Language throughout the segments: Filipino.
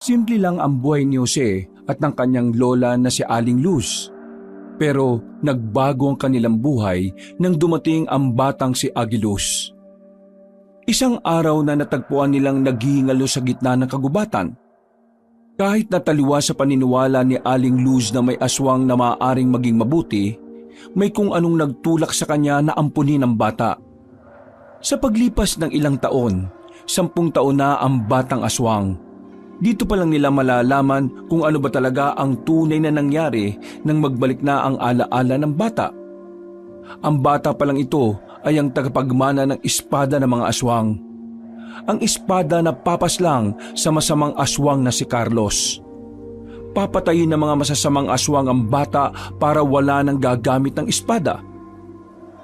Simple lang ang buhay ni Jose at ng kanyang lola na si Aling Luz. Pero nagbago ang kanilang buhay nang dumating ang batang si Agiluz. Isang araw na natagpuan nilang naghihingalo sa gitna ng kagubatan. Kahit nataliwa sa paniniwala ni Aling Luz na may aswang na maaaring maging mabuti, may kung anong nagtulak sa kanya na ampunin ang bata. Sa paglipas ng ilang taon, 10 taon na ang batang aswang. Dito pa lang nila malalaman kung ano ba talaga ang tunay na nangyari nang magbalik na ang alaala ng bata. Ang bata pa lang ito ay ang tagapagmana ng espada ng mga aswang. Ang espada na papaslang sa masamang aswang na si Carlos. Papatayin ng mga masasamang aswang ang bata para wala nang gagamit ng espada.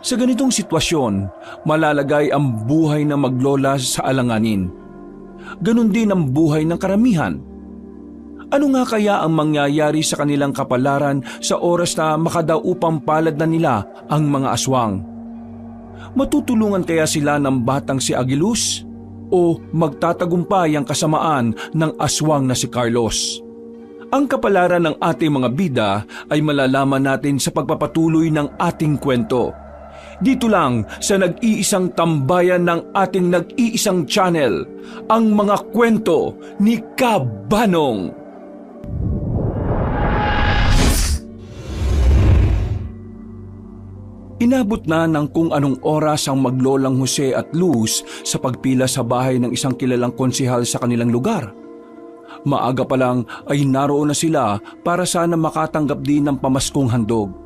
Sa ganitong sitwasyon, malalagay ang buhay ng maglola sa alanganin. Ganon din ang buhay ng karamihan. Ano nga kaya ang mangyayari sa kanilang kapalaran sa oras na makadaupang palad na nila ang mga aswang? Matutulungan kaya sila ng batang si Agiluz? O magtatagumpay ang kasamaan ng aswang na si Carlos? Ang kapalaran ng ating mga bida ay malalaman natin sa pagpapatuloy ng ating kwento. Dito lang sa nag-iisang tambayan ng ating nag-iisang channel, ang mga kwento ni Kabanong. Inabot na ng kung anong oras ang maglolang Jose at Luz sa pagpila sa bahay ng isang kilalang konsehal sa kanilang lugar. Maaga pa lang ay naroon na sila para sana makatanggap din ng pamaskong handog.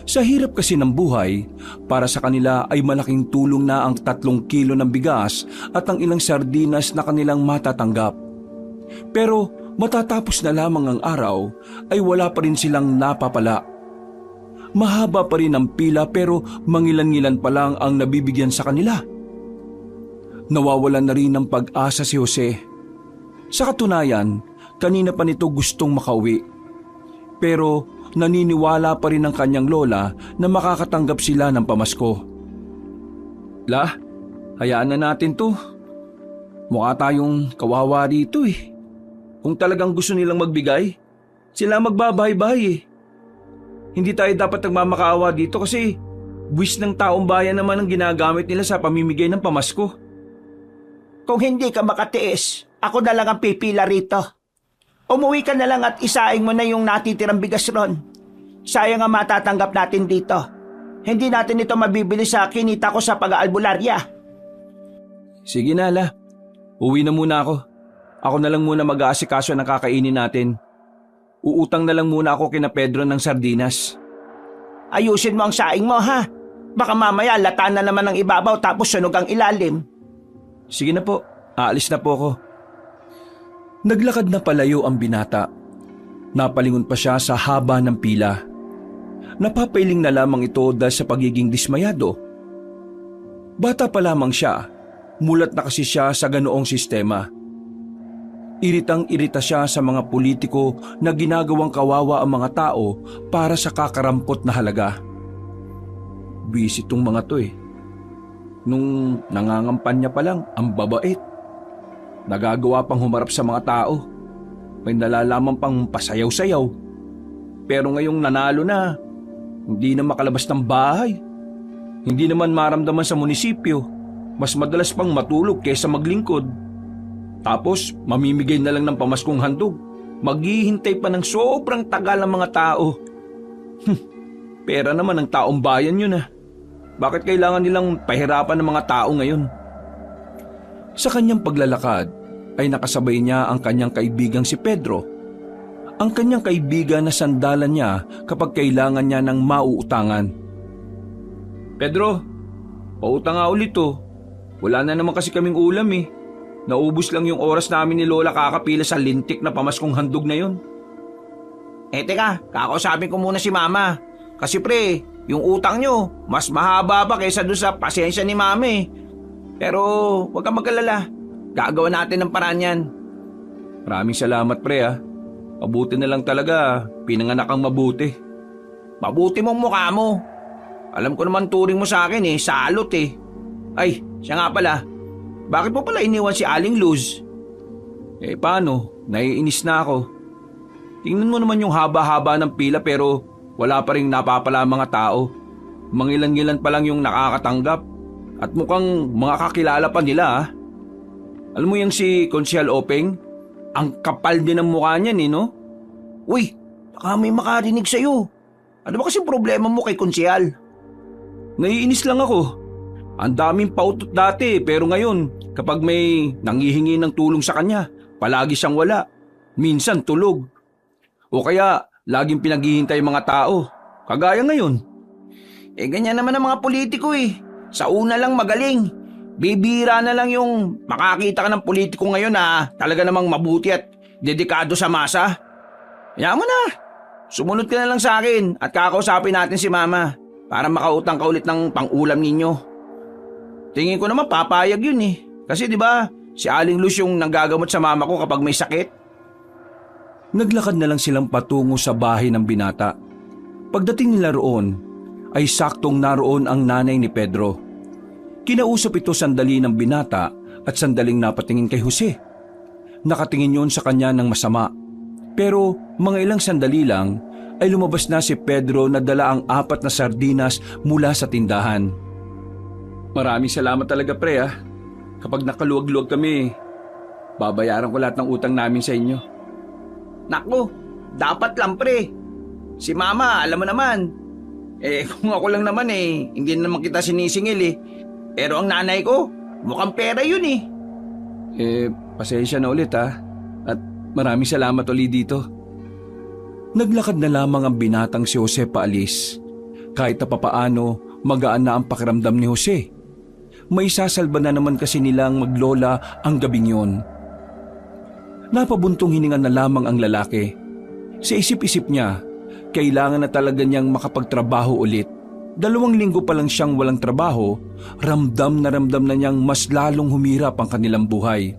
Sa hirap kasi ng buhay, para sa kanila ay malaking tulong na ang 3 kilo ng bigas at ang ilang sardinas na kanilang matatanggap. Pero matatapos na lamang ang araw ay wala pa rin silang napapala. Mahaba pa rin ang pila pero mangilan-ngilan pa lang ang nabibigyan sa kanila. Nawawalan na rin ng pag-asa si Jose. Sa katunayan, kanina pa nito gustong makauwi. Pero naniniwala pa rin ang kanyang lola na makakatanggap sila ng pamasko. La, hayaan na natin to. Mukha tayong kawawa dito eh. Kung talagang gusto nilang magbigay, sila magbabahay-bahay eh. Hindi tayo dapat nagmamakaawa dito kasi buwis ng taong bayan naman ang ginagamit nila sa pamimigay ng pamasko. Kung hindi ka makatiis, ako na lang ang pipila rito. Umuwi ka na lang at isaing mo na yung natitirang bigas ron. Sayang ang matatanggap natin dito. Hindi natin ito mabibili sa kinita ko sa pag-aalbularya. Sige na, La. Uwi na muna ako. Ako na lang muna mag-aasikaso ng kakainin natin. Uutang na lang muna ako kina Pedro ng sardinas. Ayusin mo ang saing mo, ha? Baka mamaya lata na naman ang ibabaw tapos sunog ang ilalim. Sige na po, aalis na po ako. Naglakad na palayo ang binata. Napalingon pa siya sa haba ng pila. Napapailing na lamang ito dahil sa pagiging dismayado. Bata pa lamang siya, mulat na kasi siya sa ganoong sistema. Iritang-irita siya sa mga politiko na ginagawang kawawa ang mga tao para sa kakarampot na halaga. Busy tong mga to eh. Nung nangangampanya pa lang, ang babait. Nagagawa pang humarap sa mga tao. May nalalaman pang pasayaw-sayaw. Pero ngayong nanalo na, hindi na makalabas ng bahay. Hindi naman maramdaman sa munisipyo. Mas madalas pang matulog kaysa maglingkod. Tapos mamimigay na lang ng pamaskong handog. Maghihintay pa ng sobrang tagal ang mga tao. Pera naman ng taong bayan yun ah. Bakit kailangan nilang pahirapan ng mga tao ngayon? Sa kanyang paglalakad ay nakasabay niya ang kanyang kaibigang si Pedro. Ang kanyang kaibigan na sandalan niya kapag kailangan niya ng mauutangan. Pedro, pautang nga ulit oh. Wala na naman kasi kaming ulam eh. Naubos lang yung oras namin ni Lola kakapila sa lintik na pamaskong handog na yun. Teka, kakausapin ko muna si Mama. Kasi pre, yung utang nyo, mas mahaba pa kaysa doon sa pasensya ni Mama eh. Pero huwag kang mag-alala. Gagawa natin ng paraan yan. Maraming salamat pre ah. Mabuti na lang talaga, pinanganak kang mabuti. Mabuti mong mukha mo. Alam ko naman turing mo sa akin eh, salot eh. Ay, siya nga pala. Bakit mo pala iniwan si Aling Luz? Paano? Naiinis na ako. Tingnan mo naman yung haba-haba ng pila pero wala pa rin napapala ang mga tao. Mangilan-ngilan pa lang yung nakakatanggap. At mukhang mga kakilala pa nila ah. Alam mo yung si Konsyal Openg? Ang kapal din ng mukha niyan no? Uy, baka may makarinig sa'yo. Ano ba kasi problema mo kay Konsyal? Naiinis lang ako. Ang daming pautot dati pero ngayon kapag may nanghihingi ng tulong sa kanya, palagi siyang wala. Minsan tulog. O kaya laging pinaghihintay mga tao. Kagaya ngayon. Ganyan naman ang mga politiko Sa una lang magaling. Bibira na lang yung makakita ka ng politiko ngayon na talaga namang mabuti at dedikado sa masa. Kaya mo na. Sumunod ka na lang sa akin at kakausapin natin si Mama para makautang ka ulit ng pang-ulam ninyo. Tingin ko naman papayag yun Kasi di ba si Aling Luz yung nanggagamot sa mama ko kapag may sakit. Naglakad na lang silang patungo sa bahay ng binata. Pagdating nila roon, ay saktong naroon ang nanay ni Pedro. Kinausap ito sandali ng binata at sandaling napatingin kay Jose. Nakatingin yon sa kanya ng masama. Pero mga ilang sandali lang ay lumabas na si Pedro na dala ang 4 na sardinas mula sa tindahan. Maraming salamat talaga pre Kapag nakaluwag-luwag kami, babayaran ko lahat ng utang namin sa inyo. Naku, dapat lang pre. Si Mama, alam mo naman. Kung ako lang naman hindi naman kita sinisingil Pero ang nanay ko, mukhang pera yun Pasensya na ulit At maraming salamat ulit dito. Naglakad na lamang ang binatang si Jose paalis. Kahit na papaano, magaan na ang pakiramdam ni Jose. May sasalba na naman kasi nilang maglola ang gabing yun. Napabuntong hininga na lamang ang lalaki. Sa isip-isip niya, kailangan na talaga niyang makapagtrabaho ulit. 2 linggo pa lang siyang walang trabaho, ramdam na niyang mas lalong humirap ang kanilang buhay.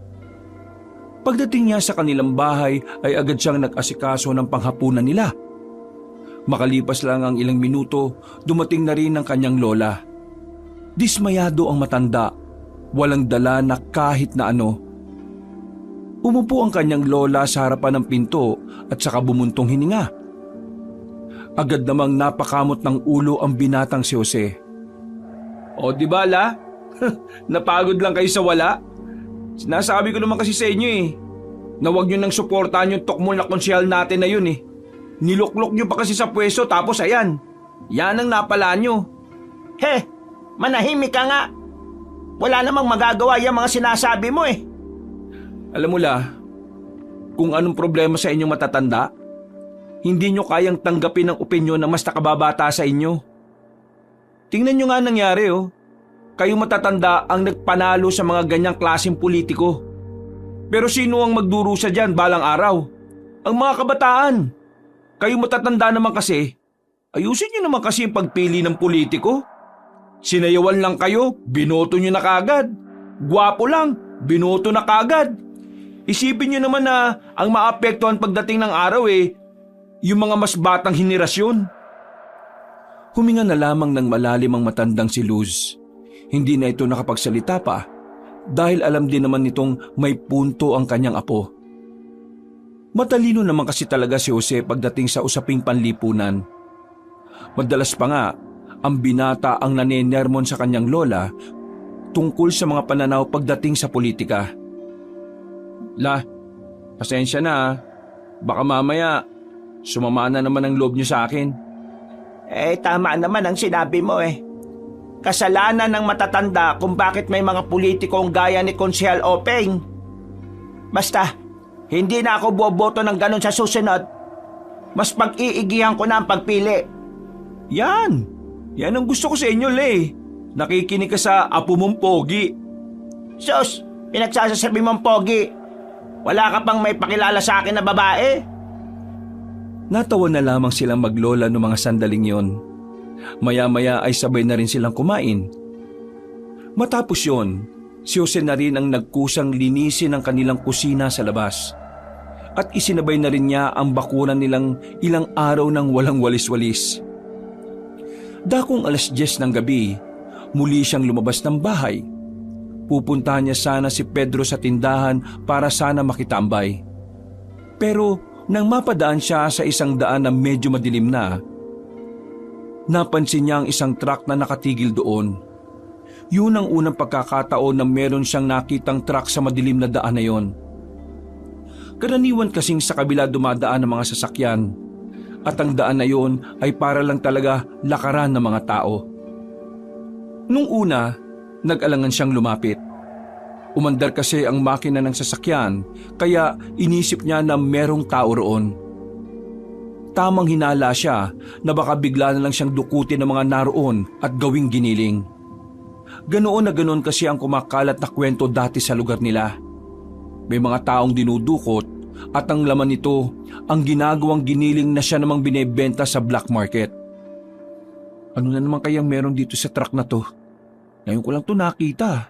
Pagdating niya sa kanilang bahay ay agad siyang nag-asikaso ng panghapunan nila. Makalipas lang ang ilang minuto, dumating na rin ang kanyang lola. Dismayado ang matanda, walang dala na kahit na ano. Umupo ang kanyang lola sa harapan ng pinto at saka bumuntong hininga. Agad namang napakamot ng ulo ang binatang si Jose. O di ba la? Napagod lang kayo sa wala? Sinasabi ko naman kasi sa inyo na huwag nyo nang suportahan yung tukmol na konsyal natin na yun Niluklok nyo pa kasi sa pwesto tapos ayan. Yan ang napala nyo. Manahimik ka nga. Wala namang magagawa yung mga sinasabi mo Alam mo la, kung anong problema sa inyong matatanda, hindi nyo kayang tanggapin ang opinyon na mas nakababata sa inyo. Tingnan nyo nga nangyari Kayong matatanda ang nagpanalo sa mga ganyang klaseng politiko. Pero sino ang magdurusa dyan balang araw? Ang mga kabataan. Kayong matatanda naman kasi, ayusin nyo naman kasi yung pagpili ng politiko. Sinayawan lang kayo, binoto nyo na kagad. Gwapo lang, binoto na kagad. Isipin nyo naman na ang maapektuhan pagdating ng araw yung mga mas batang henerasyon. Huminga na lamang ng malalim ang matandang si Luz. Hindi na ito nakapagsalita pa dahil alam din naman nitong may punto ang kanyang apo. Matalino naman kasi talaga si Jose pagdating sa usaping panlipunan. Madalas pa nga, ang binata ang nanenermon sa kanyang lola tungkol sa mga pananaw pagdating sa politika. La, pasensya na baka mamaya sumama na naman ang loob niyo sa akin. Tama naman ang sinabi mo Kasalanan ng matatanda kung bakit may mga politikong gaya ni Konsyal Openg. Basta, hindi na ako boboto ng ganun sa susunod. Mas pag-iigihan ko na ang pagpili. Yan ang gusto ko sa inyo, Le. Nakikinig ka sa apo mong pogi. Sus, pinagsasasabi mong pogi. Wala ka pang may pakilala sa akin na babae? Natawa na lamang silang maglola noong mga sandaling yon. Maya-maya ay sabay na rin silang kumain. Matapos yon, si Jose na rin ang nagkusang linisin ang kanilang kusina sa labas. At isinabay na rin niya ang bakuran nilang ilang araw ng walang walis-walis. Dakong 10:00 ng gabi, muli siyang lumabas ng bahay. Pupuntahan niya sana si Pedro sa tindahan para sana makitambay. Pero nang mapadaan siya sa isang daan na medyo madilim na, napansin niya ang isang truck na nakatigil doon. Yun ang unang pagkakataon na meron siyang nakitang truck sa madilim na daan na yon. Karaniwan kasing sa kabila dumadaan ng mga sasakyan at ang daan na yon ay para lang talaga lakaran ng mga tao. Nung una, nag-alangan siyang lumapit. Umandar kasi ang makina ng sasakyan kaya inisip niya na merong tao roon. Tamang hinala siya na baka bigla na lang siyang dukutin ng mga naroon at gawing giniling. Ganoon na ganoon kasi ang kumakalat na kwento dati sa lugar nila. May mga taong dinudukot at ang laman nito ang ginagawang giniling na siya namang binebenta sa black market. Ano na naman kayang meron dito sa truck na to? Ngayon ko lang to nakita.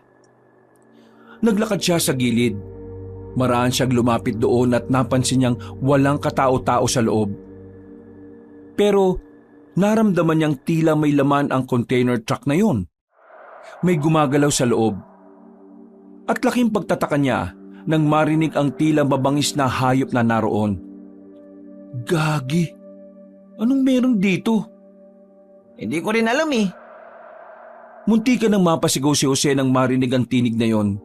Naglakad siya sa gilid. Maraan siyang lumapit doon at napansin niyang walang katao-tao sa loob. Pero naramdaman niyang tila may laman ang container truck na yon. May gumagalaw sa loob. At laking pagtataka niya nang marinig ang tila mabangis na hayop na naroon. Gagi! Anong meron dito? Hindi ko rin alam eh. Munti ka nang mapasigaw si Jose nang marinig ang tinig na yon.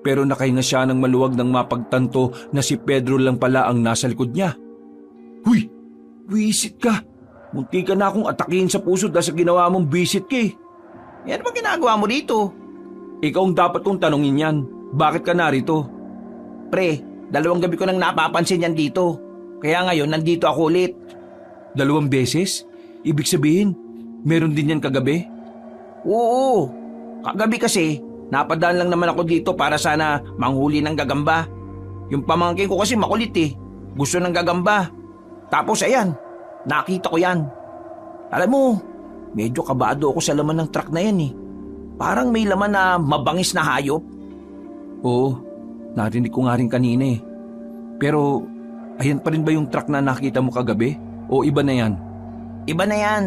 Pero nakahinga siya ng maluwag nang mapagtanto na si Pedro lang pala ang nasa likod niya. Huy! Wisit ka! Munti ka na akong atakihin sa puso dahil sa ginawa mong bisit ka eh. Ano ba ginagawa mo dito? Ikaw ang dapat kong tanongin yan. Bakit ka narito? Pre, 2 gabi ko nang napapansin yan dito. Kaya ngayon nandito ako ulit. 2 beses? Ibig sabihin, meron din yan kagabi? Oo, kagabi kasi napadaan lang naman ako dito para sana manghuli ng gagamba. Yung pamangkin ko kasi makulit eh. Gusto ng gagamba. Tapos ayan, nakita ko yan. Alam mo, medyo kabado ako sa laman ng truck na yan eh. Parang may laman na mabangis na hayop. Oo, narinig ko nga rin kanina eh. Pero, ayan pa rin ba yung truck na nakita mo kagabi? O iba na yan? Iba na yan.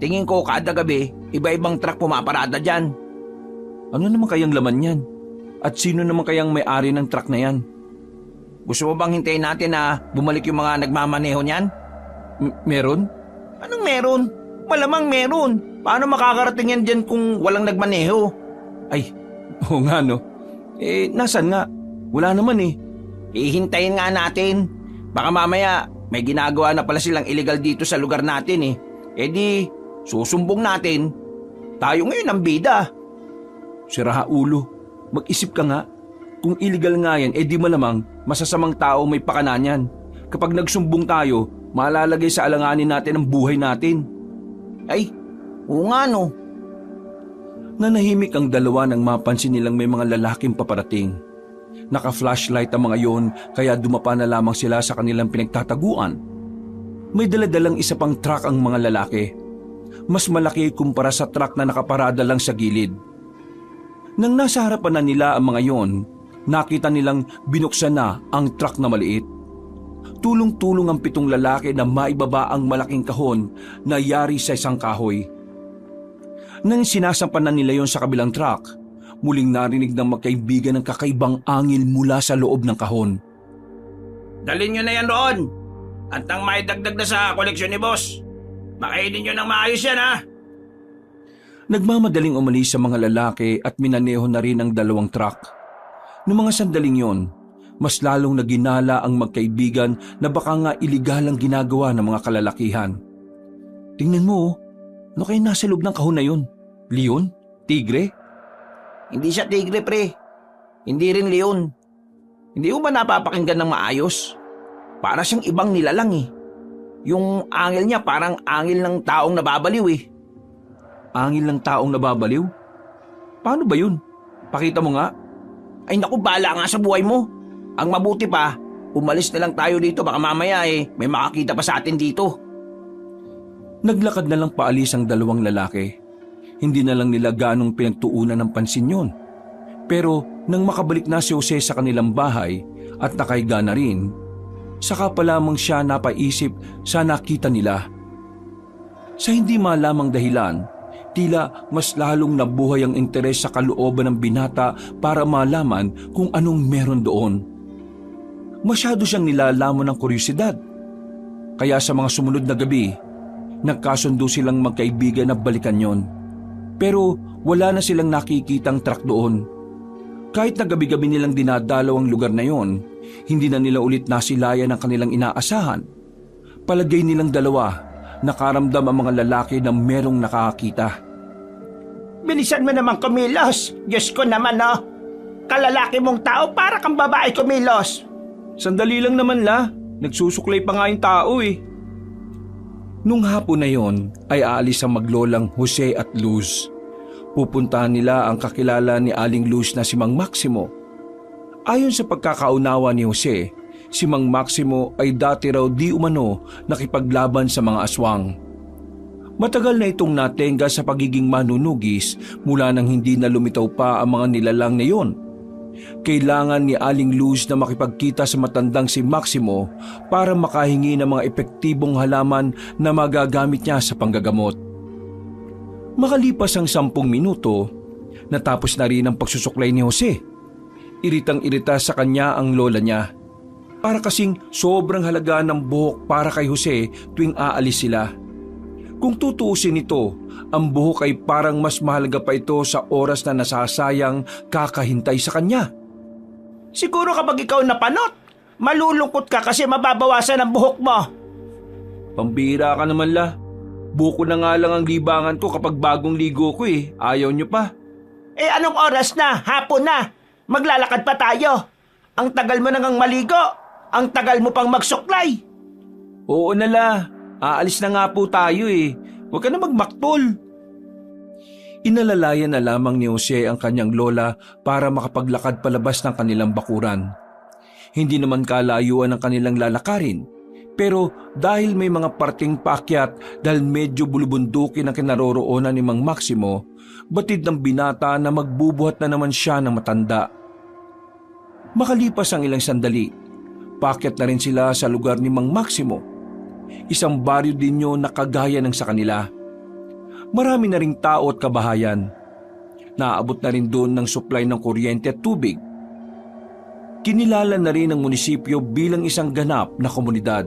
Tingin ko kada gabi, iba-ibang truck pumaparada dyan. Ano naman kayang laman yan? At sino naman kayang may-ari ng truck na yan? Gusto mo bang hintayin natin na bumalik yung mga nagmamaneho niyan? Meron? Anong meron? Malamang meron. Paano makakarating yan dyan kung walang nagmaneho? Ay, oo nga no. Nasan nga? Wala naman eh. Ihintayin nga natin. Baka mamaya may ginagawa na pala silang illegal dito sa lugar natin eh. Di, susumbong natin. Tayo ngayon ang bida. Sira ulo. Mag-isip ka nga. Kung illegal nga yan, di malamang masasamang tao may pakanan yan. Kapag nagsumbong tayo, malalagay sa alanganin natin ang buhay natin. Ay, oo nga no. Nanahimik ang dalawa nang mapansin nilang may mga lalaking paparating. Naka-flashlight ang mga yon kaya dumapa na lamang sila sa kanilang pinagtataguan. May daladalang isa pang truck ang mga lalaki. Mas malaki kumpara sa truck na nakaparada lang sa gilid. Nang nasa harapan na nila ang mga yon, nakita nilang binuksan na ang truck na maliit. Tulong-tulong ang 7 lalaki na maibaba ang malaking kahon na yari sa isang kahoy. Nang sinasampan na nila yon sa kabilang truck, muling narinig ng magkaibigan ng kakaibang angil mula sa loob ng kahon. Dalhin nyo na yan roon. At nang maidagdag na sa koleksyon ni boss. Makainin nyo ng maayos yan ha. Nagmamadaling umalis sa mga lalaki at minaneho na rin ang 2 truck. Noong mga sandaling yon, mas lalong naginala ang magkaibigan na baka nga iligal ang ginagawa ng mga kalalakihan. Tingnan mo, ano kayo nasa loob ng kahon na yon? Leon? Tigre? Hindi siya tigre pre. Hindi rin leon. Hindi mo ba napapakinggan ng maayos? Para siyang ibang nilalang eh. Yung angil niya parang angil ng taong nababaliw eh. Angil ng taong nababaliw? Paano ba yun? Pakita mo nga. Ay naku, bala nga sa buhay mo. Ang mabuti pa, umalis na lang tayo dito baka mamaya may makakita pa sa atin dito. Naglakad na lang paalis ang 2 lalaki. Hindi na lang nila ganong pinagtuunan ng pansin yon. Pero nang makabalik na si Jose sa kanilang bahay at nakahiga na rin, saka pa lamang siya napaisip sa nakita nila. Sa hindi malamang dahilan, Tila mas lalong nabuhay ang interes sa kalooban ng binata para malaman kung anong meron doon. Masyado siyang nilalamon ng kuryosidad. Kaya sa mga sumunod na gabi, nagkasundo silang magkaibigan na balikan yon. Pero wala na silang nakikitang truck doon. Kahit na gabi-gabi nilang dinadalaw ang lugar na yon, hindi na nila ulit nasilayan ang kanilang inaasahan. Palagay nilang dalawa, nakaramdam ang mga lalaki na merong nakakita. Bilisan mo naman kumilos. Diyos ko naman, no? Kalalaki mong tao para kang babae kumilos. Sandali lang naman la, nagsusuklay pa nga yung tao eh. Nung hapon na yon ay aalis ang maglolang Jose at Luz. Pupuntahan nila ang kakilala ni Aling Luz na si Mang Maximo. Ayon sa pagkakaunawa ni Jose, si Mang Maximo ay dati raw di umano nakipaglaban sa mga aswang. Matagal na itong natenga sa pagiging manunugis mula nang hindi na lumitaw pa ang mga nilalang na yon. Kailangan ni Aling Luz na makipagkita sa matandang si Maximo para makahingi ng mga epektibong halaman na magagamit niya sa panggagamot. Makalipas ang 10 minuto, natapos na rin ang pagsusuklay ni Jose. Iritang-irita sa kanya ang lola niya. Para kasing sobrang halaga ng buhok para kay Jose tuwing aalis sila. Kung tutuusin ito, ang buhok ay parang mas mahalaga pa ito sa oras na nasasayang kakahintay sa kanya. Siguro kapag ikaw napanot, malulungkot ka kasi mababawasan ang buhok mo. Pambira ka naman la. Buko na nga lang ang libangan ko kapag bagong ligo ko eh. Ayaw nyo pa. Eh anong oras na? Hapon na. Maglalakad pa tayo. Ang tagal mo nang maligo. Ang tagal mo pang magsuklay. Oo na la. Aalis na nga po tayo eh. Huwag ka na magmaktol. Inalalayan na lamang ni Jose ang kanyang lola para makapaglakad palabas ng kanilang bakuran. Hindi naman kalayuan ang kanilang lalakarin. Pero dahil may mga parting paakyat dahil medyo bulubundukin ang kinaroroonan ni Mang Maximo, batid ng binata na magbubuhat na naman siya ng matanda. Makalipas ang ilang sandali, paakyat na rin sila sa lugar ni Mang Maximo. Isang baryo din yun na kagaya ng sa kanila. Marami na ring tao at kabahayan. Naabot na rin doon ng supply ng kuryente at tubig. Kinilala na rin ang munisipyo bilang isang ganap na komunidad.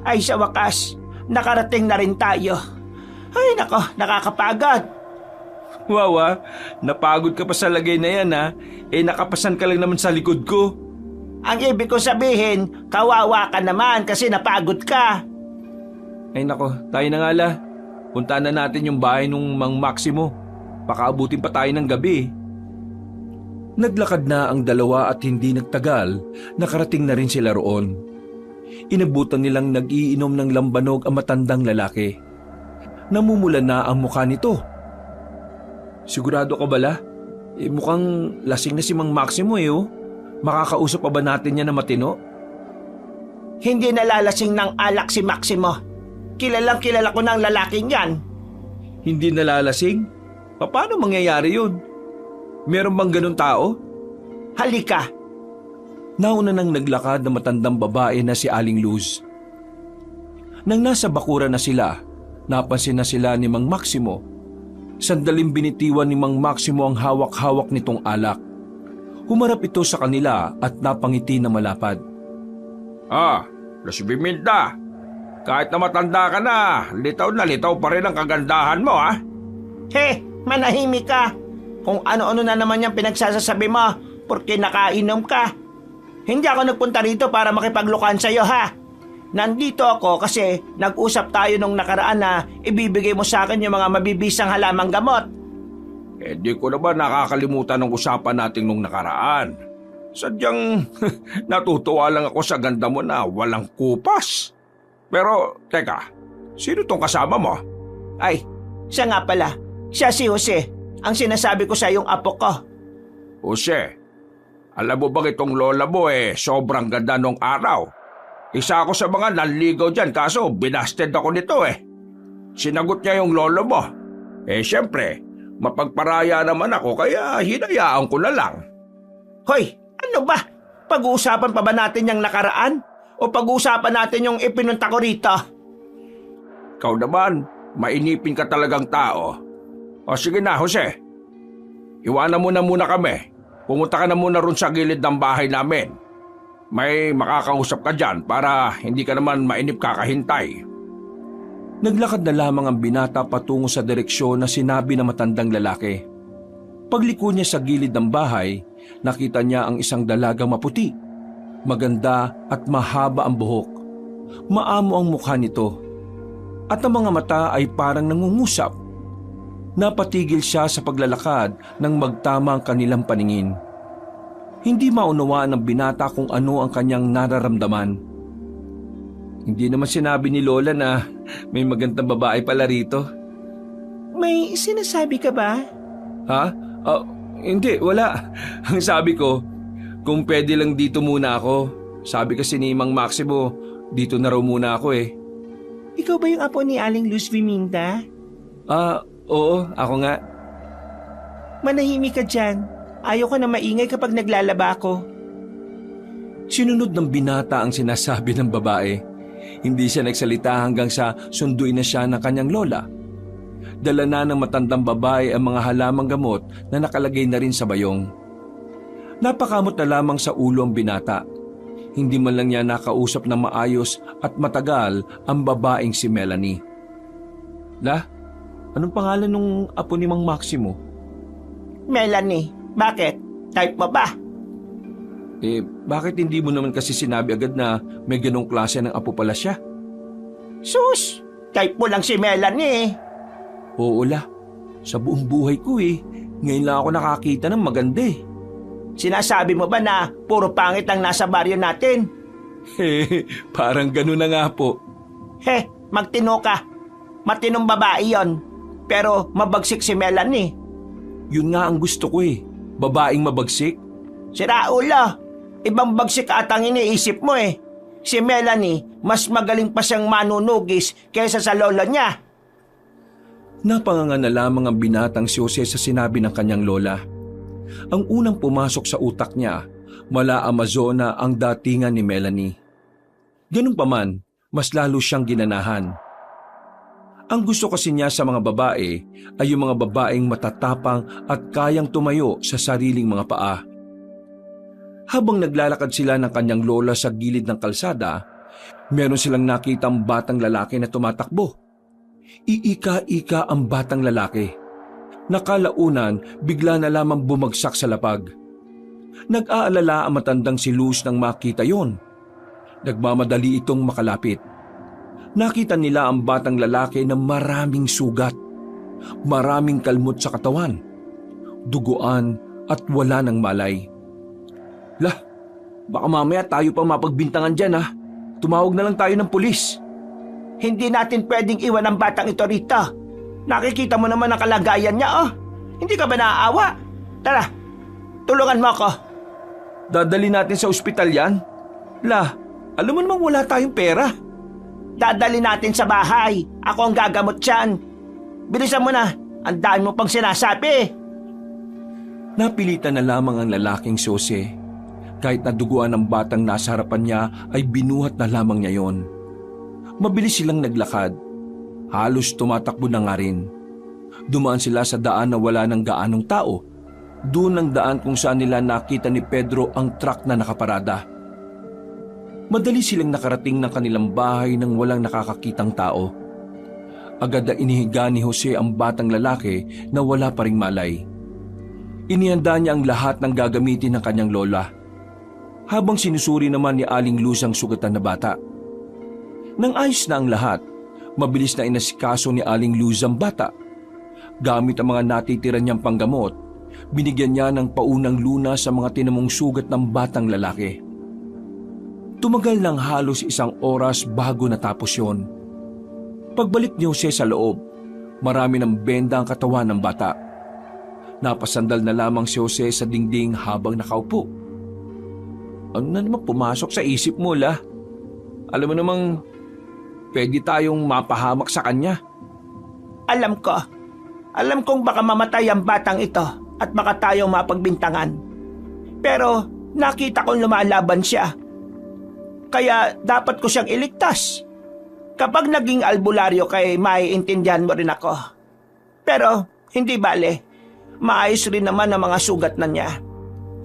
Ay sa wakas, nakarating na rin tayo. Ay nako, nakakapagod. Wawa, napagod ka pa sa lagay na yan ha. Eh nakapasan ka lang naman sa likod ko. Ang ibig ko sabihin, kawawa ka naman kasi napagod ka. Ay nako, tayo na nga la. Puntahan na natin yung bahay nung Mang Maximo. Pakaabutin pa tayo ng gabi. Naglakad na ang dalawa at hindi nagtagal, nakarating na rin sila roon. Inabutan nilang nag-iinom ng lambanog ang matandang lalaki. Namumula na ang mukha nito. Sigurado ka bala? Mukhang lasing na si Mang Maximo oh. Makakausap pa ba natin yan na matino? Hindi nalalasing ng alak si Maximo. Kilalang kilala ko ng lalaking yan. Hindi nalalasing? Paano mangyayari yun? Meron bang ganun tao? Halika. Nauna nang naglakad na matandang babae na si Aling Luz. Nang nasa bakuran na sila, napansin na sila ni Mang Maximo. Sandaling binitiwan ni Mang Maximo ang hawak-hawak nitong alak. Humarap ito sa kanila at napangiti na malapad. Lasbiminda. Kahit na matanda ka na litaw pa rin ang kagandahan mo ha. He, manahimik ka. Kung ano-ano na naman yung pinagsasasabi mo porque nakainom ka. Hindi ako nagpunta rito para makipaglukan sa'yo ha. Nandito ako kasi nag-usap tayo nung nakaraan na ibibigay mo sa akin yung mga mabibisang halamang gamot. Di ko na ba nakakalimutan ng usapan natin nung nakaraan. Sadyang natutuwa lang ako sa ganda mo na walang kupas. Pero teka, sino tong kasama mo? Ay, siya nga pala. Siya si Jose, ang sinasabi ko sa iyong apo ko. Jose, alam mo bang itong lola mo sobrang ganda nung araw. Isa ako sa mga nanligaw dyan kaso binasted ako nito Sinagot niya yung lolo mo. Siyempre, mapagparaya naman ako kaya hinayaan ko na lang. Hoy, ano ba? Pag-uusapan pa ba natin yung nakaraan? O pag-uusapan natin yung ipinunta ko rito? Ikaw naman, Mainipin ka talagang tao. O sige na, Jose. Iwanan mo na muna kami. Pumunta ka na muna ron sa gilid ng bahay namin. May makakausap ka dyan para hindi ka naman mainip kakahintay. Naglakad na lamang ang binata patungo sa direksyon na sinabi ng matandang lalaki. Pagliko niya sa gilid ng bahay, nakita niya ang isang dalagang maputi. Maganda at mahaba ang buhok. Maamo ang mukha nito. At ang mga mata ay parang nangungusap. Napatigil siya sa paglalakad nang magtama ang kanilang paningin. Hindi maunawaan ng binata kung ano ang kanyang nararamdaman. Hindi naman sinabi ni Lola na may magandang babae pala rito. May sinasabi ka ba? Ha? Hindi, wala. Ang sabi ko, kung pwede lang dito muna ako. Sabi kasi ni Mang Maximo, dito na raw muna ako eh. Ikaw ba yung apo ni Aling Luz Viminda? Oo, ako nga. Manahimik ka dyan. Ayoko na maingay kapag naglalaba ako. Sinunod ng binata ang sinasabi ng babae. Hindi siya nagsalita hanggang sa sunduin na siya ng kanyang lola. Dala na ng matandang babae ang mga halamang gamot na nakalagay na rin sa bayong. Napakamot na lamang sa ulo ang binata. Hindi man lang niya nakausap na maayos at matagal ang babaeng si Melanie. Anong pangalan nung apo ni Mang Maximo? Melanie, bakit? Type mo ba? Bakit hindi mo naman kasi sinabi agad na may ganong klase ng apo pala siya? Sus, type mo lang si Melanie. Oo sa buong buhay ko ngayon lang ako nakakita ng maganda Sinasabi mo ba na puro pangit ang nasa baryo natin? Parang ganun na nga po. Magtino ka. Matinong babae yon. Pero mabagsik si Melanie. Yun nga ang gusto ko babaeng mabagsik. Sira ulo. Ibang bagsik atang iniisip mo Si Melanie, mas magaling pa siyang manunugis kaysa sa lolo niya. Napanganga na lamang ang binatang si Jose sa sinabi ng kanyang lola. Ang unang pumasok sa utak niya, mala Amazona ang datingan ni Melanie. Ganun pa man, mas lalo siyang ginanahan. Ang gusto kasi niya sa mga babae ay yung mga babaeng matatapang at kayang tumayo sa sariling mga paa. Habang naglalakad sila ng kanyang lola sa gilid ng kalsada, meron silang nakitang batang lalaki na tumatakbo. Iika-ika ang batang lalaki. Nakalaunan, bigla na lamang bumagsak sa lapag. Nag-aalala ang matandang si Luz nang makita yon. Nagmamadali itong makalapit. Nakita nila ang batang lalaki na maraming sugat, maraming kalmot sa katawan, duguan at wala ng malay. Baka mamaya tayo pa mapagbintangan dyan Tumawag na lang tayo ng pulis. Hindi natin pwedeng iwan ang batang ito rito. Nakikita mo naman ang kalagayan niya Hindi ka ba naaawa? Tara, tulungan mo ako. Dadali natin sa ospital yan? Alam mo namang wala tayong pera. Dadali natin sa bahay. Ako ang gagamot dyan. Bilisan mo na. Ang dami mo pang sinasabi. Napilitan na lamang ang lalaking si Jose. Kahit naduguan ang batang nasa harapan niya ay binuhat na lamang niya yon. Mabilis silang naglakad. Halos tumatakbo na nga rin. Dumaan sila sa daan na wala ng gaanong tao. Doon ang daan kung saan nila nakita ni Pedro ang truck na nakaparada. Madali silang nakarating ng kanilang bahay nang walang nakakakitang tao. Agad na inihiga ni Jose ang batang lalaki na wala pa ring malay. Inihanda niya ang lahat ng gagamitin ng kanyang lola. Habang sinusuri naman ni Aling Luz ang sugatan na bata. Nang ayos na ang lahat, mabilis na inasikaso ni Aling Luz ang bata. Gamit ang mga natitira niyang panggamot, binigyan niya ng paunang luna sa mga tinamong sugat ng batang lalaki. Tumagal ng halos 1 oras bago natapos yon. Pagbalik ni Jose sa loob, marami ng benda ang katawan ng bata. Napasandal na lamang si Jose sa dingding habang nakaupo. Ano na naman pumasok sa isip mo, Alam mo namang pwede tayong mapahamak sa kanya. Alam ko. Alam kong baka mamatay ang batang ito at baka tayong mapagbintangan. Pero nakita kong lumalaban siya. Kaya dapat ko siyang iligtas. Kapag naging albularyo kay maiintindihan mo rin ako. Pero hindi bale, maayos rin naman ang mga sugat na niya.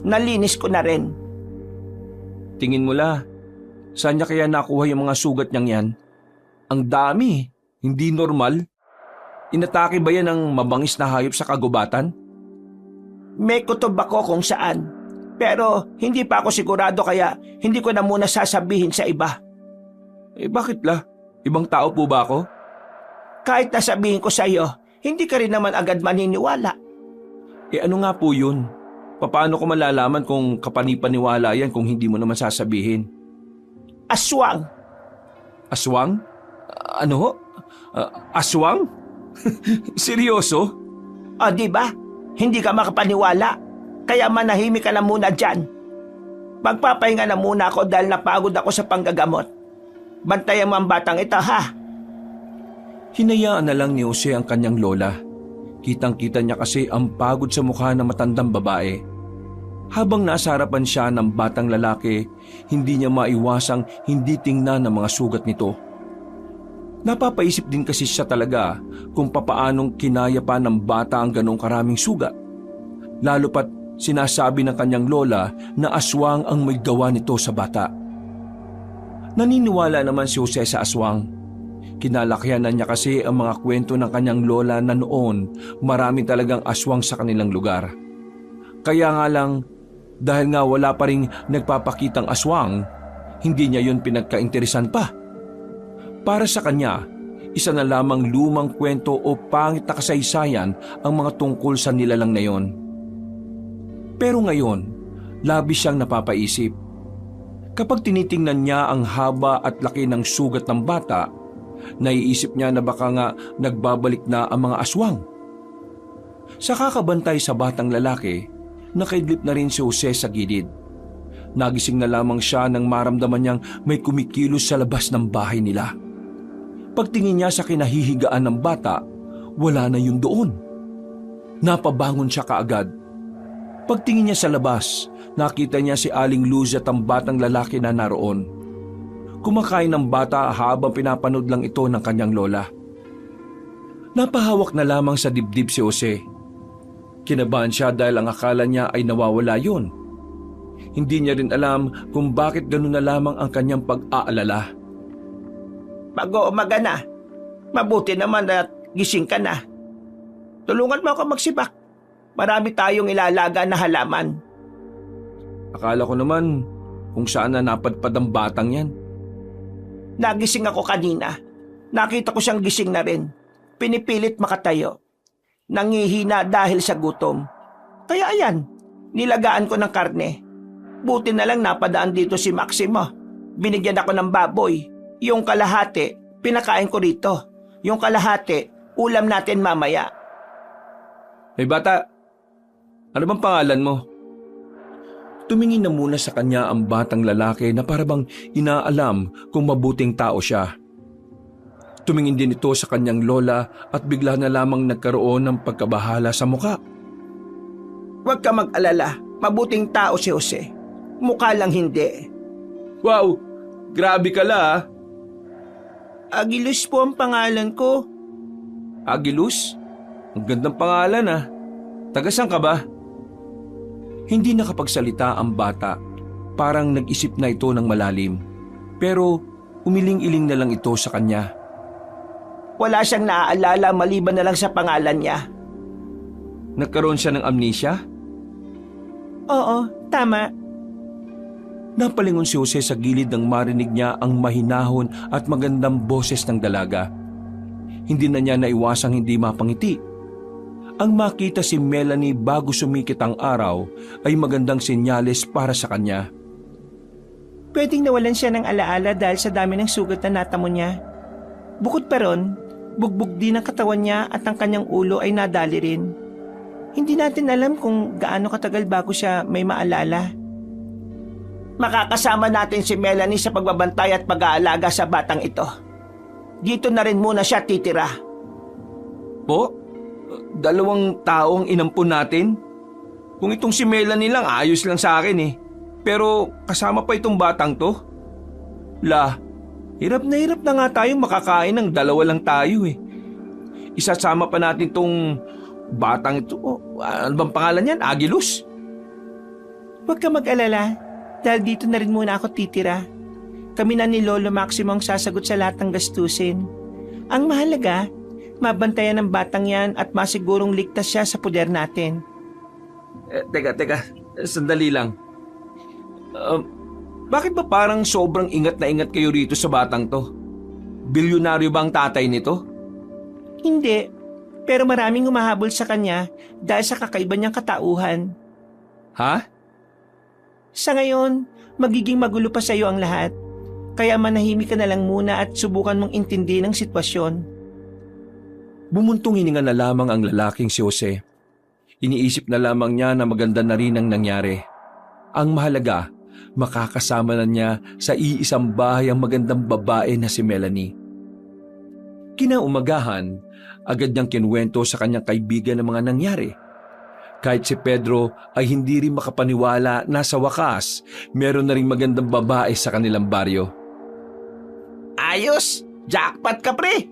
Nalinis ko na rin. Tingin mo la, saan niya kaya nakuha yung mga sugat niyang yan? Ang dami, hindi normal. Inatake ba yan ng mabangis na hayop sa kagubatan? May kutob ako kung saan. Pero hindi pa ako sigurado kaya hindi ko na muna sasabihin sa iba. Bakit la? Ibang tao po ba ako? Kahit nasabihin ko sa iyo, hindi ka rin naman agad maniniwala. Ano nga po yun? Paano ko malalaman kung kapanipaniwala yan kung hindi mo naman sasabihin? Aswang. Aswang? Ano ho? Aswang? Seryoso? O di ba? Hindi ka makapaniwala. Kaya manahimik ka na muna dyan. Magpapahinga na muna ako dahil napagod ako sa panggagamot. Bantayan mo ang batang ito, ha? Hinayaan na lang ni Jose ang kanyang lola. Kitang-kita niya kasi ang pagod sa mukha ng matandang babae. Habang nasa harapan siya ng batang lalaki, hindi niya maiwasang hindi tingnan ang mga sugat nito. Napapaisip din kasi siya talaga kung papaanong kinaya pa ng bata ang ganong karaming sugat. Lalo pat sinasabi ng kanyang lola na aswang ang may gawa nito sa bata. Naniniwala naman si Jose sa aswang. Kinalakihan na niya kasi ang mga kwento ng kanyang lola na noon marami talagang aswang sa kanilang lugar. Kaya nga lang, dahil nga wala pa rin nagpapakitang aswang, hindi niya yun pinagkainteresan pa. Para sa kanya, isa na lamang lumang kwento o pangit na kasaysayan ang mga tungkol sa nilalang na yon. Pero ngayon, labis siyang napapaisip. Kapag tinitingnan niya ang haba at laki ng sugat ng bata, naiisip niya na baka nga nagbabalik na ang mga aswang. Sa kakabantay sa batang lalaki, nakaidlip na rin si Jose sa gilid. Nagising na lamang siya nang maramdaman niyang may kumikilos sa labas ng bahay nila. Pagtingin niya sa kinahihigaan ng bata, wala na yun doon. Napabangon siya kaagad. Pagtingin niya sa labas, nakita niya si Aling Luz at ang batang lalaki na naroon. Kumakain ng bata habang pinapanood lang ito ng kanyang lola. Napahawak na lamang sa dibdib si Jose. Kinabahan siya dahil ang akala niya ay nawawala yun. Hindi niya rin alam kung bakit ganun na lamang ang kanyang pag-aalala. Mag-uumaga na. Mabuti naman at gising ka na. Tulungan mo ako magsibak. Marami tayong ilalaga na halaman. Akala ko naman kung saan na napadpad ang batang yan. Nagising ako kanina. Nakita ko siyang gising na rin. Pinipilit makatayo. Nangihina dahil sa gutom. Kaya ayan, nilagaan ko ng karne. Buti na lang napadaan dito si Maximo. Binigyan ako ng baboy. Yung kalahati, pinakain ko rito. Yung kalahati, ulam natin mamaya. Hey bata, ano bang pangalan mo? Tumingin na muna sa kanya ang batang lalaki na parabang inaalam kung mabuting tao siya. Tumingin din ito sa kanyang lola at bigla na lamang nagkaroon ng pagkabahala sa muka. Huwag ka mag-alala, mabuting tao si Jose. Mukha lang hindi. Wow, grabe ka la. Agilus po ang pangalan ko. Agilus? Ang gandang pangalan ah. Tagasan ka ba? Hindi nakapagsalita ang bata. Parang nag-isip na ito ng malalim. Pero umiling-iling na lang ito sa kanya. Wala siyang naaalala maliban na lang sa pangalan niya. Nagkaroon siya ng amnesia? Oo, tama. Napalingon si Jose sa gilid nang marinig niya ang mahinahon at magandang boses ng dalaga. Hindi na niya naiwasang hindi mapangiti. Ang makita si Melanie bago sumikit ang araw ay magandang senyales para sa kanya. Pwedeng nawalan siya ng alaala dahil sa dami ng sugat na natamo niya. Bukod pa ron, bugbog din ang katawan niya at ang kanyang ulo ay nadali rin. Hindi natin alam kung gaano katagal bago siya may maalala. Makakasama natin si Melanie sa pagbabantay at pag-aalaga sa batang ito. Dito na rin muna siya titira. Po? 2 taong inampun natin? Kung itong si Melanie lang, ayos lang sa akin eh. Pero kasama pa itong batang to? La, Hirap na nga tayong makakain ng dalawa lang tayo eh. Isasama pa natin tong batang ito. Ano bang pangalan yan? Agilus? Huwag ka mag-alala, dahil dito na rin muna ako titira. Kami na ni Lolo Maximo ang sasagot sa lahat ng gastusin. Ang mahalaga, mabantayan ng batang yan at masigurong ligtas siya sa poder natin. Teka. Sandali lang. Bakit ba parang sobrang ingat na ingat kayo rito sa batang to? Bilyonaryo ba ang tatay nito? Hindi, pero maraming humahabol sa kanya dahil sa kakaiba niyang katauhan. Ha? Sa ngayon, magiging magulo pa sa iyo ang lahat. Kaya manahimik ka na lang muna at subukan mong intindihin ang sitwasyon. Bumuntong hininga na lamang ang lalaking si Jose. Iniisip na lamang niya na maganda na rin ang nangyari. Ang mahalaga, makakasama na niya sa iisang bahay ang magandang babae na si Melanie. Kinaumagahan, agad niyang kinuwento sa kanyang kaibigan ang mga nangyari. Kahit si Pedro ay hindi rin makapaniwala na sa wakas, meron na rin magandang babae sa kanilang baryo. Ayos! Jackpot ka, pre!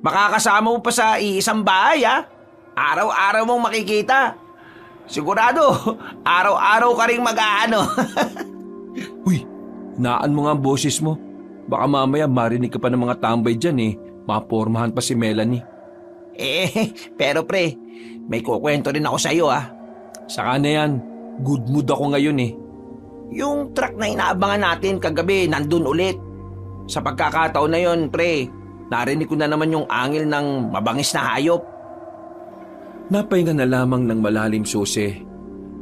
Makakasama mo pa sa iisang bahay, ha? Araw-araw mong makikita. Sigurado, araw-araw ka rin mag-aano. Uy, naan mo nga ang boses mo. Baka mamaya marinig ka pa ng mga tambay dyan eh. Mapormahan pa si Melanie. Pero pre, may kukwento rin ako sa iyo, ha? Saka na yan, good mood ako ngayon eh. Yung truck na inaabangan natin kagabi nandun ulit. Sa pagkakataon na yon, pre, narinig ko na naman yung angil ng mabangis na hayop. Napahinga na lamang ng malalim si Jose.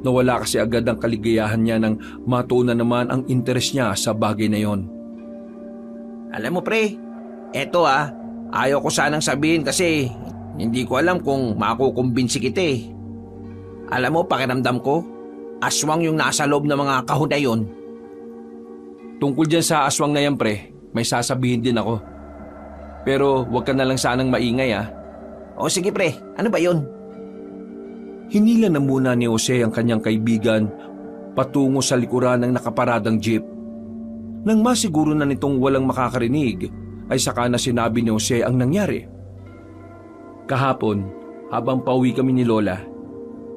Nawala kasi agad ang kaligayahan niya nang matuunan naman ang interes niya sa bagay na yon. Alam mo, pre, eto ayaw ko sanang sabihin kasi hindi ko alam kung makukumbinsi kita eh. Alam mo, pakiramdam ko, aswang yung nasa loob ng mga kahon na yon. Tungkol dyan sa aswang na yan, pre, may sasabihin din ako. Pero wag ka na lang sanang maingay O sige, pre, ano ba yon? Hinila na muna ni Jose ang kanyang kaibigan patungo sa likuran ng nakaparadang jeep. Nang masiguro na nitong walang makakarinig, ay saka na sinabi ni Jose ang nangyari. Kahapon, habang pauwi kami ni Lola,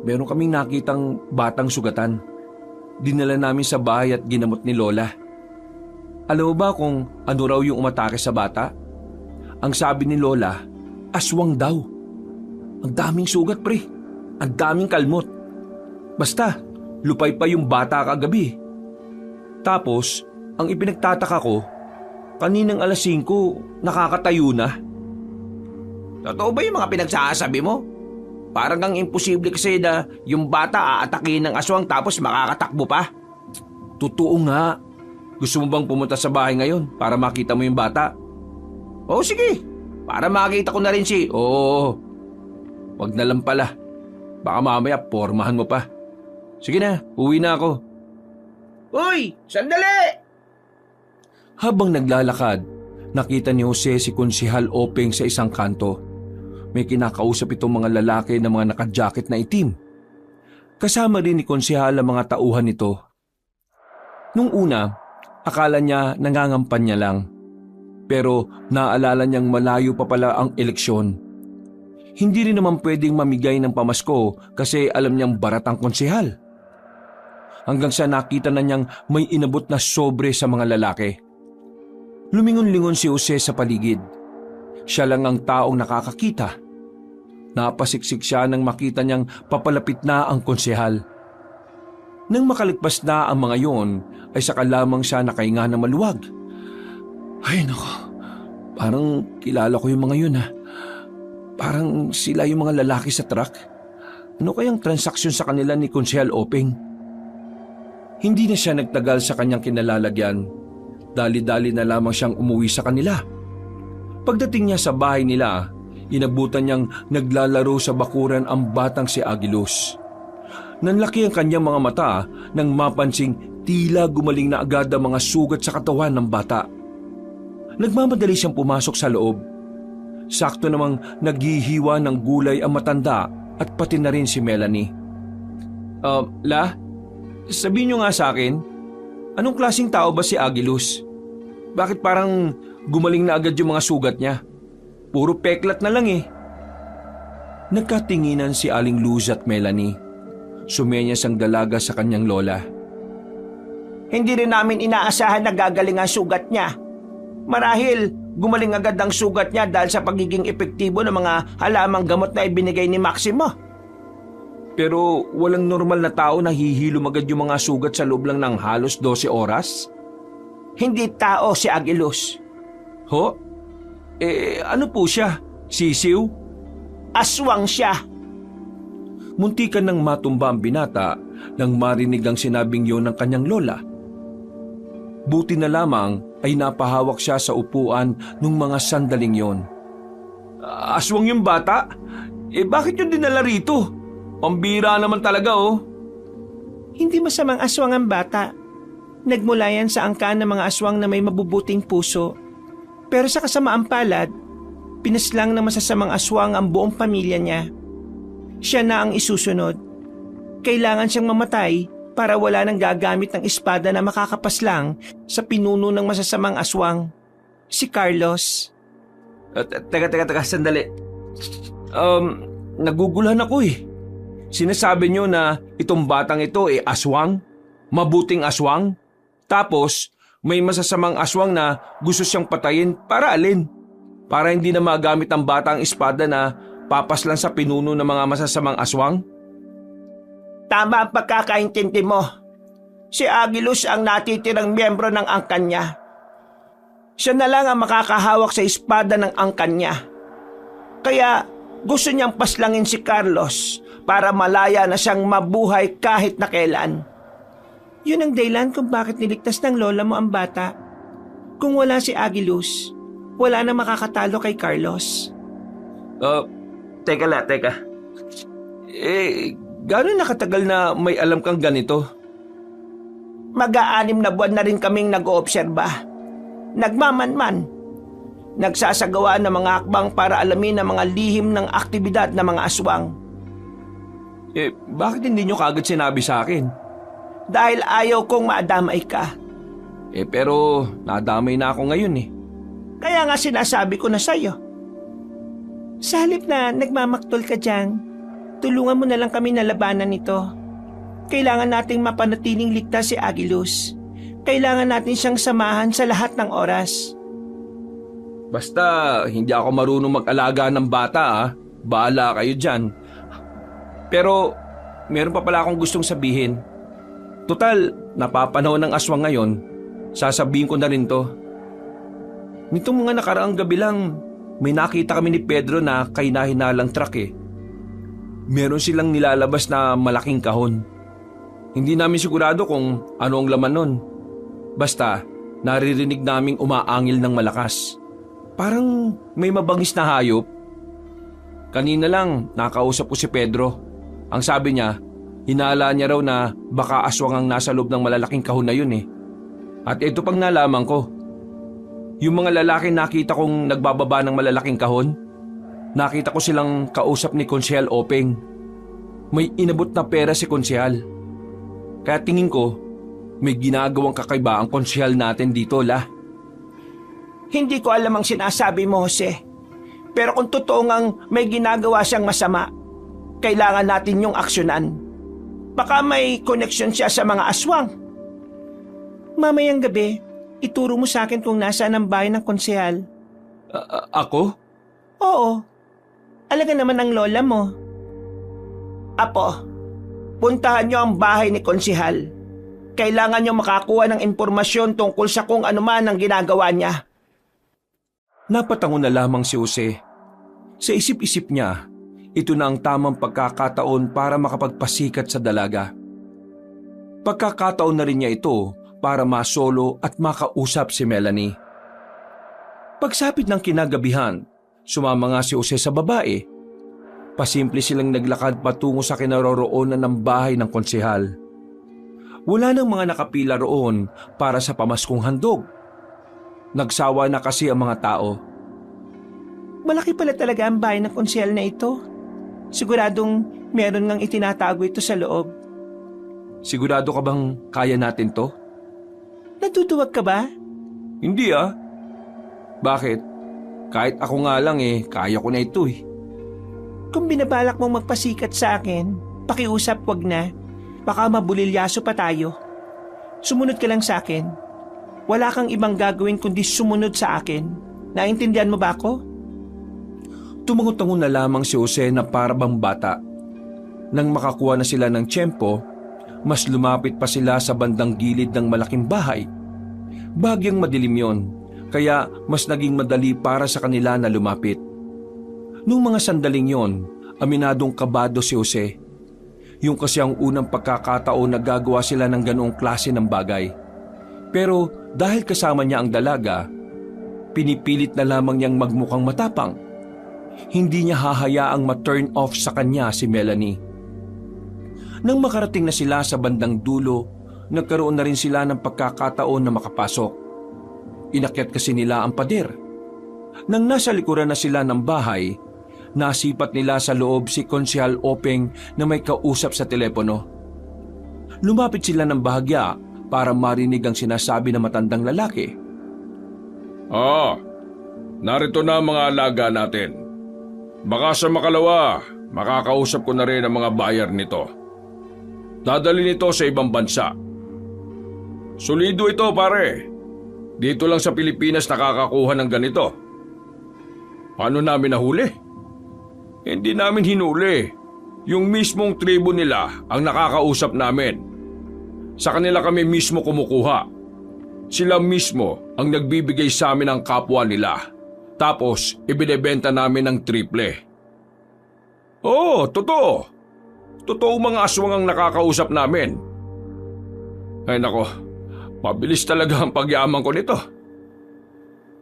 meron kaming nakitang batang sugatan. Dinala namin sa bahay at ginamot ni Lola. Alam mo ba kung ano raw yung umatake sa bata? Ang sabi ni Lola, aswang daw. Ang daming sugat, pre. Ang daming kalmot. Basta, lupay pa yung bata kagabi. Tapos, ang ipinagtataka ko, kaninang alas 5, nakakatayo na. Totoo ba yung mga pinagsasabi mo? Parang ang imposible kasi na yung bata aatakin ng aswang tapos makakatakbo pa. Totoo nga. Gusto mo bang pumunta sa bahay ngayon para makita mo yung bata? Oo, sige. Para makita ko na rin si... Oo. Wag na lang pala. Baka mamaya pormahan mo pa. Sige na, uwi na ako. Uy! Sandali! Habang naglalakad, nakita ni Jose si Konsehal Openg sa isang kanto. May kinakausap itong mga lalaki na mga nakajacket na itim. Kasama rin ni Konsehal ang mga tauhan nito. Nung una, akala niya nangangampanya lang. Pero naalala niyang malayo pa pala ang eleksyon. Hindi rin naman pwedeng mamigay ng pamasko kasi alam niyang barat ang konsehal. Hanggang sa nakita na niyang may inabot na sobre sa mga lalaki. Lumingon-lingon si Jose sa paligid. Siya lang ang taong nakakakita. Napasiksik siya nang makita niyang papalapit na ang konsehal. Nang makaligpas na ang mga yon, ay saka lamang siya nakahinga na maluwag. Ay nako, parang kilala ko yung mga yun Parang sila yung mga lalaki sa truck. Ano kayang transaksyon sa kanila ni Konsehal Openg? Hindi na siya nagtagal sa kanyang kinalalagyan. Dali-dali na lamang siyang umuwi sa kanila. Pagdating niya sa bahay nila, inabutan niyang naglalaro sa bakuran ang batang si Agilus. Nanlaki ang kanyang mga mata nang mapansing tila gumaling na agad ang mga sugat sa katawan ng bata. Nagmamadali siyang pumasok sa loob. Sakto namang naghihiwa ng gulay ang matanda at pati na rin si Melanie. Sabihin niyo nga sa akin, anong klaseng tao ba si Agilus? Bakit parang gumaling na agad yung mga sugat niya? Puro peklat na lang eh. Nagkatinginan si Aling Luz at Melanie. Sumenyas ang dalaga sa kanyang lola. Hindi rin namin inaasahan na gagaling ang sugat niya. Marahil gumaling agad ang sugat niya dahil sa pagiging epektibo ng mga halamang gamot na ibinigay ni Maximo. Pero walang normal na tao na hihilom agad yung mga sugat sa loob lang ng halos 12 oras? Hindi tao si Agilus. Ho? Ano po siya? Sisiw? Aswang siya. Muntikan nang matumba ang binata nang marinig ang sinabing yun ng kanyang lola. Buti na lamang ay napahawak siya sa upuan nung mga sandaling yon. Aswang yung bata? Bakit yun dinala rito? Pambira naman talaga oh. Hindi masamang aswang ang bata. Nagmula yan sa angkan ng mga aswang na may mabubuting puso. Pero sa kasamaang palad, pinaslang ng masasamang aswang ang buong pamilya niya. Siya na ang isusunod. Kailangan siyang mamatay para wala nang gagamit ng espada na makakapaslang sa pinuno ng masasamang aswang. Si Carlos. Teka, sandali. Naguguluhan ako eh. Sinasabi niyo na itong batang ito aswang? Mabuting aswang? Tapos, may masasamang aswang na gusto siyang patayin para alin? Para hindi na magamit ang batang espada na papaslan sa pinuno ng mga masasamang aswang? Tama ang pagkakaintindi mo. Si Agilus ang natitirang miyembro ng angkan niya. Siya na lang ang makakahawak sa espada ng angkan niya. Kaya gusto niyang paslangin si Carlos para malaya na siyang mabuhay kahit na kailan. Yun ang dahilan kung bakit niligtas ng lola mo ang bata. Kung wala si Agilus, wala na makakatalo kay Carlos. Teka. Gano'n nakatagal na may alam kang ganito? Mag-6 na buwan na rin kaming nag-oobserba. Nagmamanman. Nagsasagawa ng mga akbang para alamin ang mga lihim ng aktibidad ng mga aswang. Bakit hindi nyo kagad sinabi sa akin? Dahil ayaw kong maadamay ka. Pero nadamay na ako ngayon eh. Kaya nga sinasabi ko na sa'yo. Sa halip na nagmamaktol ka dyan, tulungan mo na lang kami na labanan nito. Kailangan nating mapanatiling ligtas si Agilus. Kailangan natin siyang samahan sa lahat ng oras. Basta hindi ako marunong mag-alaga ng bata ah. Bahala kayo dyan. Pero meron pa pala akong gustong sabihin. Total, napapanahon ng aswang ngayon. Sasabihin ko na rin to. Nitong mga nakaraang gabi lang, may nakita kami ni Pedro na kahina-hinalang truck eh. Meron silang nilalabas na malaking kahon. Hindi namin sigurado kung ano ang laman nun. Basta, naririnig naming umaangil ng malakas. Parang may mabangis na hayop. Kanina lang, nakausap ko si Pedro. Ang sabi niya, hinala niya raw na baka aswang ang nasa loob ng malaking kahon na yun eh. At ito pang nalaman ko. Yung mga lalaki nakita kong nagbababa ng malalaking kahon, nakita ko silang kausap ni Konsehal Openg. May inabot na pera si Konsehal. Kaya tingin ko, may ginagawang kakaiba ang konsehal natin dito, La. Hindi ko alam ang sinasabi mo, Jose. Pero kung totoo ngang may ginagawa siyang masama, kailangan natin yung aksyonan. Baka may koneksyon siya sa mga aswang. Mamayang gabi, ituro mo sa akin kung nasaan ang bahay ng konsehal. Ako? Oo. Alaga naman ang lola mo. Apo, puntahan niyo ang bahay ni konsehal. Kailangan niyo makakuha ng impormasyon tungkol sa kung ano man ang ginagawa niya. Napatango na lamang si Jose. Sa isip-isip niya, ito na ang tamang pagkakataon para makapagpasikat sa dalaga. Pagkakataon na rin niya ito para masolo at makausap si Melanie. Pagsapit ng kinagabihan, sumama nga si Jose sa babae. Pasimple silang naglakad patungo sa kinaroroonan ng bahay ng konsehal. Wala nang mga nakapila roon para sa pamaskong handog. Nagsawa na kasi ang mga tao. Malaki pala talaga ang bahay ng konsehal na ito. Siguradong meron ngang itinatago ito sa loob. Sigurado ka bang kaya natin to? Natutuwag ka ba? Hindi ah. Bakit? Kahit ako nga lang kaya ko na ito eh. Kung binabalak mong magpasikat sa akin, pakiusap wag na. Baka mabulilyaso pa tayo. Sumunod ka lang sa akin. Wala kang ibang gagawin kundi sumunod sa akin. Naintindihan mo ba ako? Tumango-tango na lamang si Jose na para bang bata. Nang makakuha na sila ng tiyempo, mas lumapit pa sila sa bandang gilid ng malaking bahay. Bagyang madilim yon, kaya mas naging madali para sa kanila na lumapit. Nung mga sandaling yon, aminadong kabado si Jose. Yung kasi ang unang pagkakataon na gagawa sila ng ganoong klase ng bagay. Pero dahil kasama niya ang dalaga, pinipilit na lamang niyang magmukhang matapang. Hindi niya hahayaang ma-turn off sa kanya si Melanie. Nang makarating na sila sa bandang dulo, nagkaroon na rin sila ng pagkakataon na makapasok. Inakyat kasi nila ang pader. Nang nasa likuran na sila ng bahay, nasipat nila sa loob si Konsehal Openg na may kausap sa telepono. Lumapit sila ng bahagya para marinig ang sinasabi ng matandang lalaki. Narito na ang mga alaga natin. Baka sa makalawa, makakausap ko na rin ang mga buyer nito. Dadali nito sa ibang bansa. Solido ito pare. Dito lang sa Pilipinas nakakakuha ng ganito. Paano namin nahuli? Hindi namin hinuli. Yung mismong tribo nila ang nakakausap namin. Sa kanila kami mismo kumukuha. Sila mismo ang nagbibigay sa amin ng kapwa nila. Tapos ibinebenta namin ng triple. Oo, totoo. Totoo mga aswang ang nakakausap namin. Ay nako, mabilis talaga ang pagyaman ko nito.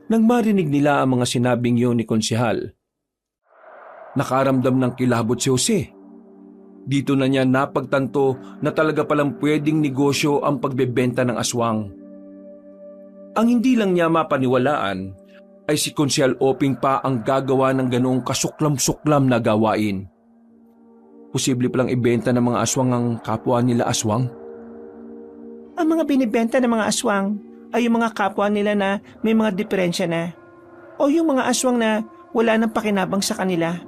Nang marinig nila ang mga sinabing yun ni Konsehal, nakaramdam ng kilabot si Jose. Dito na niya napagtanto na talaga palang pwedeng negosyo ang pagbebenta ng aswang. Ang hindi lang niya mapaniwalaan ay si Konsehal Openg pa ang gagawa ng ganoong kasuklam-suklam na gawain. Posible palang ibenta ng mga aswang ang kapwa nila aswang? Ang mga binibenta ng mga aswang ay yung mga kapwa nila na may mga diferensya na. O yung mga aswang na wala nang pakinabang sa kanila.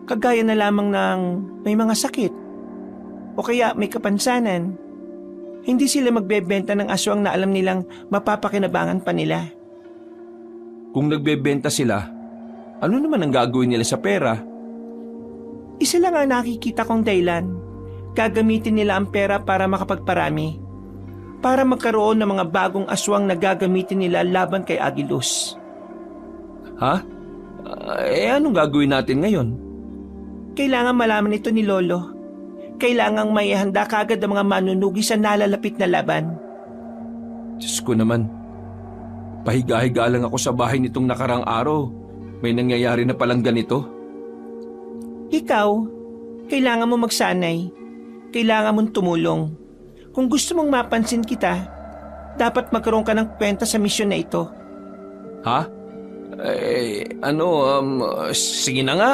Kagaya na lamang ng may mga sakit. O kaya may kapansanan. Hindi sila magbebenta ng aswang na alam nilang mapapakinabangan pa nila. Kung nagbebenta sila, ano naman ang gagawin nila sa pera? Isa lang ang nakikita kong dahilan. Gagamitin nila ang pera para makapagparami. Para magkaroon ng mga bagong aswang na gagamitin nila laban kay Agilus. Ha? Anong gagawin natin ngayon? Kailangan malaman ito ni Lolo. Kailangang may handa kagad ang mga manunugi sa nalalapit na laban. Diyos ko naman. Pahiga-higa lang ako sa bahay nitong nakarang araw. May nangyayari na palang ganito. Ikaw, kailangan mo magsanay. Kailangan mong tumulong. Kung gusto mong mapansin kita, dapat magkaroon ka ng kwenta sa misyon na ito. Ha? Sige na nga.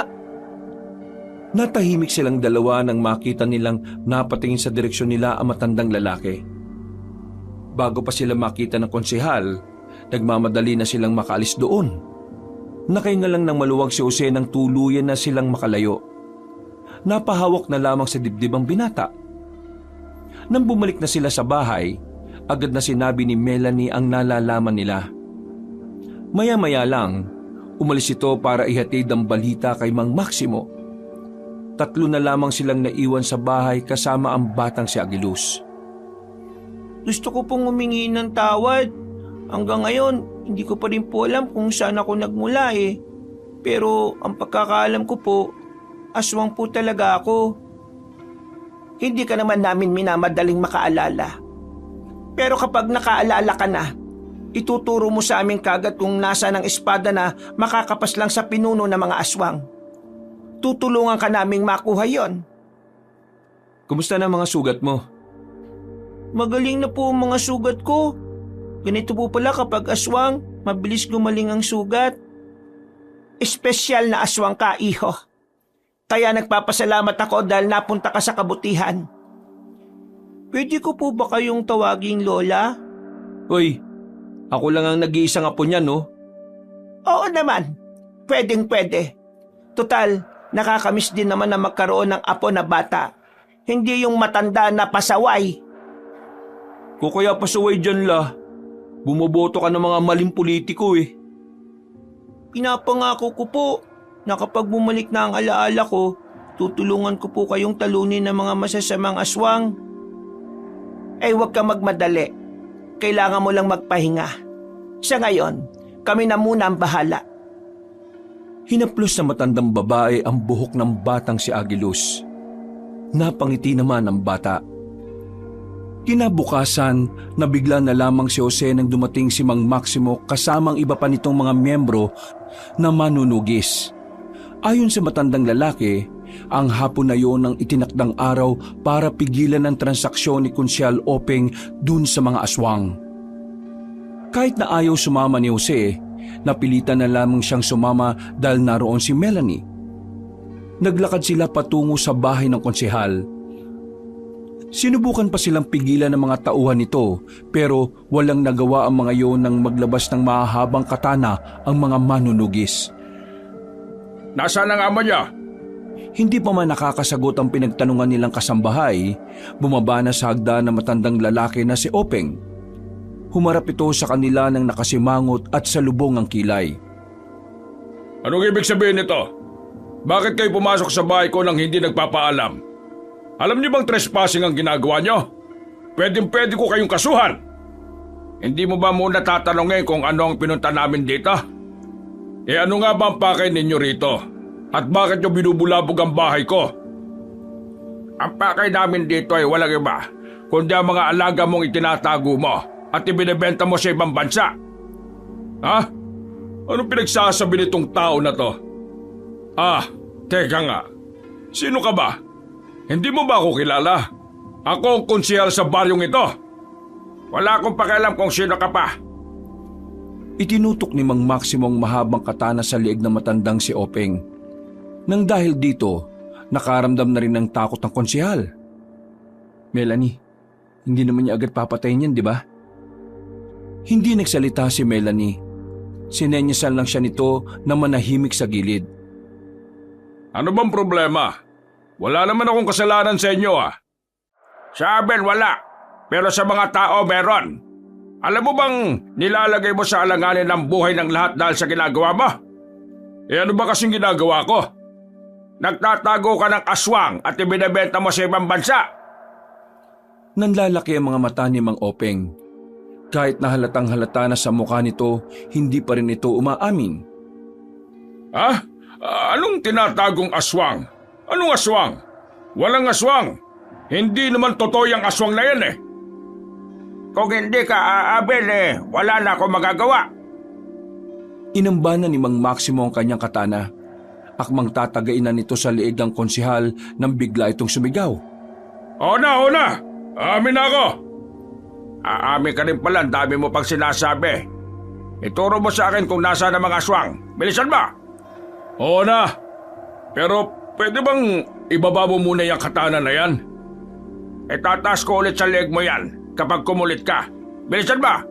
Natahimik silang dalawa nang makita nilang napatingin sa direksyon nila ang matandang lalaki. Bago pa sila makita ng konsehal, nagmamadali na silang makaalis doon. Nakahinga lang ng maluwag si Jose nang tuluyan na silang makalayo. Napahawak na lamang sa dibdib ang binata. Nang bumalik na sila sa bahay, agad na sinabi ni Melanie ang nalalaman nila. Maya-maya lang, umalis ito para ihatid ang balita kay Mang Maximo. 3 na lamang silang naiwan sa bahay kasama ang batang si Agilus. Gusto ko pong humingi ng tawad. Hanggang ngayon, hindi ko pa rin po alam kung saan ako nagmula eh. Pero ang pagkakaalam ko po, aswang po talaga ako. Hindi ka naman namin minamadaling makaalala. Pero kapag nakaalala ka na, ituturo mo sa amin kagad kung nasa ng espada na makakapas lang sa pinuno ng mga aswang. Tutulungan ka naming makuha yon. Kumusta na mga sugat mo? Magaling na po ang mga sugat ko. Ganito po pala kapag aswang, mabilis gumaling ang sugat. Espesyal na aswang ka, iho. Kaya nagpapasalamat ako dahil napunta ka sa kabutihan. Pwede ko po ba kayong tawaging Lola? Hoy, Ako lang ang nag-iisang apo niya, no? Oo naman, pwedeng-pwede. Total, nakakamiss din naman na magkaroon ng apo na bata. Hindi yung matanda na pasaway. Kung kaya pasaway dyan la, bumoboto ka ng mga maling politiko eh. Pinapangako ko po na kapag bumalik na ang alaala ko, tutulungan ko po kayong talunin ng mga masasamang aswang. Huwag ka magmadali. Kailangan mo lang magpahinga. Sa ngayon, kami na muna ang bahala. Hinaplos na matandang babae ang buhok ng batang si Agilus. Napangiti naman ang bata. Kinabukasan, nabigla na lamang si Jose nang dumating si Mang Maximo kasamang iba pa nitong mga miyembro na manunugis. Ayon sa matandang lalaki, ang hapon na yon ang itinakdang araw para pigilan ang transaksyon ni Konsyal Openg dun sa mga aswang. Kahit na ayaw sumama ni Jose, napilitan na lamang siyang sumama dahil naroon si Melanie. Naglakad sila patungo sa bahay ng konsehal. Sinubukan pa silang pigilan ng mga tauhan nito pero walang nagawa ang mga iyon nang maglabas ng mahahabang katana ang mga manunugis. Nasaan ang ama niya? Hindi pa man nakakasagot ang pinagtanungan nilang kasambahay, bumaba na sa hagdan na matandang lalaki na si Openg. Humarap ito sa kanila ng nakasimangot at salubong ang kilay. Anong ibig sabihin nito? Bakit kayo pumasok sa bahay ko nang hindi nagpapaalam? Alam niyo bang trespassing ang ginagawa niyo? Pwede ko kayong kasuhan. Hindi mo ba muna tatanungin kung ano ang pinunta namin dito? Ano nga ba ang pakay ninyo rito? At bakit niyo binubulabog ang bahay ko? Ang pakay namin dito ay walang iba, kundi ang mga alaga mong itinatago mo at ibinebenta mo sa ibang bansa. Ha? Anong pinagsasabi nitong tao na to? Teka nga. Sino ka ba? Hindi mo ba ako kilala? Ako ang konsehal sa baryong ito. Wala akong pakialam kung sino ka pa. Itinutok ni Mang Maximo ang mahabang katana sa liig ng matandang si Openg. Nang dahil dito, nakaramdam na rin ng takot ng konsehal. Melanie, hindi naman niya agad papatayin yan, di ba? Hindi nagsalita si Melanie. Sinenyasan lang siya nito na manahimik sa gilid. Ano bang problema? Wala naman akong kasalanan sa inyo Sa amin wala, pero sa mga tao meron. Alam mo bang nilalagay mo sa alanganin ang buhay ng lahat dahil sa ginagawa mo? Ano ba kasing ginagawa ko? Nagtatago ka ng aswang at ibinebenta mo sa ibang bansa. Nanlalaki ang mga mata ni Mang Openg. Kahit na halatang halata na sa mukha nito, hindi pa rin ito umaamin. Anong tinatagong aswang? Anong aswang? Walang aswang. Hindi naman totoo yung aswang na yan Kung hindi ka aabil wala na akong magagawa. Inambana ni Mang Maximo ang kanyang katana. Akmang tatagain na nito sa liig ng konsehal nang bigla itong sumigaw. Oo na! Amin na ako! Aamin ka rin pala, ang dami mo pang sinasabi. Ituro mo sa akin kung nasaan ang mga aswang. Bilisan ba? Oo na! Pero pwede bang ibaba mo muna yung katana na yan? Tataas ko ulit sa leg mo yan kapag kumulit ka. Bilisan ba?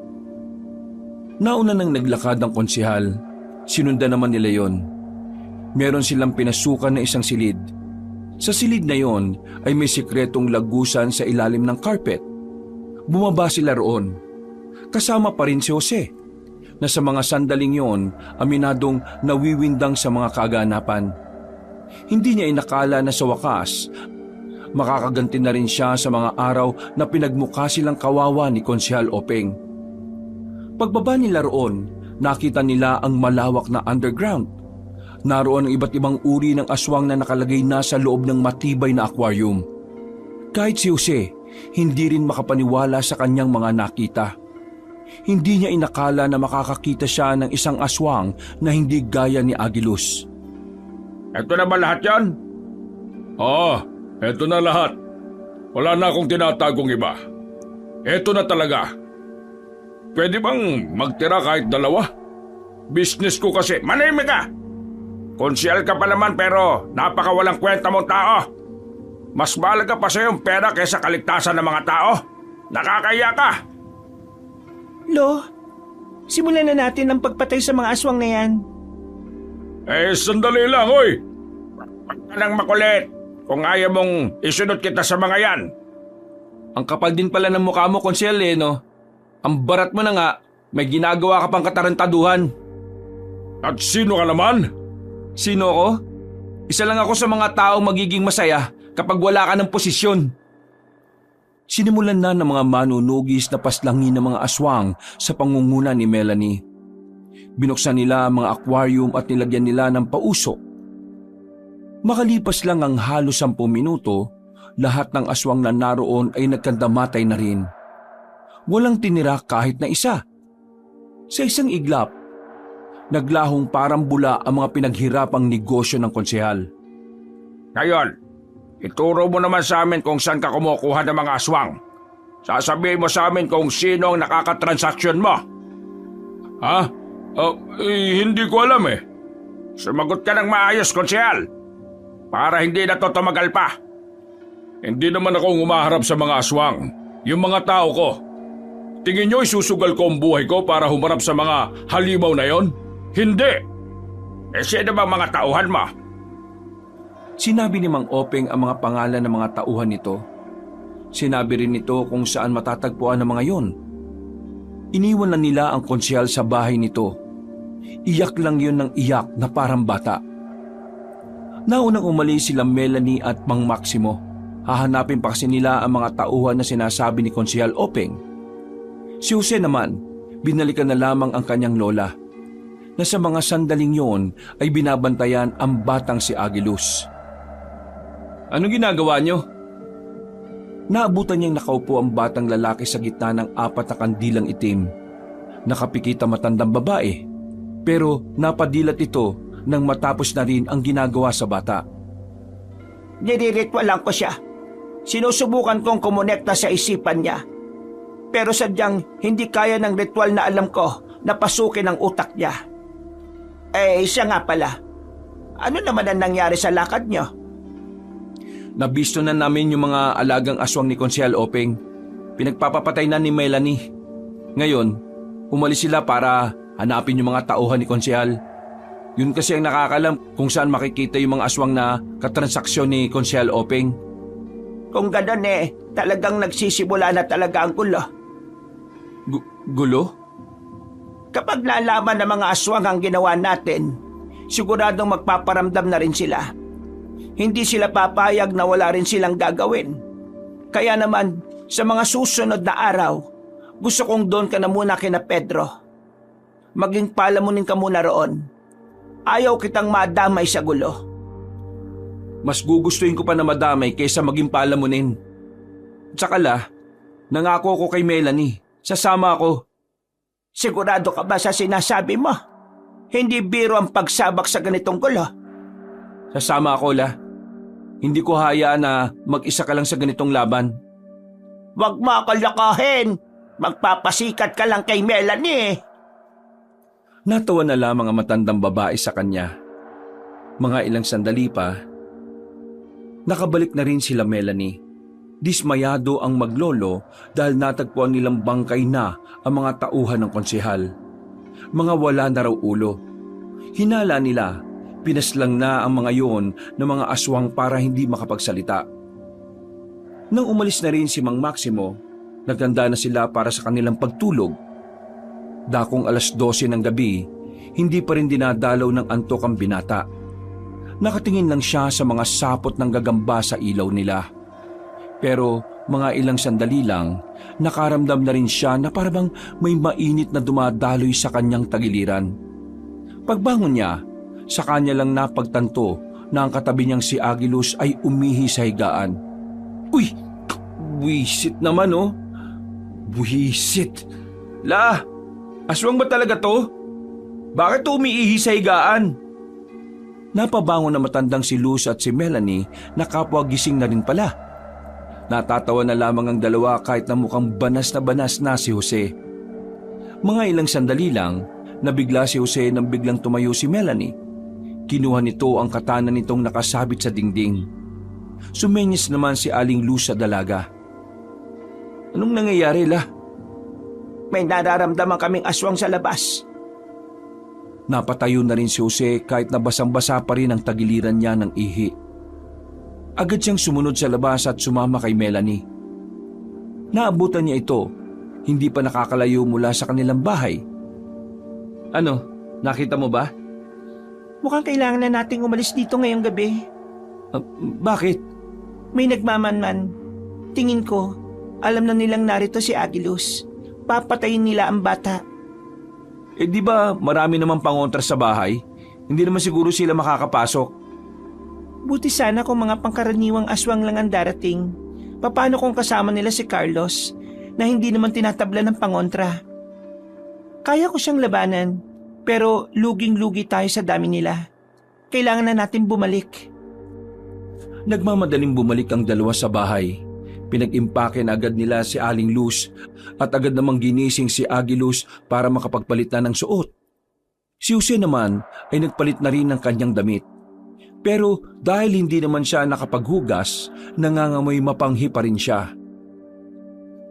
Nauna nang naglakad ang konsehal, sinundan naman nila yon. Meron silang pinasukan na isang silid. Sa silid na yon ay may sikretong lagusan sa ilalim ng carpet. Bumaba sila roon. Kasama pa rin si Jose, na sa mga sandaling yon aminadong nawiwindang sa mga kaganapan. Hindi niya inakala na sa wakas, makakaganti na rin siya sa mga araw na pinagmukha silang kawawa ni Konsehal Openg. Pagbaba nila roon, nakita nila ang malawak na underground. Naroon ang iba't ibang uri ng aswang na nakalagay na sa loob ng matibay na aquarium. Kahit si Jose, hindi rin makapaniwala sa kanyang mga nakita. Hindi niya inakala na makakakita siya ng isang aswang na hindi gaya ni Agilus. Ito na ba lahat yan? Ito na lahat. Wala na akong tinatagong iba. Ito na talaga. Pwede bang magtira kahit dalawa? Business ko kasi. Manahimik ka! Konsehal ka pa naman pero napakawalang kwenta mong tao. Mas mahalaga pa sa yung pera kaysa kaligtasan ng mga tao. Nakakaya ka! Lo, Simulan na natin ang pagpatay sa mga aswang na yan. Sandali lang, hoy! Huwag ka nang makulit kung ayaw mong isunod kita sa mga yan. Ang kapal din pala ng mukha mo, Konsyel, no? Ang barat mo na nga, may ginagawa ka pang katarantaduhan. At sino ka naman? Sino ako? Isa lang ako sa mga taong magiging masaya kapag wala ka ng posisyon. Sinimulan na ng mga manunugis na paslangin ng mga aswang sa pangunguna ni Melanie. Binuksan nila ang mga aquarium at nilagyan nila ng pausok. Makalipas lang ang halos 10 minuto, lahat ng aswang na naroon ay nagkandamatay na rin. Walang tinira kahit na isa. Sa isang iglap, naglahong parang bula ang mga pinaghirapang negosyo ng konsehal. Ngayon, ituro mo naman sa amin kung saan ka kumukuha ng mga aswang. Sasabihin mo sa amin kung sino ang nakakatransaksyon mo. Ha? Hindi ko alam eh. Sumagot ka ng maayos, konsehal. Para hindi na to tumagal pa. Hindi naman ako umaharap sa mga aswang. Yung mga tao ko. Tingin nyo isusugal ko ang buhay ko para humarap sa mga halimaw na yon? Hindi. Sino ba mga tauhan mo? Sinabi ni Mang Openg ang mga pangalan ng mga tauhan nito. Sinabi rin nito kung saan matatagpuan ang mga yon. Iniwan na nila ang konsehal sa bahay nito. Iyak lang yun ng iyak na parang bata. Naunang umalis sila Melanie at Mang Maximo. Hahanapin pa kasi nila ang mga tauhan na sinasabi ni Konsehal Openg. Si Jose naman, binalikan na lamang ang kanyang lola, na sa mga sandaling yon ay binabantayan ang batang si Agilus. Anong ginagawa niyo? Naabutan niyang nakaupo ang batang lalaki sa gitna ng 4 na kandilang itim. Nakapikit ang matandang babae, pero napadilat ito nang matapos na rin ang ginagawa sa bata. Niriritwalan ko siya. Sinusubukan kong kumonekta sa isipan niya. Pero sadyang hindi kaya ng ritual na alam ko na pasukin ang utak niya. Siya nga pala. Ano naman ang nangyari sa lakad niyo? Nabisto na namin yung mga alagang aswang ni Konsehal Openg. Pinagpapapatay na ni Melanie. Ngayon, umalis sila para hanapin yung mga tauhan ni Konsehal. Yun kasi ang nakakalam kung saan makikita yung mga aswang na katransaksyon ni Konsehal Openg. Kung gano'n talagang nagsisimula na talaga ang gulo. Gulo? Kapag nalaman ng mga aswang ang ginawa natin, siguradong magpaparamdam na rin sila. Hindi sila papayag na wala rin silang gagawin. Kaya naman, sa mga susunod na araw, gusto kong doon ka na muna kina Pedro. Maging palamunin ka muna roon. Ayaw kitang madamay sa gulo. Mas gugustuhin ko pa na madamay kaysa maging palamunin. Tsaka nangako ko kay Melanie, sasama ako. Sigurado ka ba sa sinasabi mo? Hindi biro ang pagsabak sa ganitong gulo. Sasama ako, Hindi ko hayaan na mag-isa ka lang sa ganitong laban. Huwag mo ako lokohin. Magpapasikat ka lang kay Melanie. Natawa na lamang ang matandang babae sa kanya. Mga ilang sandali pa, nakabalik na rin sila Melanie. Dismayado ang maglolo dahil natagpuan nilang bangkay na ang mga tauhan ng konsehal. Mga wala na raw ulo. Hinala nila, pinaslang na ang mga yon ng mga aswang para hindi makapagsalita. Nang umalis na rin si Mang Maximo, naghanda na sila para sa kanilang pagtulog. Dakong 12:00 ng gabi, hindi pa rin dinadalaw ng antok ang binata. Nakatingin lang siya sa mga sapot ng gagamba sa ilaw nila. Pero mga ilang sandali lang, nakaramdam na rin siya na parang may mainit na dumadaloy sa kanyang tagiliran. Pagbangon niya, sa kanya lang napagtanto na ang katabi niyang si Agilus ay umihi sa higaan. Uy! Buwisit naman Buwisit! Aswang ba talaga to? Bakit umiihi sa higaan? Napabangon na matandang si Luz at si Melanie na kapwa gising na rin pala. Natatawa na lamang ang dalawa kahit na mukhang banas na si Jose. Mga ilang sandali lang, nabigla si Jose nang biglang tumayo si Melanie. Kinuha nito ang katana nitong nakasabit sa dingding. Sumenyas naman si Aling Luz sa dalaga. Anong nangyayari, May nararamdaman kaming aswang sa labas. Napatayo na rin si Jose kahit na basang-basa pa rin ang tagiliran niya ng ihi. Agad siyang sumunod sa labas at sumama kay Melanie. Naabutan niya ito, hindi pa nakakalayo mula sa kanilang bahay. Ano, nakita mo ba? Mukhang kailangan na nating umalis dito ngayong gabi. Bakit? May nagmamanman. Tingin ko, alam na nilang narito si Agilus. Papatayin nila ang bata. Di ba marami namang pangontra sa bahay? Hindi naman siguro sila makakapasok. Buti sana kung mga pangkaraniwang aswang lang ang darating. Paano kung kasama nila si Carlos na hindi naman tinatabla ng pangontra? Kaya ko siyang labanan, pero luging-lugi tayo sa dami nila. Kailangan na natin bumalik. Nagmamadaling bumalik ang dalawa sa bahay. Pinag-impake na agad nila si Aling Luz at agad namang ginising si Agilus para makapagpalit na ng suot. Si Jose naman ay nagpalit na rin ng kanyang damit. Pero dahil hindi naman siya nakapaghugas, nangangamoy mapanghi pa rin siya.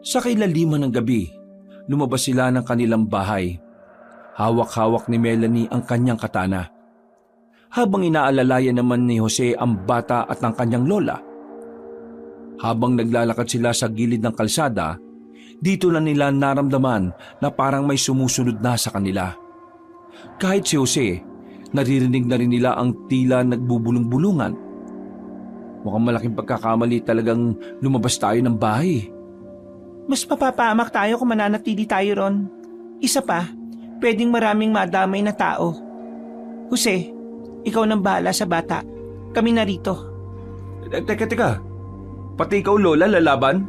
Sa kailaliman ng gabi, lumabas sila ng kanilang bahay. Hawak-hawak ni Melanie ang kanyang katana. Habang inaalalayan naman ni Jose ang bata at ang kanyang lola. Habang naglalakad sila sa gilid ng kalsada, dito na nila naramdaman na parang may sumusunod na sa kanila. Kahit si Jose, naririnig na rin nila ang tila nagbubulong-bulungan. Mukhang malaking pagkakamali talagang lumabas tayo ng bahay. Mas mapapahamak tayo kung mananatili tayo ron. Isa pa, pwedeng maraming madamay na tao. Jose, ikaw nang bahala sa bata. Kami narito. Teka. Pati ikaw, Lola, lalaban?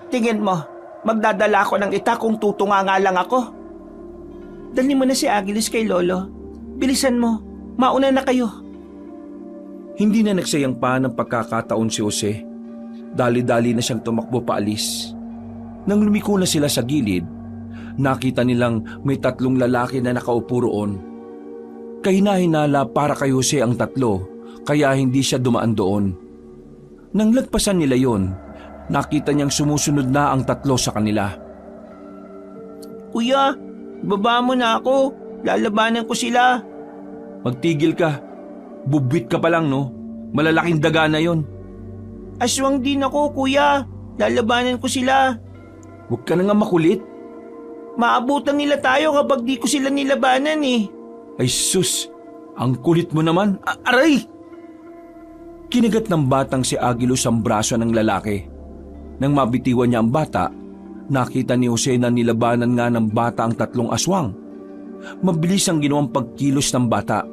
Tingin mo, magdadala ako ng ita kung tutunga nga lang ako. Dali mo na si Agilus kay Lolo. Bilisan mo, mauna na kayo. Hindi na nagsayang pa ng pagkakataon si Jose. Dali-dali na siyang tumakbo paalis. Nang lumiko na sila sa gilid, nakita nilang may 3 lalaki na nakaupo roon. Kahina-hinala para kay Jose ang 3, kaya hindi siya dumaan doon. Nang lagpasan nila yon, nakita niyang sumusunod na ang 3 sa kanila. Kuya, baba mo na ako. Lalabanan ko sila. Magtigil ka. Bubwit ka pa lang, no? Malalaking daga na yon. Aswang din ako, kuya. Lalabanan ko sila. Huwag ka na nga makulit. Maabutan nila tayo kapag di ko sila nilabanan eh. Ay sus, ang kulit mo naman. Aray! Kinagat ng batang si Agilus ang braso ng lalaki. Nang mabitiwan niya ang bata, nakita ni Jose na nilabanan nga ng bata ang 3 aswang. Mabilis ang ginawang pagkilos ng bata.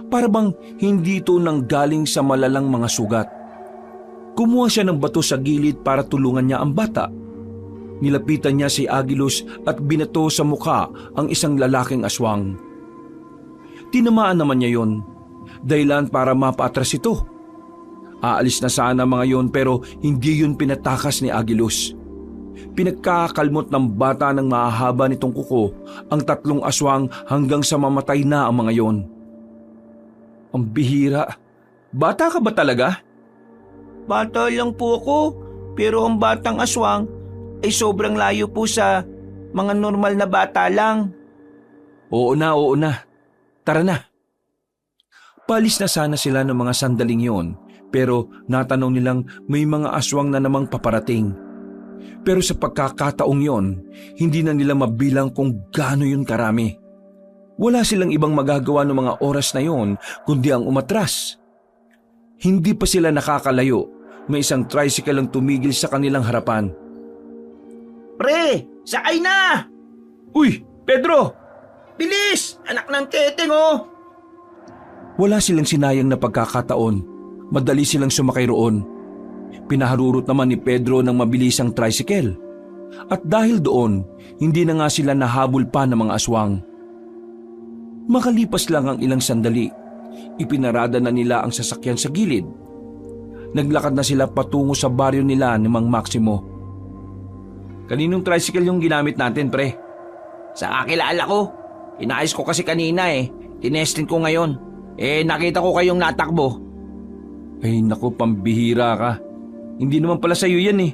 Para bang hindi ito nanggaling sa malalang mga sugat. Kumuha siya ng bato sa gilid para tulungan niya ang bata. Nilapitan niya si Agilus at binato sa mukha ang isang lalaking aswang. Tinamaan naman niya yon, dahilan para mapaatras ito. Aalis na sana mga yon pero hindi yun pinatakas ni Agilus. Pinagkakalmot ng bata ng mahahaba nitong kuko ang 3 aswang hanggang sa mamatay na ang mga yon. Ang bihira. Bata ka ba talaga? Bata lang po ako, pero ang batang aswang ay sobrang layo po sa mga normal na bata lang. Oo na. Tara na. Palis na sana sila ng mga sandaling yon. Pero natanaw nilang may mga aswang na namang paparating. Pero sa pagkakataong yon, hindi na nila mabilang kung gaano yun karami. Wala silang ibang magagawa ng mga oras na yon kundi ang umatras. Hindi pa sila nakakalayo, may isang tricycle ang tumigil sa kanilang harapan. Pre, sakay na! Uy, Pedro! Bilis! Anak ng teteng oh! Wala silang sinayang na pagkakataon. Madali silang sumakay roon. Pinaharurot naman ni Pedro ng mabilisang tricycle. At dahil doon, hindi na nga sila nahabol pa ng mga aswang. Makalipas lang ang ilang sandali, ipinarada na nila ang sasakyan sa gilid. Naglakad na sila patungo sa baryo nila ni Mang Maximo. Kaninong tricycle yung ginamit natin, pre? Sa kakilala ko. Inayos ko kasi kanina eh. Tinestin ko ngayon. Nakita ko kayong natakbo. Ay naku, pambihira ka. Hindi naman pala sa'yo yan eh.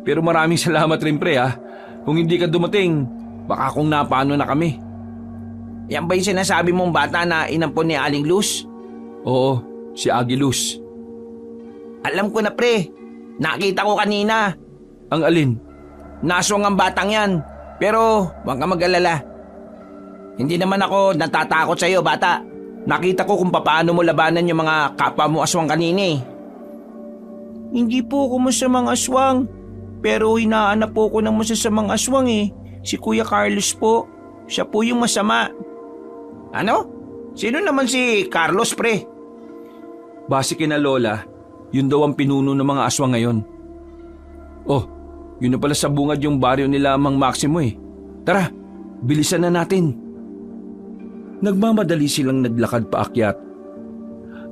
Pero maraming salamat rin, pre ha. Kung hindi ka dumating, baka kung napano na kami. Yan ba yung sinasabi mong bata na inampon ni Aling Luz? Oo, si Agilus. Alam ko na pre, nakita ko kanina. Ang alin? Naswang ang batang yan, pero huwag ka mag-alala. Hindi naman ako natatakot sa iyo, bata. Nakita ko kung paano mo labanan yung mga kapwa mo aswang kanina eh. Hindi po ako masamang aswang, pero hinahanap po ko ng masasamang aswang eh. Si Kuya Carlos po, siya po yung masama. Ano? Sino naman si Carlos pre? Base kina Lola, yun daw ang pinuno ng mga aswang ngayon. Oh, yun na pala sa bungad yung baryo nila Mang Maximo eh. Tara, bilisan na natin. Nagmamadali silang naglakad paakyat.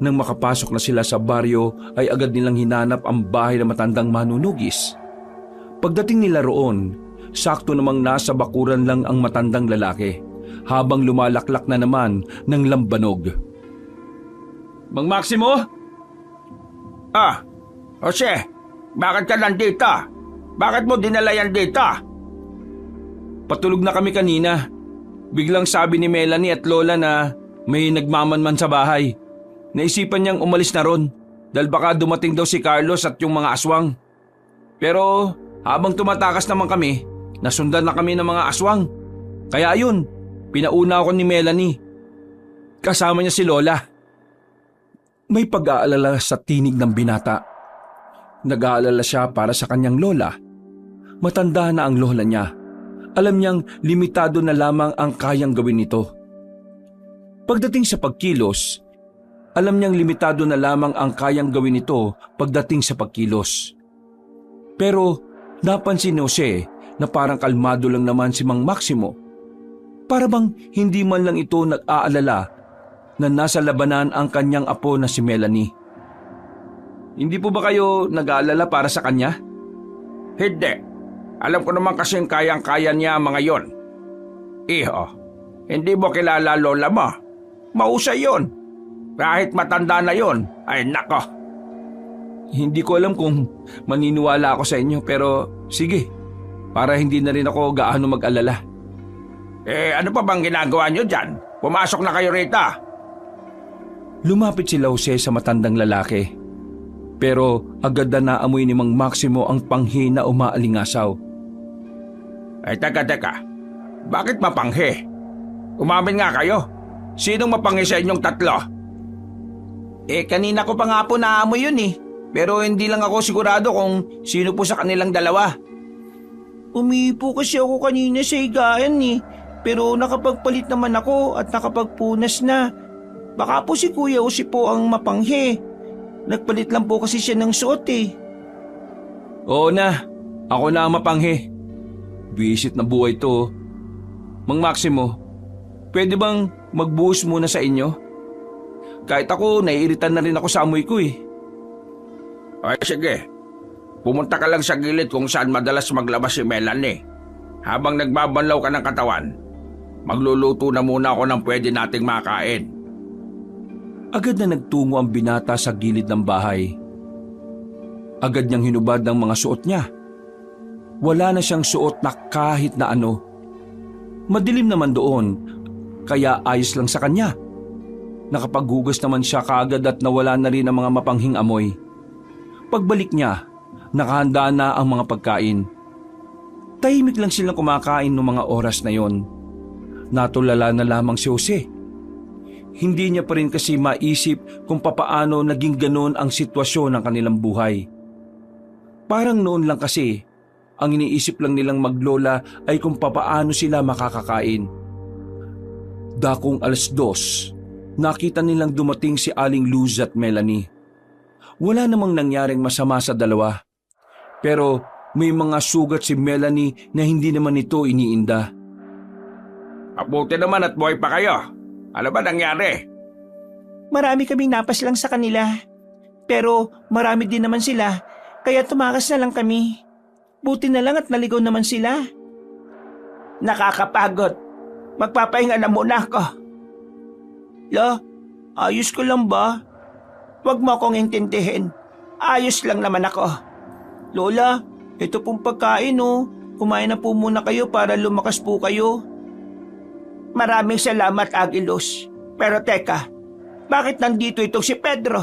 Nang makapasok na sila sa baryo ay agad nilang hinanap ang bahay ng matandang manunugis. Pagdating nila roon, sakto namang nasa bakuran lang ang matandang lalaki habang lumalaklak na naman ng lambanog. Mang Maximo? Jose, bakit ka nandito? Bakit mo dinala yan dito? Patulog na kami kanina. Biglang sabi ni Melanie at Lola na may nagmamanman sa bahay. Naisipan niyang umalis na ron dahil baka dumating daw si Carlos at yung mga aswang. Pero habang tumatakas naman kami, nasundan na kami ng mga aswang. Kaya ayun, pinauna ako ni Melanie. Kasama niya si Lola. May pag-aalala sa tinig ng binata. Nag-aalala siya para sa kanyang lola. Matanda na ang lola niya. Alam niyang limitado na lamang ang kayang gawin nito. Pagdating sa pagkilos, alam niyang limitado na lamang ang kayang gawin nito pagdating sa pagkilos. Pero napansin ni Jose na parang kalmado lang naman si Mang Maximo. Para bang hindi man lang ito nag-aalala na nasa labanan ang kanyang apo na si Melanie. Hindi po ba kayo nag-aalala para sa kanya? Hindi. Alam ko naman kasing kayang-kaya niya mga yon. Iho, hindi mo kilala lola mo. Mausay yon. Kahit matanda na yon, ay nako. Hindi ko alam kung maniniwala ako sa inyo pero sige, para hindi na rin ako gaano mag-alala. Ano pa bang ginagawa niyo dyan? Pumasok na kayo rito. Lumapit si Jose sa matandang lalaki. Pero agad na naamoy ni Mang Maximo ang panghi na umaalingasaw. Ay teka. Bakit mapanghi? Umamin nga kayo. Sinong mapanghi sa inyong tatlo? Kanina ko pa nga po naamoy yun eh. Pero hindi lang ako sigurado kung sino po sa kanilang dalawa. Umipo kasi ako kanina sa higaan eh. Pero nakapagpalit naman ako at nakapagpunas na. Baka po si Kuya Jose po ang mapanghi. Nagpalit lang po kasi siya ng suot eh. Oo na, ako na ang mapanghi. Visit na buhay to. Mang Maximo, pwede bang magbuhos muna sa inyo? Kahit ako, naiiritan na rin ako sa amoy ko eh. Ay sige, pumunta ka lang sa gilid kung saan madalas maglabas si Melanie. Habang nagbabanlaw ka ng katawan, magluluto na muna ako ng pwede nating makain. Agad na nagtungo ang binata sa gilid ng bahay. Agad niyang hinubad ang mga suot niya. Wala na siyang suot na kahit na ano. Madilim naman doon, kaya ayos lang sa kanya. Nakapaghugas naman siya kaagad at nawala na rin ang mga mapanghing amoy. Pagbalik niya, nakahanda na ang mga pagkain. Tahimik lang silang kumakain noong mga oras na yon. Natulala na lamang si Jose. Hindi niya pa rin kasi maisip kung papaano naging ganon ang sitwasyon ng kanilang buhay. Parang noon lang kasi, ang iniisip lang nilang maglola ay kung papaano sila makakakain. Dakong 2:00, nakita nilang dumating si Aling Luz at Melanie. Wala namang nangyaring masama sa dalawa. Pero may mga sugat si Melanie na hindi naman ito iniinda. Mabuti naman at buhay pa kayo. Ano ba nangyari? Marami kaming napas lang sa kanila. Pero marami din naman sila, kaya tumakas na lang kami. Buti na lang at naligaw naman sila. Nakakapagod. Magpapahinga na muna ako. La, ayos ko lang ba? Huwag mo akong intindihin. Ayos lang naman ako. Lola, ito pong pagkain oh. kumain na po muna kayo para lumakas po kayo. Maraming salamat, Agilos. Pero teka, bakit nandito itong si Pedro?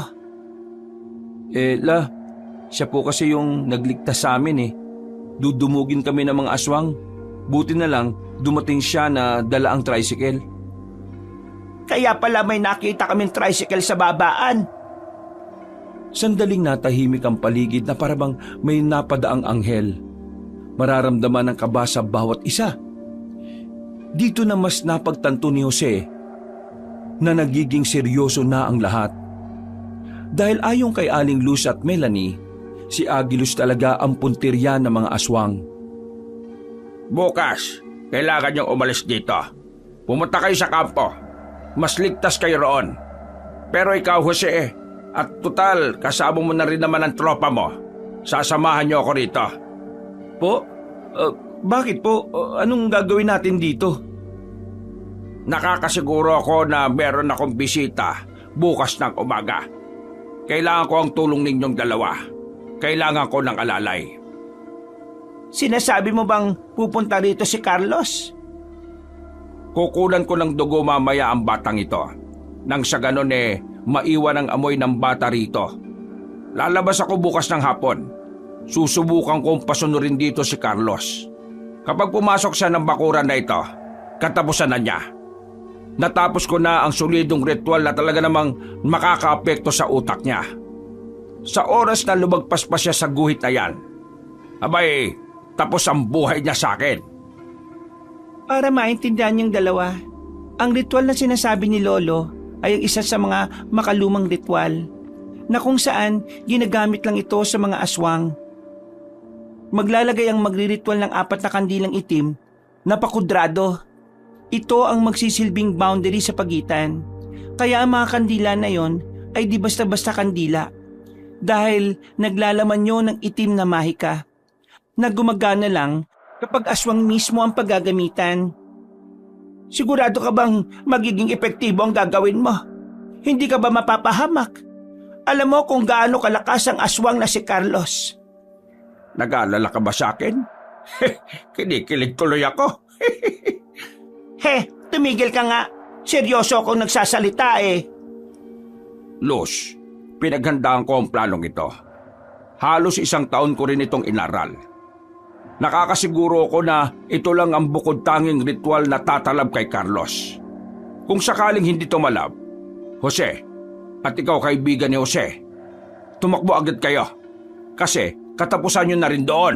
Siya po kasi yung nagligtas sa amin eh. Dudumugin kami ng mga aswang. Buti na lang, dumating siya na dala ang tricycle. Kaya pala may nakita kaming tricycle sa babaan. Sandaling natahimik ang paligid na parabang may napadaang anghel. Mararamdaman ang kaba sa bawat isa. Dito na mas napagtanto ni Jose na nagiging seryoso na ang lahat. Dahil ayon kay Aling Luz at Melanie, si Agilos talaga ang puntirya ng mga aswang. Bukas, kailangan niyong umalis dito. Pumunta kayo sa kampo. Mas ligtas kayo roon. Pero ikaw, Jose, at total, kasama mo na rin naman ang tropa mo. Sasamahan niyo ako rito. Po? Bakit po? Anong gagawin natin dito? Nakakasiguro ako na meron akong bisita bukas ng umaga. Kailangan ko ang tulong ninyong dalawa. Kailangan ko ng alalay. Sinasabi mo bang pupunta rito si Carlos? Kukunan ko ng dugo mamaya ang batang ito. Nang sa ganon maiwan ang amoy ng bata rito. Lalabas ako bukas ng hapon. Susubukan kong pasunurin dito si Carlos. Kapag pumasok siya ng bakuran na ito, katapusan na niya. Natapos ko na ang solidong ritual na talaga namang makakaapekto sa utak niya. Sa oras na lumagpas pa siya sa guhit na yan, abay, tapos ang buhay niya sa akin. Para maintindihan niyong dalawa, ang ritual na sinasabi ni Lolo ay ang isa sa mga makalumang ritual na kung saan ginagamit lang ito sa mga aswang. Maglalagay ang magriritual ng 4 na kandilang itim na pakudrado. Ito ang magsisilbing boundary sa pagitan. Kaya ang mga kandila na yon ay di basta-basta kandila. Dahil naglalaman yon ng itim na mahika na gumagana lang kapag aswang mismo ang paggagamitan. Sigurado ka bang magiging epektibo ang gagawin mo? Hindi ka ba mapapahamak? Alam mo kung gaano kalakas ang aswang na si Carlos. Nag-aalala ka ba sa akin? Kinikilig tuloy ako. Tumigil ka nga. Seryoso akong nagsasalita eh. Luz, pinaghandaan ko ang planong ito. Halos 1 taon ko rin itong inaral. Nakakasiguro ko na ito lang ang bukod tanging ritual na tatalab kay Carlos. Kung sakaling hindi tumalab, Jose, at ikaw kaibigan ni Jose, tumakbo agad kayo. Kasi katapusan nyo na rin doon.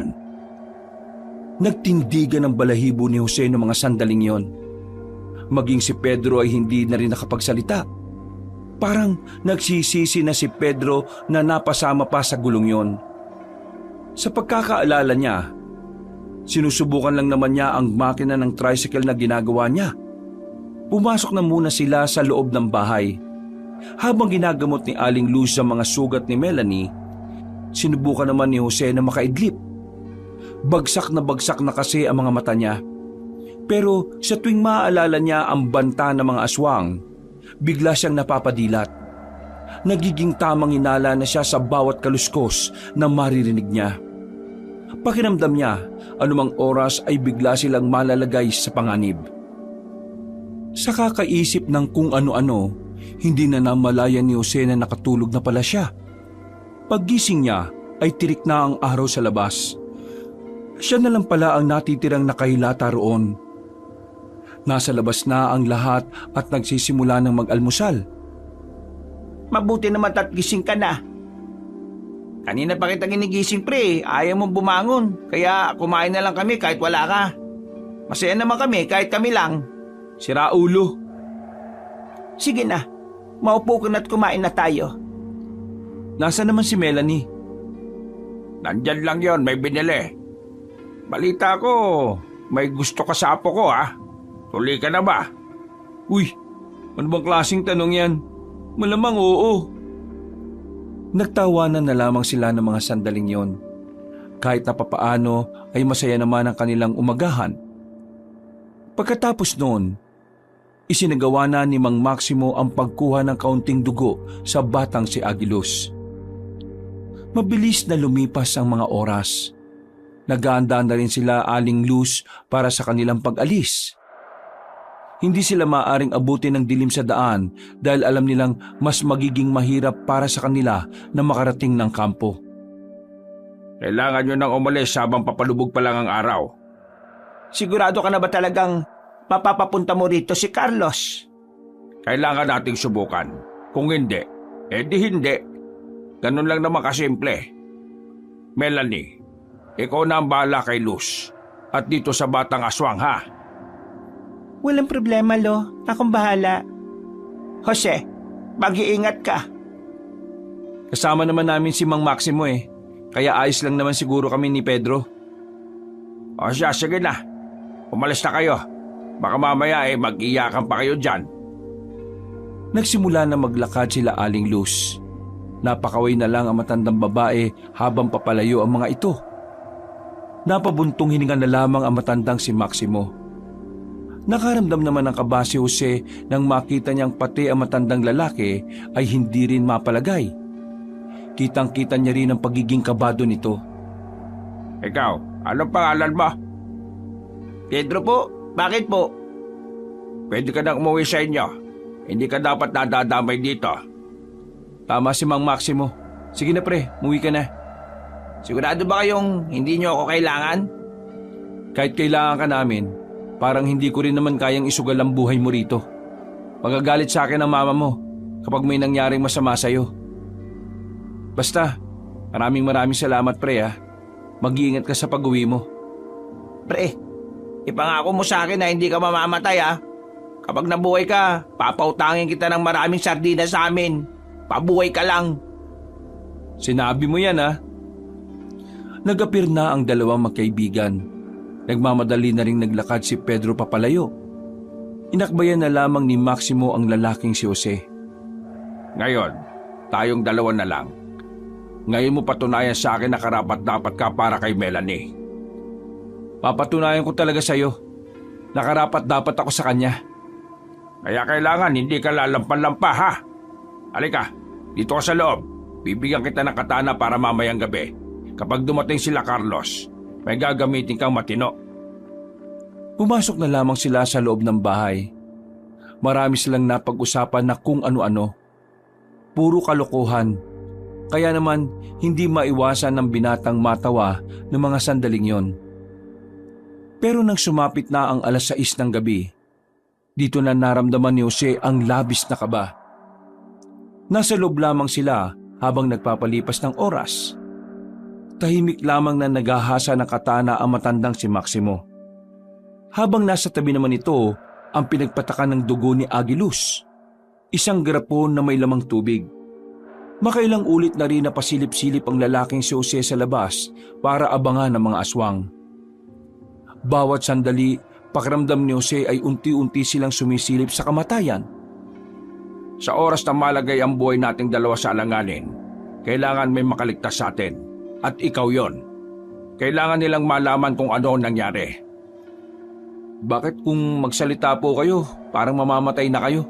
Nagtindigan ang balahibo ni Jose ng mga sandaling yon. Maging si Pedro ay hindi na rin nakapagsalita. Parang nagsisisi na si Pedro na napasama pa sa gulong yon. Sa pagkakaalala niya, sinusubukan lang naman niya ang makina ng tricycle na ginagawa niya. Pumasok na muna sila sa loob ng bahay. Habang ginagamot ni Aling Luz ang mga sugat ni Melanie, sinubukan naman ni Jose na makaidlip. Bagsak na kasi ang mga mata niya. Pero sa tuwing maaalala niya ang banta ng mga aswang, bigla siyang napapadilat. Nagiging tamang hinala na siya sa bawat kaluskos na maririnig niya. Pakiramdam niya, anumang oras ay bigla silang malalagay sa panganib. Sa kakaisip ng kung ano-ano, hindi na namalayan ni Jose na nakatulog na pala siya. Paggising niya ay tirik na ang araw sa labas. Siya na lang pala ang natitirang nakahilata roon. Nasa labas na ang lahat at nagsisimula ng mag-almusal. Mabuti naman at gising ka na. Kanina pa kita ginigising pre, ayaw mong bumangon. Kaya kumain na lang kami kahit wala ka. Masaya naman kami kahit kami lang. Sira ulo. Sige na, maupo ka na't kumain na tayo. Nasaan naman si Melanie? Nandyan lang yon, may binili. Balita ko, may gusto ka sa apo ko ha. Tuloy ka na ba? Uy, ano bang klaseng tanong yan? Malamang oo. Nagtawanan na lamang sila ng mga sandaling yon. Kahit na papaano ay masaya naman ang kanilang umagahan. Pagkatapos noon, isinagawa na ni Mang Maximo ang pagkuha ng kaunting dugo sa batang si Agilos. Mabilis na lumipas ang mga oras. Nag-aanda na rin sila Aling Luz para sa kanilang pag-alis. Hindi sila maaaring abutin ng dilim sa daan dahil alam nilang mas magiging mahirap para sa kanila na makarating ng kampo. Kailangan nyo nang umalis habang papalubog pa lang ang araw. Sigurado ka na ba talagang mapapapunta mo rito si Carlos? Kailangan nating subukan. Kung hindi, di hindi. Ganun lang naman kasimple. Melanie, ikaw na ang bahala kay Luz at dito sa batang aswang, ha? Walang problema, Lo. Akong bahala. Jose, mag-iingat ka. Kasama naman namin si Mang Maximo kaya ayos lang naman siguro kami ni Pedro. O siya, sige na. Umalis na kayo. Baka mamaya mag-iyakan pa kayo dyan. Nagsimula na maglakad sila Aling Luz. Napakaway na lang ang matandang babae habang papalayo ang mga ito. Napabuntong hininga na lamang ang matandang si Maximo. Nakaramdam naman ng kaba si Jose nang makita niyang pati ang matandang lalaki ay hindi rin mapalagay. Kitang-kita niya rin ang pagiging kabado nito. Ikaw, anong pangalan mo? Pedro po, bakit po? Pwede ka nang umuwi sa inyo. Hindi ka dapat nadadamay dito. Tama si Mang Maximo. Sige na pre, umuwi ka na. Sigurado ba kayong hindi niyo ako kailangan? Kahit kailangan ka namin, parang hindi ko rin naman kayang isugal ang buhay mo rito. Magagalit sa akin ang mama mo kapag may nangyaring masama sa'yo. Basta, maraming salamat pre ha. Mag-iingat ka sa pag-uwi mo. Pre, ipangako mo sa akin na hindi ka mamamatay ha. Kapag nabuhay ka, papautangin kita ng maraming sardinas sa amin. Pabuhay ka lang. Sinabi mo yan ha. Nag-apir na ang dalawang magkaibigan. Nagmamadali na ring naglakad si Pedro papalayo. Inakbayan na lamang ni Maximo ang lalaking si Jose. Ngayon, tayong dalawa na lang. Ngayon mo patunayan sa akin na karapat-dapat ka para kay Melanie. Papatunayan ko talaga sa'yo. Nakarapat-dapat ako sa kanya. Kaya kailangan hindi ka lalampan-lampa, ha? Halika, dito ka sa loob. Bibigyan kita ng katana para mamayang gabi. Kapag dumating sila Carlos, may gagamitin kang matino. Pumasok na lamang sila sa loob ng bahay. Marami silang napag-usapan na kung ano-ano. Puro kalokohan. Kaya naman hindi maiwasan ng binatang matawa ng mga sandaling yon. Pero nang sumapit na ang 6:00 ng gabi, dito na naramdaman ni Jose ang labis na kaba. Nasa loob lamang sila habang nagpapalipas ng oras. Tahimik lamang na naghahasa ng katana ang matandang si Maximo. Habang nasa tabi naman ito ang pinagpatakan ng dugo ni Agiluz, isang garapon na may lamang tubig. Makailang ulit na rin napasilip-silip ang lalaking si Jose sa labas para abangan ng mga aswang. Bawat sandali, pakiramdam ni Jose ay unti-unti silang sumisilip sa kamatayan. Sa oras na malagay ang buhay nating dalawa sa alanganin, kailangan may makaligtas sa atin. At ikaw yon. Kailangan nilang malaman kung ano ang nangyari. Bakit kung magsalita po kayo, parang mamamatay na kayo?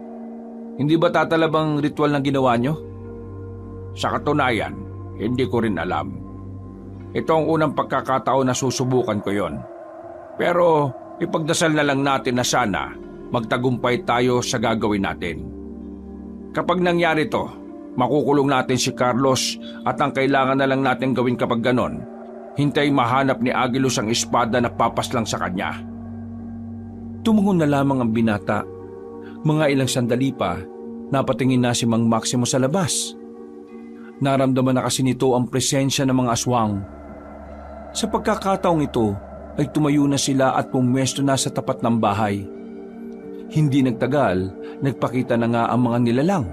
Hindi ba tatalabang ritual na ginawa nyo? Sa katunayan, hindi ko rin alam. Ito ang unang pagkakataon na susubukan ko yon. Pero ipagdasal na lang natin na sana magtagumpay tayo sa gagawin natin. Kapag nangyari to, makukulong natin si Carlos at ang kailangan na lang natin gawin kapag ganon, hintay mahanap ni Agiluz ang espada na papaslang sa kanya. Tumungon na lamang ang binata. Mga ilang sandali pa, napatingin na si Mang Maximo sa labas. Naramdaman na kasi nito ang presensya ng mga aswang. Sa pagkakataong ito ay tumayo na sila at pumwesto na sa tapat ng bahay. Hindi nagtagal, nagpakita na nga ang mga nilalang.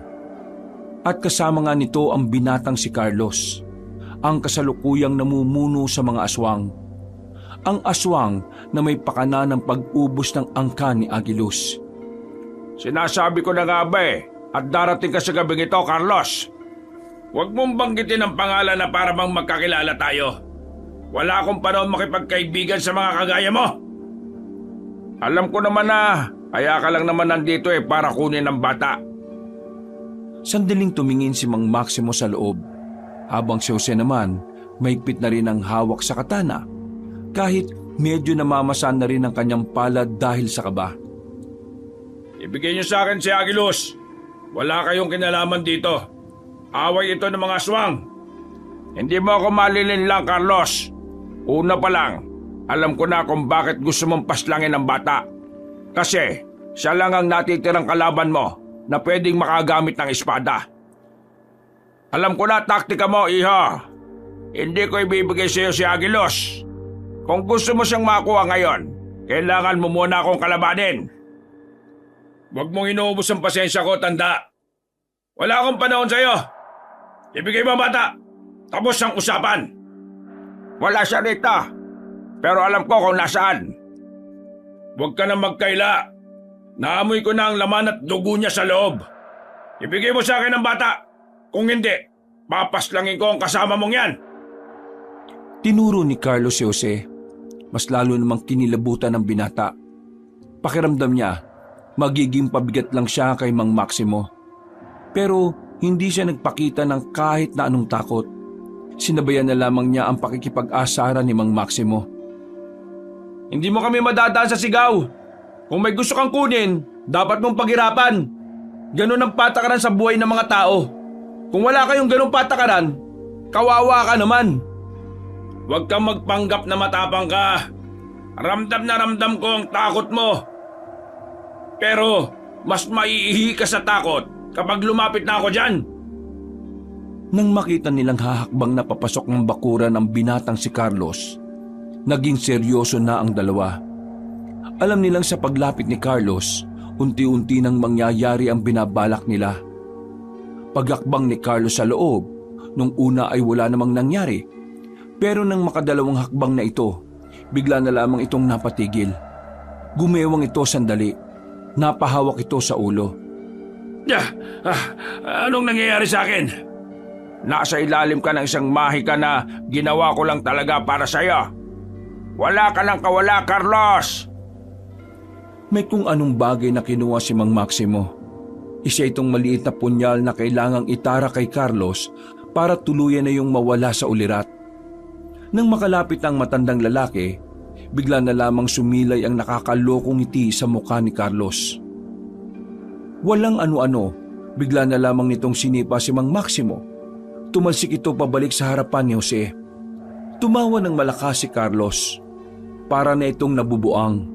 At kasama nga nito ang binatang si Carlos, ang kasalukuyang namumuno sa mga aswang. Ang aswang na may pakana ng pag-ubos ng angkan ni Agiluz. Sinasabi ko na nga ba at darating ka sa gabing ito, Carlos. Huwag mong banggitin ang pangalan na para bang magkakilala tayo. Wala akong panahon makipagkaibigan sa mga kagaya mo. Alam ko naman na kaya ka lang naman nandito para kunin ang bata. Sandaling tumingin si Mang Maximo sa loob, habang si Jose naman mahigpit na rin ang hawak sa katana kahit medyo namamasan na rin ang kanyang palad dahil sa kaba. Ibigay niyo sa akin si Agilos. Wala kayong kinalaman dito. Away ito ng mga aswang. Hindi mo ako malilinlang, Carlos. Una pa lang, alam ko na kung bakit gusto mong paslangin ang bata. Kasi siya lang ang natitirang kalaban mo na pwedeng makagamit ng espada. Alam ko na taktika mo, iho. Hindi ko ibibigay sa iyo si Agilos. Kung gusto mo siyang makuha ngayon, kailangan mo muna akong kalabanin. Huwag mong inuubos ang pasensya ko, tanda. Wala akong panahon sa iyo. Ibigay mo, bata. Tapos ang usapan. Wala siya rito. Pero alam ko kung nasaan. Huwag ka na magkaila. Naamoy ko na ang laman at dugo niya sa loob. Ibigay mo sa akin ang bata. Kung hindi, papaslangin ko ang kasama mong yan. Tinuro ni Carlos si Jose. Mas lalo namang kinilabutan ng binata. Pakiramdam niya, magiging pabigat lang siya kay Mang Maximo. Pero hindi siya nagpakita ng kahit na anong takot. Sinabayan na lamang niya ang pakikipag-asara ni Mang Maximo. Hindi mo kami madadaan sa sigaw. Kung may gusto kang kunin, dapat mong paghirapan. Ganun ang patakaran sa buhay ng mga tao. Kung wala kayong ganung patakaran, kawawa ka naman. Huwag kang magpanggap na matapang ka. Ramdam na ramdam ko ang takot mo. Pero mas maiihi ka sa takot kapag lumapit na ako dyan. Nang makita nilang hahakbang na papasok ng bakuran ang binatang si Carlos, naging seryoso na ang dalawa. Alam nilang sa paglapit ni Carlos, unti-unti nang mangyayari ang binabalak nila. Pagakbang ni Carlos sa loob, nung una ay wala namang nangyari. Pero nang makadalawang hakbang na ito, bigla na lamang itong napatigil. Gumewang ito sandali. Napahawak ito sa ulo. Anong nangyayari sa akin? Nasa ilalim ka ng isang mahika na ginawa ko lang talaga para sa'yo. Wala ka ng kawala, Carlos! May kung anong bagay na kinuha si Mang Maximo. Isa itong maliit na punyal na kailangang itara kay Carlos para tuluyan na yung mawala sa ulirat. Nang makalapit ang matandang lalaki, bigla na lamang sumilay ang nakakalokong ngiti sa mukha ni Carlos. Walang ano-ano, bigla na lamang nitong sinipa si Mang Maximo. Tumalsik ito pabalik sa harapan ni Jose. Tumawa ng malakas si Carlos. Para na itong nabubuang.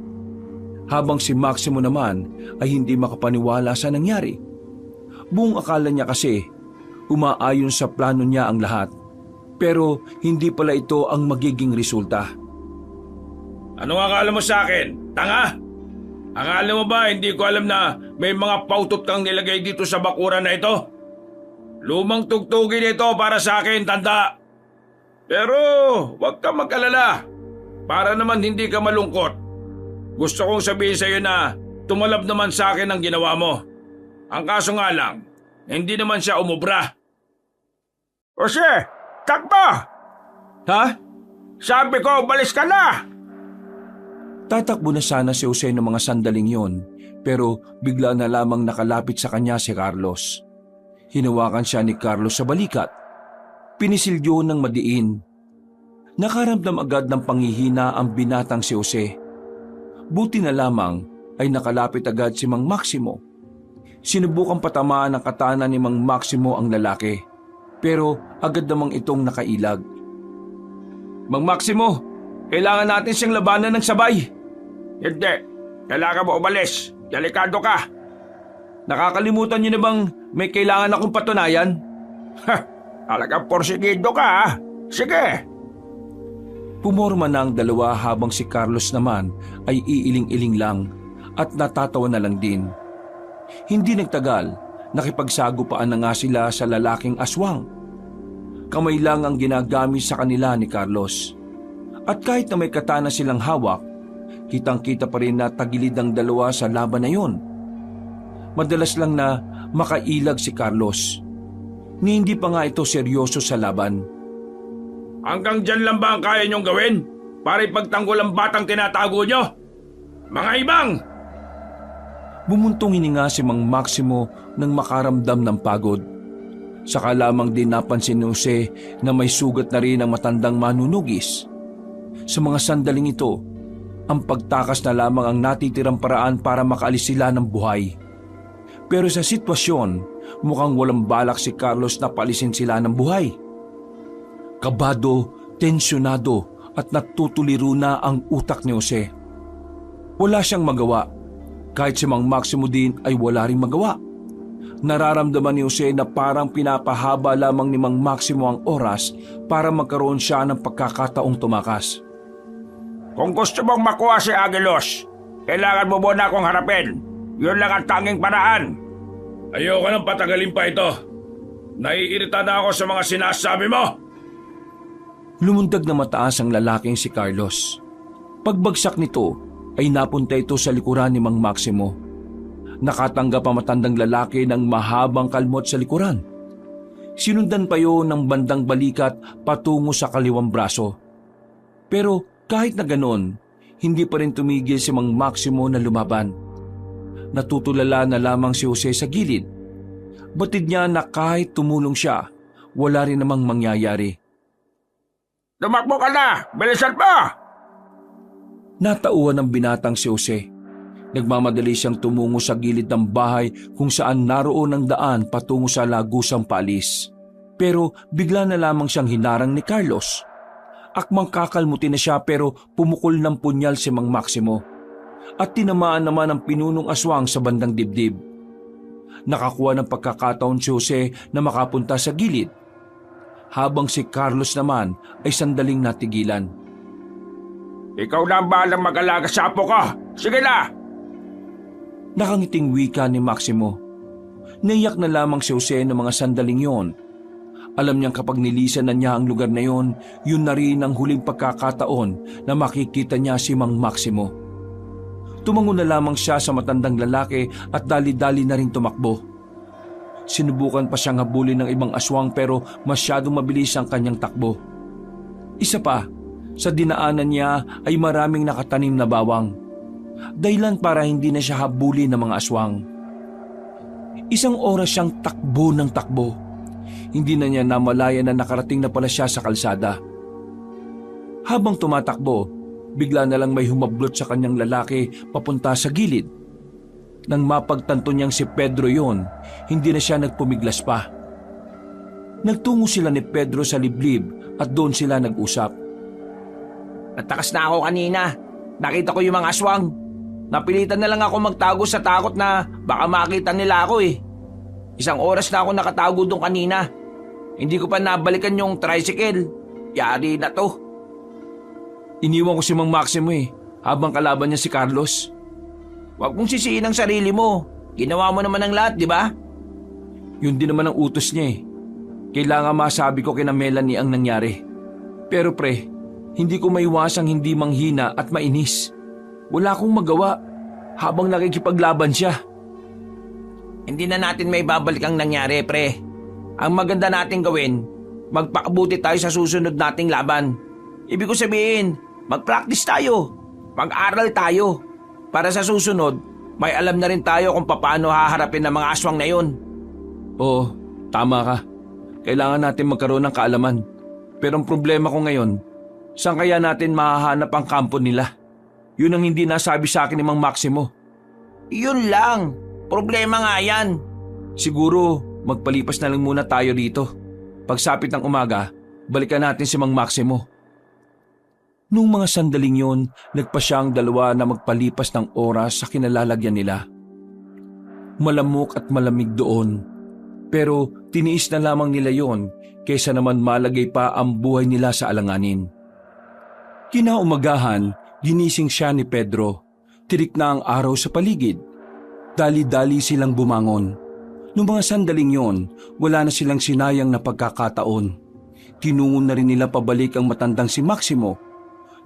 Habang si Maximo naman ay hindi makapaniwala sa nangyari. Buong akala niya kasi umaayon sa plano niya ang lahat. Pero hindi pala ito ang magiging resulta. Anong akala mo sa akin? Tanga? Akala mo ba hindi ko alam na may mga pautot kang nilagay dito sa bakuran na ito? Lumang tugtugin ito para sa akin, tanda. Pero huwag ka mag-alala. Para naman hindi ka malungkot. Gusto kong sabihin sa iyo na tumalab naman sa akin ang ginawa mo. Ang kaso nga lang, hindi naman siya umubra. Jose, takbo! Ha? Sabi ko, balis ka na! Tatakbo na sana si Jose ng mga sandaling yon, pero bigla na lamang nakalapit sa kanya si Carlos. Hinawakan siya ni Carlos sa balikat. Pinisilyo ng madiin. Nakaramdam agad ng panghihina ang binatang si Jose. Buti na lamang ay nakalapit agad si Mang Maximo. Sinubukang patamaan ng katana ni Mang Maximo ang lalaki, pero agad namang itong nakailag. Mang Maximo, kailangan natin siyang labanan ng sabay. Hindi, kailangan mo umalis. Delikado ka. Nakakalimutan niyo na bang may kailangan akong patunayan? Talagang porsigido ka ha. Sige. Pumorma na ang dalawa habang si Carlos naman ay iiling-iling lang at natatawa na lang din. Hindi nagtagal, nakipagsagupaan na nga sila sa lalaking aswang. Kamay lang ang ginagamit sa kanila ni Carlos. At kahit na may katana silang hawak, kitang-kita pa rin na tagilid ang dalawa sa laban na yon. Madalas lang na makailag si Carlos. Ni hindi pa nga ito seryoso sa laban. Hanggang dyan lang ba ang kaya niyong gawin para ipagtanggol ang batang tinatago niyo? Mga ibang! Bumuntong hininga si Mang Maximo nang makaramdam ng pagod. Saka lamang din napansin ni Jose na may sugat na rin ang matandang manunugis. Sa mga sandaling ito, ang pagtakas na lamang ang natitirang paraan para makaalis sila ng buhay. Pero sa sitwasyon, mukhang walang balak si Carlos na paalisin sila ng buhay. Kabado, tensyonado at natutuliro na ang utak ni Jose. Wala siyang magawa, kahit si Mang Maximo din ay wala ring magawa. Nararamdaman ni Jose na parang pinapahaba lamang ni Mang Maximo ang oras para magkaroon siya ng pagkakataong tumakas. Kung gusto mong makuha si Agilos, kailangan mo muna akong harapin. Yun lang ang tanging paraan. Ayoko nang patagalin pa ito. Naiirita na ako sa mga sinasabi mo. Lumundag na mataas ang lalaking si Carlos. Pagbagsak nito ay napunta ito sa likuran ni Mang Maximo. Nakatanggap ang matandang lalaki ng mahabang kalmot sa likuran. Sinundan pa yun ng bandang balikat patungo sa kaliwang braso. Pero kahit na ganon, hindi pa rin tumigil si Mang Maximo na lumaban. Natutulala na lamang si Jose sa gilid. Batid niya na kahit tumulong siya, wala rin namang mangyayari. Tumakbo ka na! Bilisan mo! Natauhan ng binatang si Jose. Nagmamadali siyang tumungo sa gilid ng bahay kung saan naroon ang daan patungo sa lagusang paalis. Pero bigla na lamang siyang hinarang ni Carlos. Akmang kakalmutin na siya pero pumukol ng punyal si Mang Maximo. At tinamaan naman ang pinunong aswang sa bandang dibdib. Nakakuha ng pagkakataon si Jose na makapunta sa gilid. Habang si Carlos naman ay sandaling natigilan. Ikaw na ang bahalang mag-alaga sa apo ko. Sige na! Nakangiting wika ni Maximo. Naiyak na lamang si Jose ng mga sandaling yon. Alam niyang kapag nilisan na niya ang lugar na yon, yun na rin ang huling pagkakataon na makikita niya si Mang Maximo. Tumango na lamang siya sa matandang lalaki at dali-dali na rin tumakbo. Sinubukan pa siyang habulin ng ibang aswang pero masyadong mabilis ang kanyang takbo. Isa pa, sa dinaanan niya ay maraming nakatanim na bawang. Dahilan para hindi na siya habulin ng mga aswang. Isang oras siyang takbo ng takbo. Hindi na niya namalaya na nakarating na pala siya sa kalsada. Habang tumatakbo, bigla na lang may humablot sa kanyang lalaki papunta sa gilid. Nang mapagtanto niyang si Pedro yon, hindi na siya nagpumiglas pa. Nagtungo sila ni Pedro sa liblib at doon sila nag-usap. Natakas na ako kanina. Nakita ko yung mga aswang. Napilitan na lang ako magtago sa takot na baka makita nila ako eh. Isang oras na ako nakatago doon kanina. Hindi ko pa nabalikan yung tricycle. Yari na to. Iniwan ko si Mang Maximo habang kalaban niya si Carlos. Huwag mong sisihin ang sarili mo. Ginawa mo naman ang lahat, di ba? Yun din naman ang utos niya Kailangan masabi ko kina Melanie ang nangyari. Pero pre, hindi ko maiwasang hindi manghina at mainis. Wala akong magawa habang nakikipaglaban siya. Hindi na natin may babalik ang nangyari, pre. Ang maganda nating gawin, magpakabuti tayo sa susunod nating laban. Ibig ko sabihin, mag-practice tayo. Mag-aral tayo. Para sa susunod, may alam na rin tayo kung paano haharapin ang mga aswang na yun. Oo, tama ka. Kailangan natin magkaroon ng kaalaman. Pero ang problema ko ngayon, saan kaya natin mahahanap ang kampo nila? Yun ang hindi nasabi sa akin ni Mang Maximo. Yun lang. Problema nga yan. Siguro, magpalipas na lang muna tayo dito. Pagsapit ng umaga, balikan natin si Mang Maximo. Nung mga sandaling yon, nagpa siyang dalawa na magpalipas ng oras sa kinalalagyan nila. Malamok at malamig doon. Pero tiniis na lamang nila yon kaysa naman malagay pa ang buhay nila sa alanganin. Kinaumagahan, ginising siya ni Pedro. Tirik na ang araw sa paligid. Dali-dali silang bumangon. Nung mga sandaling yon, wala na silang sinayang na pagkakataon. Tinungon na rin nila pabalik ang matandang si Maximo.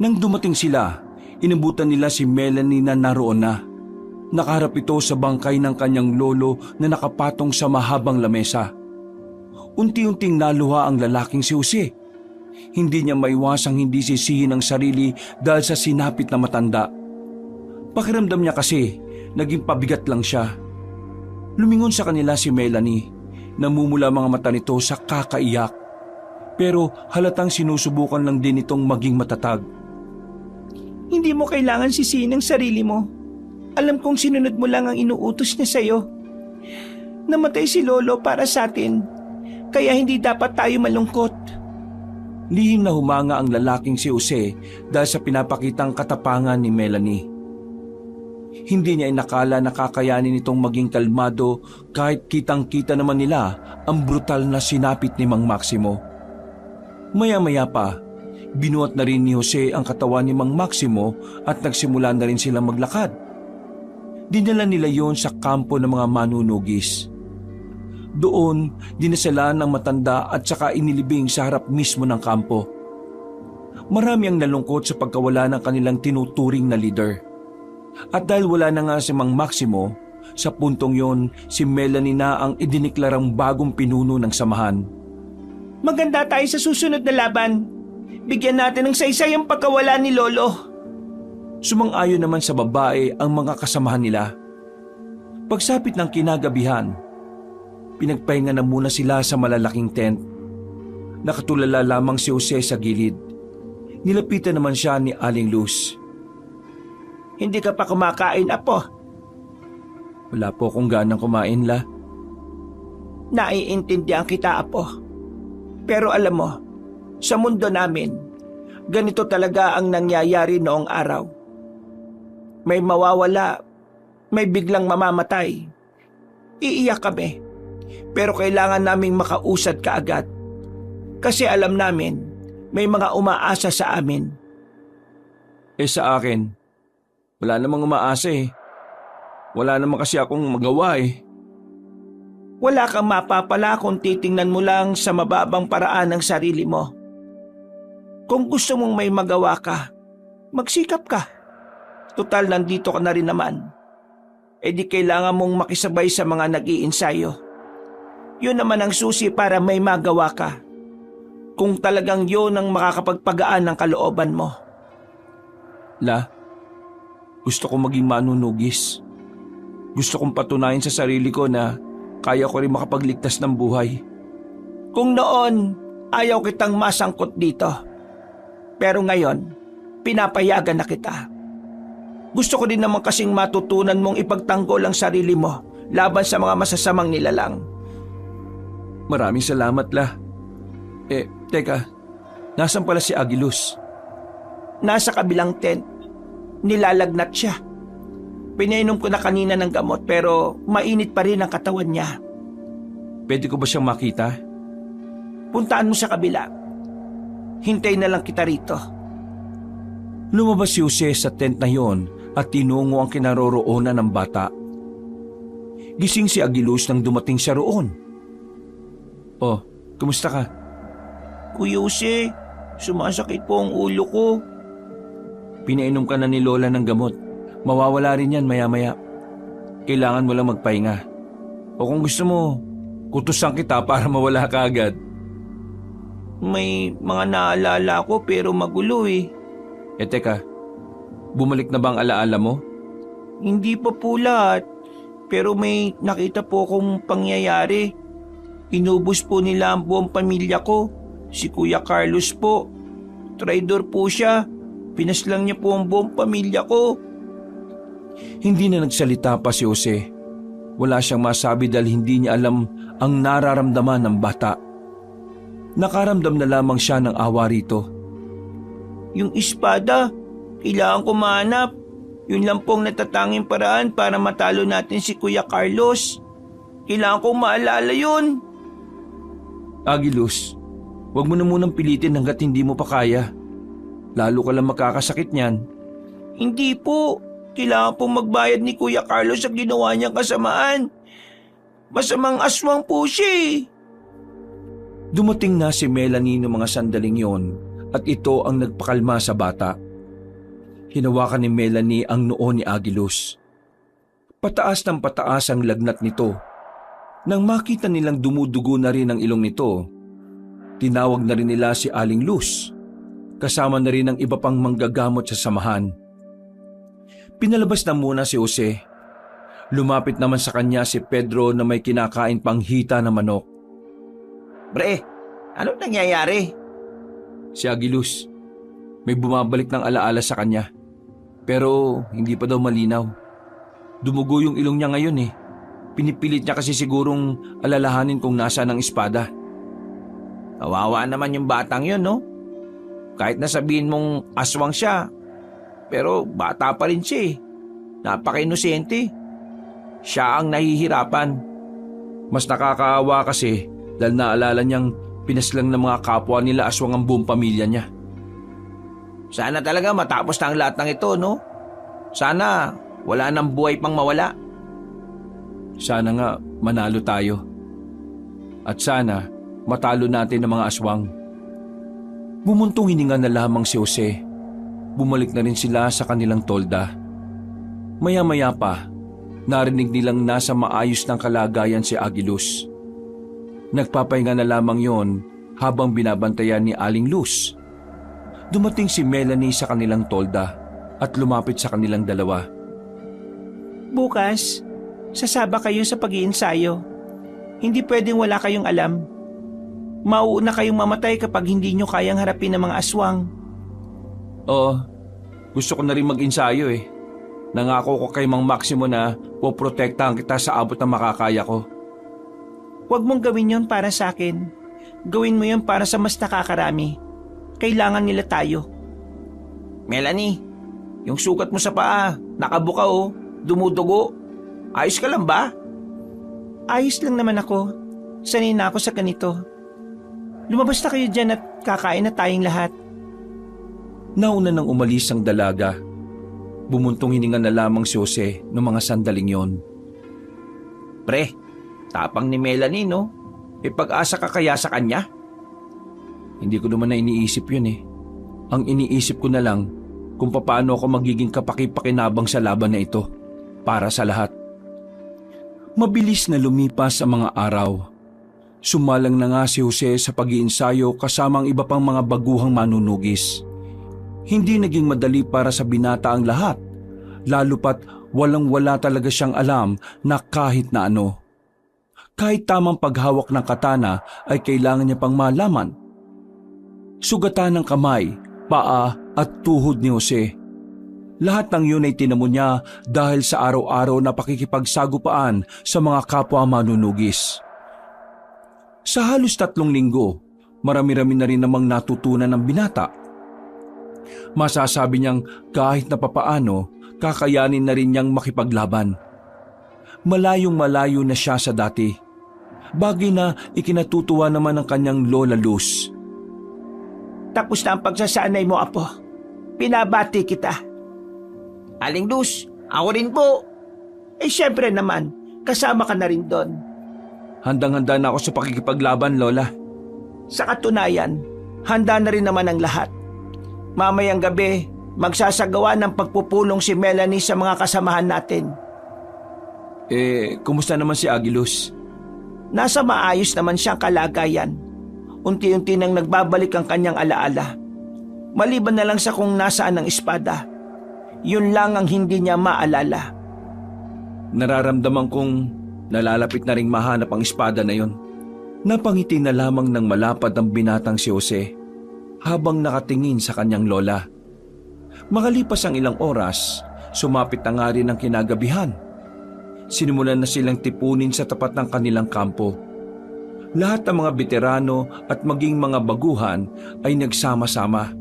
Nang dumating sila, inabutan nila si Melanie na naroon na. Nakaharap ito sa bangkay ng kanyang lolo na nakapatong sa mahabang lamesa. Unti-unting naluha ang lalaking si Jose. Hindi niya maiwasang hindi sisihin ang sarili dahil sa sinapit na matanda. Pakiramdam niya kasi, naging pabigat lang siya. Lumingon sa kanila si Melanie. Namumula mga mata nito sa kakaiyak. Pero halatang sinusubukan lang din itong maging matatag. Hindi mo kailangan sisihin ang sarili mo. Alam kong sinunod mo lang ang inuutos niya sa'yo. Namatay si Lolo para sa atin, kaya hindi dapat tayo malungkot. Lihim na humanga ang lalaking si Jose dahil sa pinapakitang katapangan ni Melanie. Hindi niya inakala na kakayanin itong maging kalmado kahit kitang-kita naman nila ang brutal na sinapit ni Mang Maximo. Maya-maya pa, binuhat na rin ni Jose ang katawan ni Mang Maximo at nagsimula na rin silang maglakad. Dinala nila yon sa kampo ng mga manunugis. Doon, dinasalan ng matanda at saka inilibing sa harap mismo ng kampo. Marami ang nalungkot sa pagkawala ng kanilang tinuturing na leader. At dahil wala na nga si Mang Maximo, sa puntong yon si Melanie na ang idiniklarang bagong pinuno ng samahan. Maganda tayo sa susunod na laban. Bigyan natin ng saysay ang pagkawala ni Lolo. Sumang-ayon naman sa babae ang mga kasamahan nila. Pagsapit ng kinagabihan, pinagpahinga na muna sila sa malalaking tent. Nakatulala lamang si Jose sa gilid. Nilapitan naman siya ni Aling Luz. Hindi ka pa kumakain, Apo? Wala po akong ganang kumain, La. Naiintindihan kita, Apo. Pero alam mo, sa mundo namin, ganito talaga ang nangyayari noong araw. May mawawala, may biglang mamamatay. Iiyak kami, pero kailangan naming makausad kaagad. Kasi alam namin, may mga umaasa sa amin. Sa akin, wala namang umaasa eh. Wala naman kasi akong magawa eh. Wala kang mapapala kung titingnan mo lang sa mababang paraan ng sarili mo. Kung gusto mong may magawa ka, magsikap ka. Tutal, nandito ka na rin naman. E di kailangan mong makisabay sa mga nag-iinsayo. Yun naman ang susi para may magawa ka. Kung talagang yun ang makakapagpagaan ng kalooban mo. La, gusto kong maging manunugis. Gusto kong patunayan sa sarili ko na kaya ko rin makapagligtas ng buhay. Kung noon, ayaw kitang masangkot dito. Pero ngayon, pinapayagan na kita. Gusto ko din naman kasing matutunan mong ipagtanggol ang sarili mo laban sa mga masasamang nilalang. Maraming salamat, La. Teka, nasan pala si Agilus? Nasa kabilang tent. Nilalagnat siya. Pinainom ko na kanina ng gamot pero mainit pa rin ang katawan niya. Pwede ko ba siyang makita? Puntaan mo sa kabila. Hintay na lang kita rito. Lumabas si Jose sa tent na yon at tinungo ang kinaroroonan ng bata. Gising si Agilus nang dumating siya roon. Oh, kumusta ka? Kuya Jose, sumasakit po ang ulo ko. Pinainom ka na ni Lola ng gamot. Mawawala rin yan maya-maya. Kailangan mo lang magpahinga. O kung gusto mo, kutusan kita para mawala ka agad. May mga naalala ko pero magulo eh. Teka, bumalik na bang alaala mo? Hindi pa po lahat. Pero may nakita po akong pangyayari. Inubos po nila ang buong pamilya ko. Si Kuya Carlos po. Traidor po siya. Pinaslang niya po ang buong pamilya ko. Hindi na nagsalita pa si Jose. Wala siyang masabi dahil hindi niya alam ang nararamdaman ng bata. Nakaramdam na lamang siya ng awa rito. Yung espada, kailangan ko mahanap. Yun lang pong natatanging paraan para matalo natin si Kuya Carlos. Kailangan kong maalala yun. Agilus, huwag mo na munang pilitin hanggat hindi mo pa kaya. Lalo ka lang makakasakit niyan. Hindi po. Kailangan pong magbayad ni Kuya Carlos sa ginawa niyang kasamaan. Masamang aswang po siya eh. Dumating na si Melanie noong mga sandaling yon at ito ang nagpakalma sa bata. Hinawakan ni Melanie ang noo ni Agilus. Pataas ng pataas ang lagnat nito. Nang makita nilang dumudugo na rin ang ilong nito, tinawag na rin nila si Aling Luz. Kasama na rin ang iba pang manggagamot sa samahan. Pinalabas na muna si Jose. Lumapit naman sa kanya si Pedro na may kinakain pang hita na manok. Bre, anong nangyayari? Si Agilus, may bumabalik ng alaala sa kanya. Pero hindi pa daw malinaw. Dumugo yung ilong niya ngayon eh. Pinipilit niya kasi sigurong alalahanin kung nasaan ang espada. Kawawa naman yung batang yun, no? Kahit na sabihin mong aswang siya, pero bata pa rin siya eh. Napaka-inosente. Siya ang nahihirapan. Mas nakakaawa kasi dahil naalala niyang pinaslang ng mga kapwa nila aswang ang buong pamilya niya. Sana talaga matapos na ang lahat ng ito, no? Sana wala nang buhay pang mawala. Sana nga manalo tayo. At sana matalo natin ang mga aswang. Bumuntong hininga na lamang si Jose. Bumalik na rin sila sa kanilang tolda. Maya-maya pa, narinig nilang nasa maayos ng kalagayan si Agilus. Nagpapahinga na lamang yon habang binabantayan ni Aling Luz. Dumating si Melanie sa kanilang tolda at lumapit sa kanilang dalawa. Bukas, sasaba kayo sa pag-iinsayo. Hindi pwedeng wala kayong alam. Mauuna kayong mamatay kapag hindi nyo kayang harapin ng mga aswang. Oo, gusto ko na rin mag-ensayo eh. Nangako ko kay Mang Maximo na poprotektahan kita sa abot na makakaya ko. Huwag mong gawin yon para sa akin. Gawin mo yon para sa mas nakakarami. Kailangan nila tayo. Melanie, yung sugat mo sa paa, nakabuka oh, dumudugo. Ayos ka lang ba? Ayos lang naman ako. Sanay na ako sa ganito. Lumabas na kayo dyan at kakain na tayong lahat. Nauna nang umalis ang dalaga. Bumuntong hininga na lamang si Jose noong mga sandaling yon. Pre, tapang ni Melanie, no? May pag-asa ka kaya sa kanya? Hindi ko naman na iniisip yun eh. Ang iniisip ko na lang kung paano ako magiging kapaki-pakinabang sa laban na ito para sa lahat. Mabilis na lumipas ang mga araw. Sumalang na nga si Jose sa pag-iinsayo kasama ang iba pang mga baguhang manunugis. Hindi naging madali para sa binata ang lahat, lalo pat walang-wala talaga siyang alam na kahit na ano. Kahit tamang paghawak ng katana ay kailangan niya pang malaman. Sugatan ng kamay, paa at tuhod ni Jose. Lahat ng yun ay tinamo niya dahil sa araw-araw na pakikipagsagupaan sa mga kapwa manunugis. Sa halos 3 linggo, marami-rami na rin namang natutunan ng binata. Masasabi niyang kahit na papaano, kakayanin na rin niyang makipaglaban. Malayong-malayo na siya sa dati. Bagay na ikinatutuwa naman ng kanyang Lola Luz. Tapos na ang pagsasanay mo, Apo. Pinabati kita. Aling Luz, ako rin po. Siyempre naman, kasama ka na rin doon. Handang-handa na ako sa pakikipaglaban, Lola. Sa katunayan, handa na rin naman ang lahat. Mamayang gabi, magsasagawa ng pagpupulong si Melanie sa mga kasamahan natin. Kumusta naman si Agilus? Nasa maayos naman siyang kalagayan. Unti-unti nang nagbabalik ang kanyang alaala. Maliban na lang sa kung nasaan ang espada. Yun lang ang hindi niya maalala. Nararamdaman kong nalalapit na ring mahanap ang espada na yon. Napangiti na lamang ng malapad ang binatang si Jose habang nakatingin sa kanyang lola. Makalipas ang ilang oras, sumapit na nga rin ang kinagabihan. Sinimulan na silang tipunin sa tapat ng kanilang kampo. Lahat ng mga veterano at maging mga baguhan ay nagsama-sama.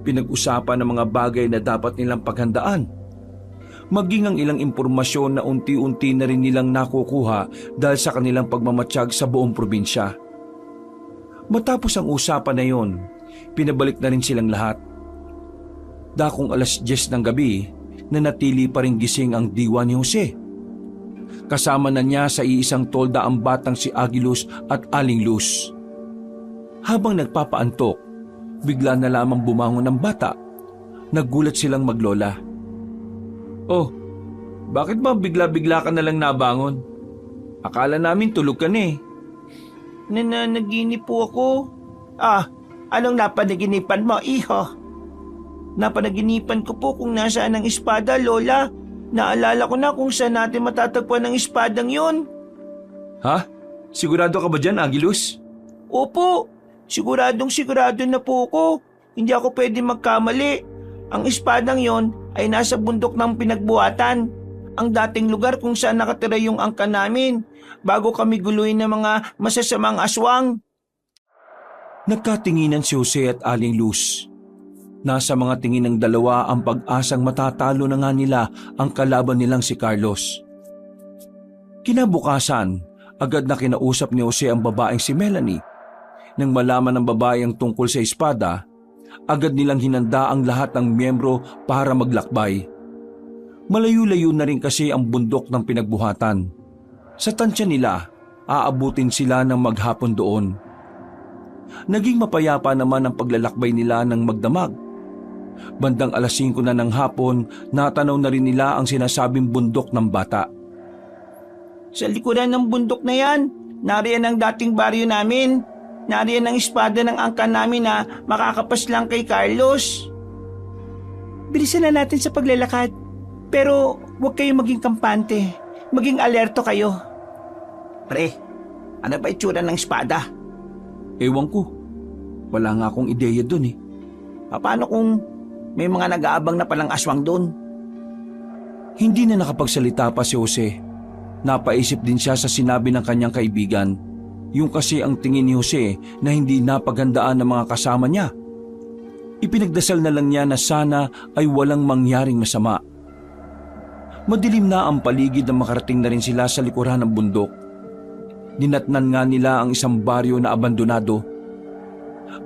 Pinag-usapan ang mga bagay na dapat nilang paghandaan. Maging ang ilang impormasyon na unti-unti na rin nilang nakukuha dahil sa kanilang pagmamatsyag sa buong probinsya. Matapos ang usapan na yon, pinabalik na rin silang lahat. Dakong 10:00 ng gabi, nanatili pa rin gising ang diwa ni Jose. Kasama na niya sa iisang tolda ang batang si Agilus at Aling Luz. Habang nagpapaantok, bigla na lamang bumangon ang bata. Nagulat silang maglola. Oh, bakit ba bigla-bigla ka na lang nabangon? Akala namin tulog ka na eh. Nananaginip po ako. Anong napanaginipan mo, iho? Napanaginipan ko po kung nasaan ang espada, Lola. Naalala ko na kung saan natin matatagpuan ang espadang yun. Ha? Sigurado ka ba dyan, Agilus? Opo, sigurado na po ako. Hindi ako pwede magkamali. Ang espadang yon ay nasa bundok ng pinagbuhatan, ang dating lugar kung saan nakatira yung angkan namin bago kami guluhin ng mga masasamang aswang. Nagkatinginan si Jose at Aling Luz. Nasa mga tingin ng dalawa ang pag-asang matatalo na nga nila ang kalaban nilang si Carlos. Kinabukasan, agad na kinausap ni Jose ang babaeng si Melanie. Nang malaman ng babae ang tungkol sa espada, agad nilang hinanda ang lahat ng miyembro para maglakbay. Malayo-layo na rin kasi ang bundok ng pinagbuhatan. Sa tansya nila, aabutin sila ng maghapon doon. Naging mapayapa naman ang paglalakbay nila ng magdamag. Bandang 5:00 na ng hapon, natanaw na rin nila ang sinasabing bundok ng bata. Sa likuran ng bundok na yan, nariyan ang dating baryo namin. Nariyan ang espada ng angkan namin na makakapas lang kay Carlos. Bilisan na natin sa paglalakad. Pero huwag kayong maging kampante. Maging alerto kayo. Pre, ano ba itsura ng espada? Ewan ko, wala nga akong ideya dun eh. Paano kung may mga nag-aabang na palang aswang doon? Hindi na nakapagsalita pa si Jose. Napaisip din siya sa sinabi ng kanyang kaibigan. Yung kasi ang tingin ni Jose na hindi napaghandaan ng mga kasama niya. Ipinagdasal na lang niya na sana ay walang mangyaring masama. Madilim na ang paligid na makarating na rin sila sa likuran ng bundok. Ninatnan nga nila ang isang baryo na abandonado.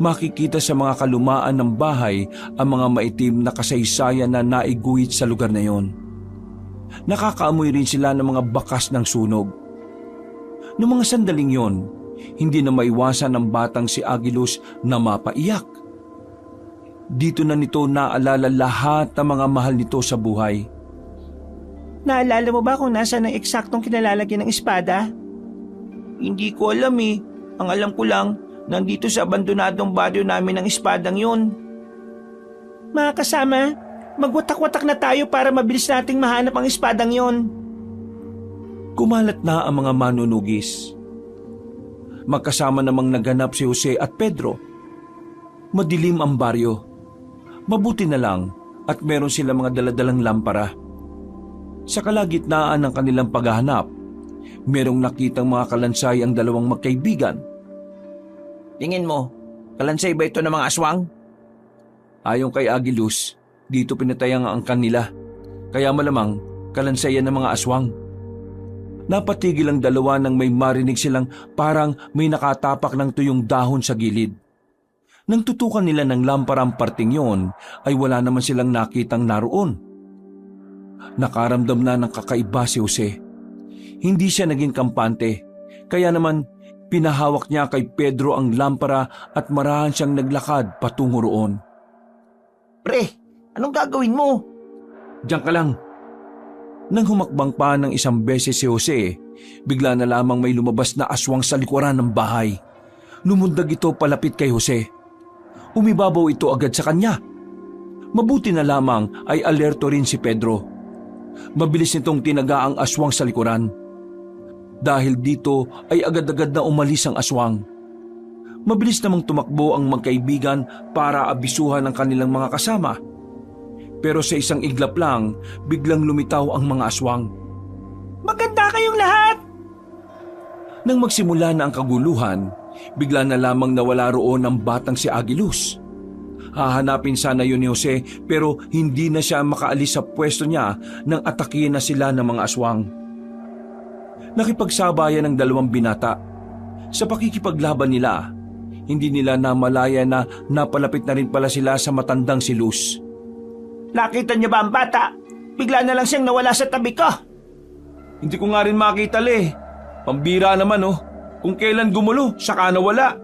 Makikita sa mga kalumaan ng bahay ang mga maitim na kasaysayan na naiguhit sa lugar na yon. Nakakaamoy rin sila ng mga bakas ng sunog. Noong mga sandaling yon, hindi na maiwasan ng batang si Agilus na mapaiyak. Dito na nito naalala lahat ng mga mahal nito sa buhay. Naalala mo ba kung nasaan ang eksaktong kinalalagyan ng espada? Hindi ko alam eh. Ang alam ko lang, nandito sa abandonadong baryo namin ang espadang yun. Mga kasama, magwatak-watak na tayo para mabilis nating mahanap ang espadang yun. Kumalat na ang mga manunugis. Magkasama namang naganap si Jose at Pedro. Madilim ang baryo. Mabuti na lang at meron sila mga daladalang lampara. Sa kalagitnaan ng kanilang paghahanap, merong nakitang mga kalansay ang dalawang magkaibigan. Tingin mo, kalansay ba ito ng mga aswang? Ayon kay Agilus, dito pinatayang ang angkan nila. Kaya malamang kalansayan ng mga aswang. Napatigil ang dalawa nang may marinig silang parang may nakatapak ng tuyong dahon sa gilid. Nang tutukan nila ng lamparang parting yon, ay wala naman silang nakitang naroon. Nakaramdam na ng kakaiba si Jose. Hindi siya naging kampante, kaya naman pinahawak niya kay Pedro ang lampara at marahan siyang naglakad patungo roon. Pre, anong gagawin mo? Diyan ka lang. Nang humakbang pa ng isang beses si Jose, bigla na lamang may lumabas na aswang sa likuran ng bahay. Lumundag ito palapit kay Jose. Umibabaw ito agad sa kanya. Mabuti na lamang ay alerto rin si Pedro. Mabilis nitong tinaga ang aswang sa likuran. Dahil dito ay agad-agad na umalis ang aswang. Mabilis namang tumakbo ang magkaibigan para abisuhan ang kanilang mga kasama. Pero sa isang iglap lang, biglang lumitaw ang mga aswang. Maganda kayong lahat! Nang magsimula na ang kaguluhan, bigla na lamang nawala roon ang batang si Agilus. Hahanapin sana yun ni Jose pero hindi na siya makaalis sa pwesto niya nang atakihin na sila ng mga aswang. Nakipagsabayan ng dalawang binata. Sa pakikipaglaban nila, hindi nila namalaya na napalapit na rin pala sila sa matandang si Luz. Nakita niyo ba ang bata? Bigla na lang siyang nawala sa tabi ko. Hindi ko nga rin makita Pambira naman Kung kailan gumulo, saka nawala.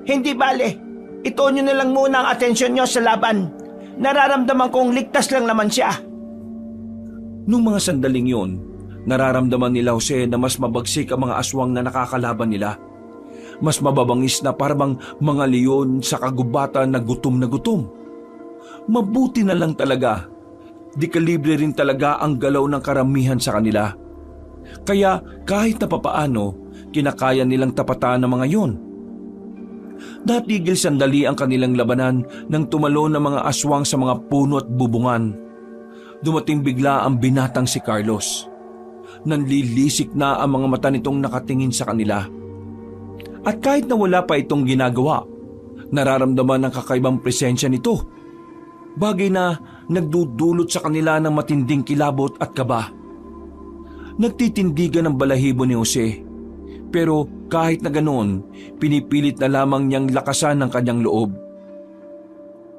Hindi bale. Ituon niyo na lang muna ang atensyon niyo sa laban. Nararamdaman kong ligtas lang naman siya. Nung mga sandaling yon, nararamdaman nila Jose na mas mabagsik ang mga aswang na nakakalaban nila. Mas mababangis na parang mga leon sa kagubatan na gutom na gutom. Mabuti na lang talaga. Di kalibre rin talaga ang galaw ng karamihan sa kanila. Kaya kahit na papaano, kinakaya nilang tapatan ng mga yon. Natigil sandali ang kanilang labanan nang tumalon ng mga aswang sa mga puno at bubungan. Dumating bigla ang binatang si Carlos. Nanlilisik na ang mga mata nitong nakatingin sa kanila. At kahit na wala pa itong ginagawa, nararamdaman ang kakaibang presensya nito. Bagay na nagdudulot sa kanila ng matinding kilabot at kaba. Nagtitindigan ang balahibo ni Jose. Pero kahit na ganoon, pinipilit na lamang niyang lakasan ang kanyang loob.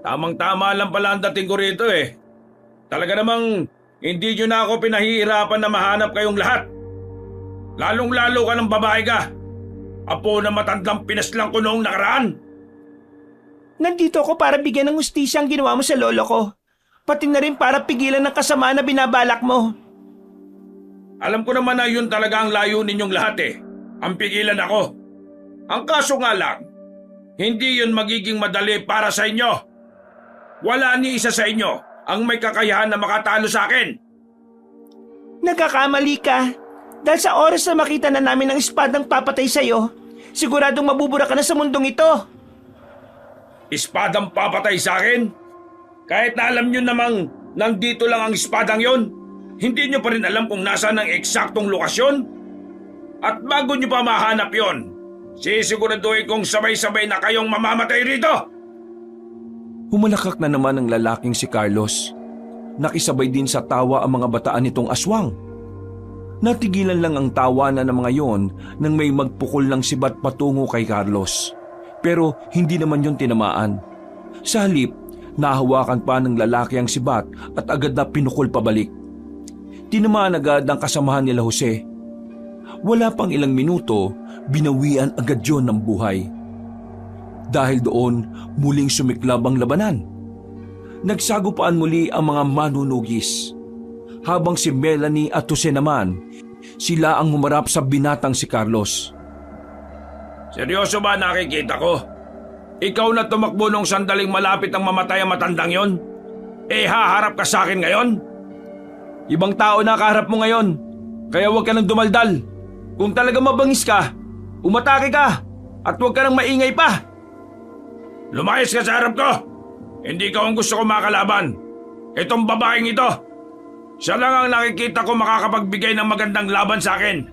Tamang-tama lang pala ang dating ko rito eh. Talaga namang hindi nyo na ako pinahihirapan na mahanap kayong lahat. Lalong-lalo ka ng babae ka. Apo na matandang pinaslang ko noong nakaraan. Nandito ako para bigyan ng hustisya ang ginawa mo sa lolo ko. Pati na rin para pigilan ng kasamaan na binabalak mo. Alam ko naman na yun talaga ang layunin ninyong lahat eh. Ang pigilan ako. Ang kaso nga lang, hindi yun magiging madali para sa inyo. Wala ni isa sa inyo ang may kakayahan na makatalo sa akin. Nagkakamali ka. Dahil sa oras na makita na namin ang espadang papatay sa'yo, siguradong mabubura ka na sa mundong ito. Espadang papatay sa akin? Kahit na alam nyo namang nandito lang ang espadang yon, hindi nyo pa rin alam kung nasaan ang eksaktong lokasyon? At bago nyo pa mahanap yon, sisiguraduhin kong sabay-sabay na kayong mamamatay rito! Humalakak na naman ang lalaking si Carlos. Nakisabay din sa tawa ang mga bataan nitong aswang. Natigilan lang ang tawanan ng mga yon nang may magpukol ng sibat patungo kay Carlos. Pero hindi naman yon tinamaan. Sa halip, nahawakan pa ng lalaki ang sibat at agad na pinukol pabalik. Tinamaan agad ang kasamahan nila Jose. Wala pang ilang minuto, binawian agad yon ng buhay. Dahil doon, muling sumiklab ang labanan. Nagsagupaan muli ang mga manunugis. Habang si Melanie at Jose naman, sila ang humarap sa binatang si Carlos. Seryoso ba nakikita ko? Ikaw na tumakbo nung sandaling malapit ang mamatay ang matandang yon? Haharap ka sa akin ngayon? Ibang tao na kaharap mo ngayon, kaya huwag ka nang dumaldal. Kung talaga mabangis ka, umatake ka at huwag ka nang maingay pa. Lumayas ka sa harap ko! Hindi ka ang gusto ko makalaban. Itong babaeng ito, siya lang ang nakikita ko makakapagbigay ng magandang laban sa akin.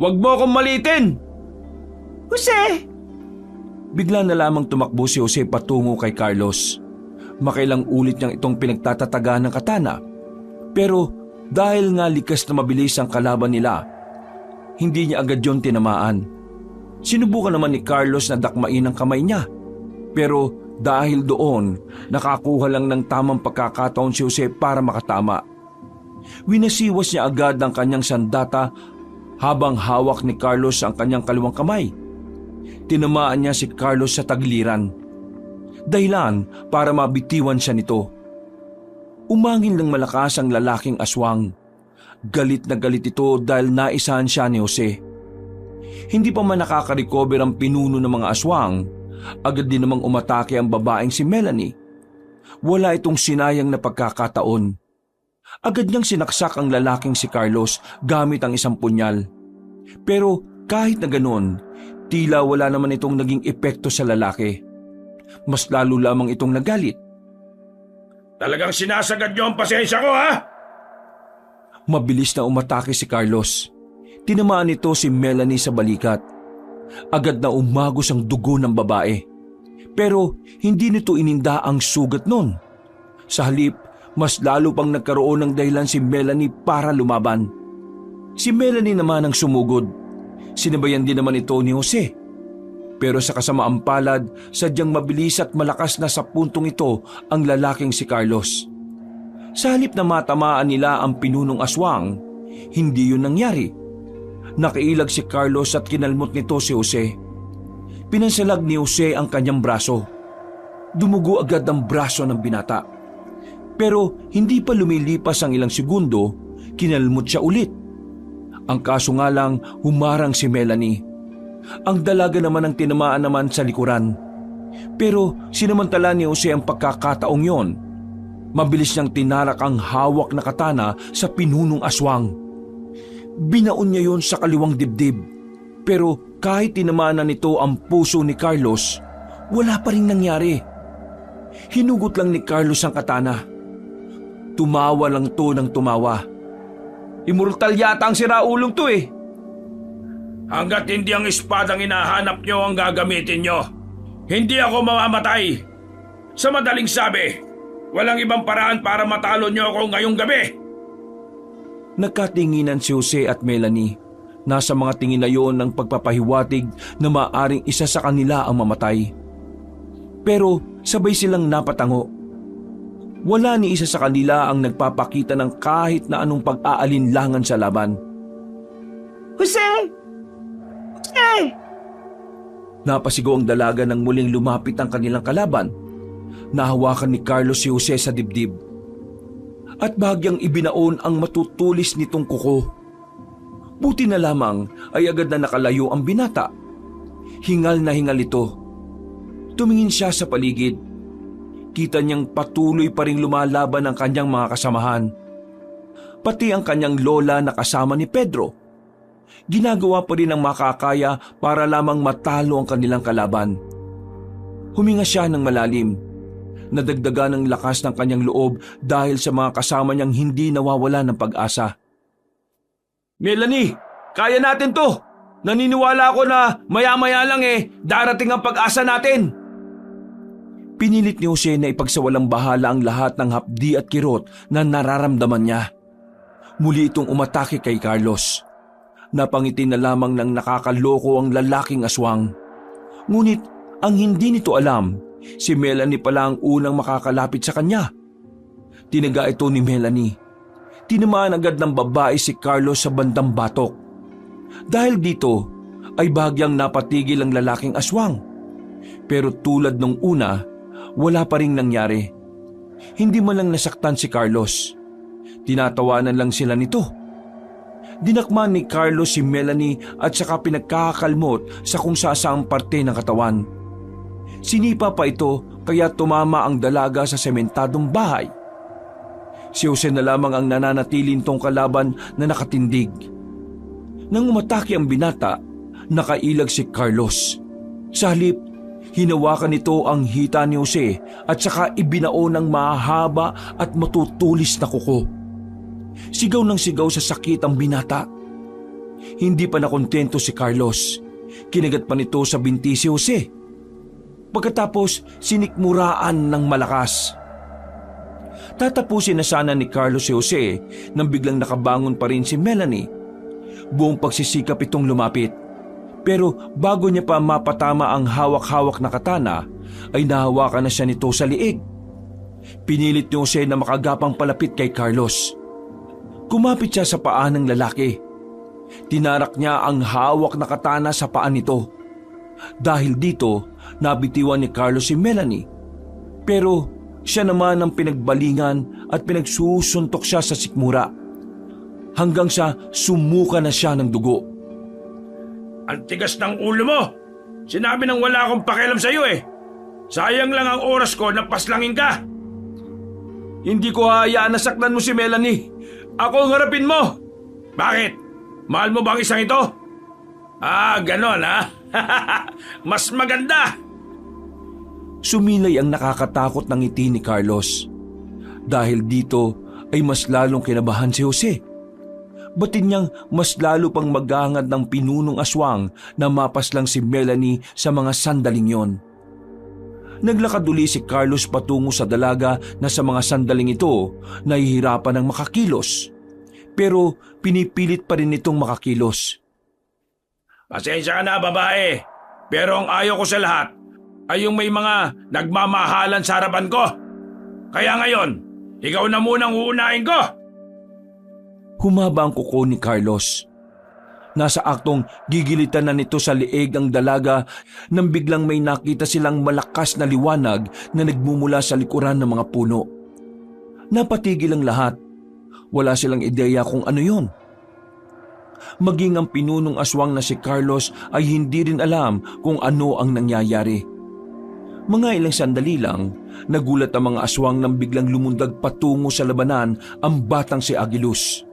Huwag mo akong malitin! Jose! Bigla na lamang tumakbo si Jose patungo kay Carlos. Makailang ulit niyang itong pinagtatataga ng katana. Pero dahil nga likas na mabilis ang kalaban nila, hindi niya agad yon tinamaan. Sinubukan naman ni Carlos na dakmain ang kamay niya. Pero dahil doon, nakakuha lang ng tamang pagkakataon si Jose para makatama. Winasiwas niya agad ang kanyang sandata habang hawak ni Carlos ang kanyang kaliwang kamay. Tinamaan niya si Carlos sa tagliran. Dahilan para mabitiwan siya nito. Umangin ng malakas ang lalaking aswang. Galit na galit ito dahil naisahan siya ni Jose. Hindi pa man nakaka-recover ang pinuno ng mga aswang, agad din namang umatake ang babaeng si Melanie. Wala itong sinayang na pagkakataon. Agad niyang sinaksak ang lalaking si Carlos gamit ang isang punyal. Pero kahit na ganoon, tila wala naman itong naging epekto sa lalaki. Mas lalo lamang itong nagalit. Talagang sinasagad niyo ang pasensya ko, ha? Mabilis na umatake si Carlos. Tinamaan nito si Melanie sa balikat. Agad na umagos ang dugo ng babae. Pero hindi nito ininda ang sugat nun. Sa halip, mas lalo pang nagkaroon ng dahilan si Melanie para lumaban. Si Melanie naman ang sumugod. Sinabayan din naman ito ni Jose. Pero sa kasamaang palad, sadyang mabilis at malakas na sa puntong ito ang lalaking si Carlos. Sa halip na matamaan nila ang pinunong aswang, hindi yun nangyari. Nakailag si Carlos at kinalmot nito si Jose. Pinansalag ni Jose ang kanyang braso. Dumugo agad ang braso ng binata. Pero hindi pa lumilipas ang ilang segundo, kinalmot siya ulit. Ang kaso nga lang, humarang si Melanie. Ang dalaga naman ang tinamaan naman sa likuran. Pero sinamantala ni Jose ang pagkakataong yon. Mabilis niyang tinarak ang hawak na katana sa pinunong aswang. Binaon niya yon sa kaliwang dibdib. Pero kahit tinamanan nito ang puso ni Carlos, wala pa rin nangyari. Hinugot lang ni Carlos ang katana. Tumawa lang to ng tumawa. Immortal yata ang siraulong to eh. Hanggat hindi ang espadang hinahanap nyo ang gagamitin nyo, hindi ako mamamatay. Sa madaling sabi, walang ibang paraan para matalo nyo ako ngayong gabi. Nagkatinginan si Jose at Melanie. Nasa mga tingin na yon ng pagpapahiwatig na maaring isa sa kanila ang mamatay. Pero sabay silang napatango. Wala ni isa sa kanila ang nagpapakita ng kahit na anong pag-aalinlangan sa laban. Jose! Jose! Napasigaw ang dalaga nang muling lumapit ang kanilang kalaban. Nahawakan ni Carlos si Jose sa dibdib. At bahagyang ibinaon ang matutulis nitong kuko. Buti na lamang ay agad na nakalayo ang binata. Hingal na hingal ito. Tumingin siya sa paligid. Kita niyang patuloy pa ring lumalaban ang kanyang mga kasamahan. Pati ang kanyang lola na kasama ni Pedro. Ginagawa pa rin ang makakaya para lamang matalo ang kanilang kalaban. Huminga siya ng malalim. Nadagdagan ng lakas ng kanyang loob dahil sa mga kasama niyang hindi nawawala ng pag-asa. Melanie, kaya natin to! Naniniwala ako na maya-maya lang darating ang pag-asa natin! Pinilit ni Jose na ipagsawalang bahala ang lahat ng hapdi at kirot na nararamdaman niya. Muli itong umatake kay Carlos. Napangiti na lamang ng nakakaloko ang lalaking aswang. Ngunit ang hindi nito alam, si Melanie pala ang unang makakalapit sa kanya. Tinaga ito ni Melanie. Tinamaan agad ng babae si Carlos sa bandang batok. Dahil dito ay bahagyang napatigil ang lalaking aswang. Pero tulad nung una, wala pa ring nangyari. Hindi man lang nasaktan si Carlos. Tinatawanan lang sila nito. Dinakman ni Carlos si Melanie at saka pinagkakakalmot sa kung saang parte ng katawan. Sinipa pa ito kaya tumama ang dalaga sa sementadong bahay. Si Jose na lamang ang nananatili nitong kalaban na nakatindig. Nang umatake ang binata, nakailag si Carlos. Sa halip, hinawakan nito ang hita ni Jose at saka ibinao ng mahaba at matutulis na kuko. Sigaw ng sigaw sa sakit ang binata. Hindi pa nakontento si Carlos. Kinagat pa nito sa binti si Jose. Pagkatapos, sinikmuraan ng malakas. Tatapusin na sana ni Carlos si Jose nang biglang nakabangon pa rin si Melanie. Buong pagsisikap itong lumapit. Pero bago niya pa mapatama ang hawak-hawak na katana, ay nahawakan na siya nito sa liig. Pinilit ni Jose na makagapang palapit kay Carlos. Kumapit siya sa paa ng lalaki. Tinarak niya ang hawak na katana sa paa nito. Dahil dito, nabitiwan ni Carlos si Melanie. Pero siya naman ang pinagbalingan at pinagsusuntok siya sa sikmura. Hanggang sa sumuka na siya ng dugo. Ang tigas ng ulo mo! Sinabi nang wala akong pakialam sa iyo Sayang lang ang oras ko na paslangin ka! Hindi ko hayaan na saktan mo si Melanie. Ako ang harapin mo! Bakit? Mahal mo bang isang ito? Ganon ha? Mas maganda! Sumilay ang nakakatakot ng ngiti ni Carlos. Dahil dito ay mas lalong kinabahan si Jose. Batin niyang mas lalo pang maghahangad ng pinunong aswang na mapaslang si Melanie sa mga sandaling yon. Naglakad uli si Carlos patungo sa dalaga na sa mga sandaling ito nahihirapan ng makakilos. Pero pinipilit pa rin itong makakilos. Pasensya ka na babae, pero ang ayaw ko sa lahat ay yung may mga nagmamahalan sa harapan ko. Kaya ngayon, ikaw na munang uunahin ko. Humaba ang kuko ni Carlos. Nasa aktong gigilitan na nito sa liig ang dalaga nang biglang may nakita silang malakas na liwanag na nagmumula sa likuran ng mga puno. Napatigil ang lahat. Wala silang ideya kung ano yon. Maging ang pinunong aswang na si Carlos ay hindi rin alam kung ano ang nangyayari. Mga ilang sandali lang, nagulat ang mga aswang nang biglang lumundag patungo sa labanan ang batang si Agilus.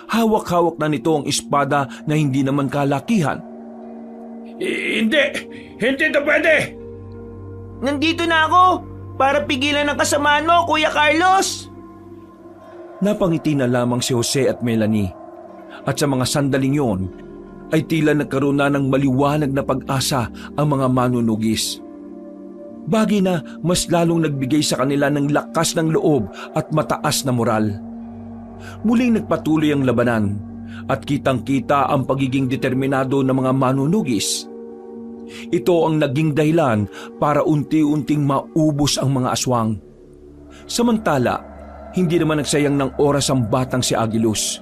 Hawak-hawak na nito ang espada na hindi naman kalakihan. Hindi! Hindi ito pwede! Nandito na ako para pigilan ang kasamaan mo, Kuya Carlos! Napangiti na lamang si Jose at Melanie. At sa mga sandaling yon, ay tila nagkaroon na ng maliwanag na pag-asa ang mga manunugis. Bagay na mas lalong nagbigay sa kanila ng lakas ng loob at mataas na moral. Muling nagpatuloy ang labanan at kitang-kita ang pagiging determinado ng mga manunugis. Ito ang naging dahilan para unti-unting maubos ang mga aswang. Samantala, hindi naman nagsayang ng oras ang batang si Agilus.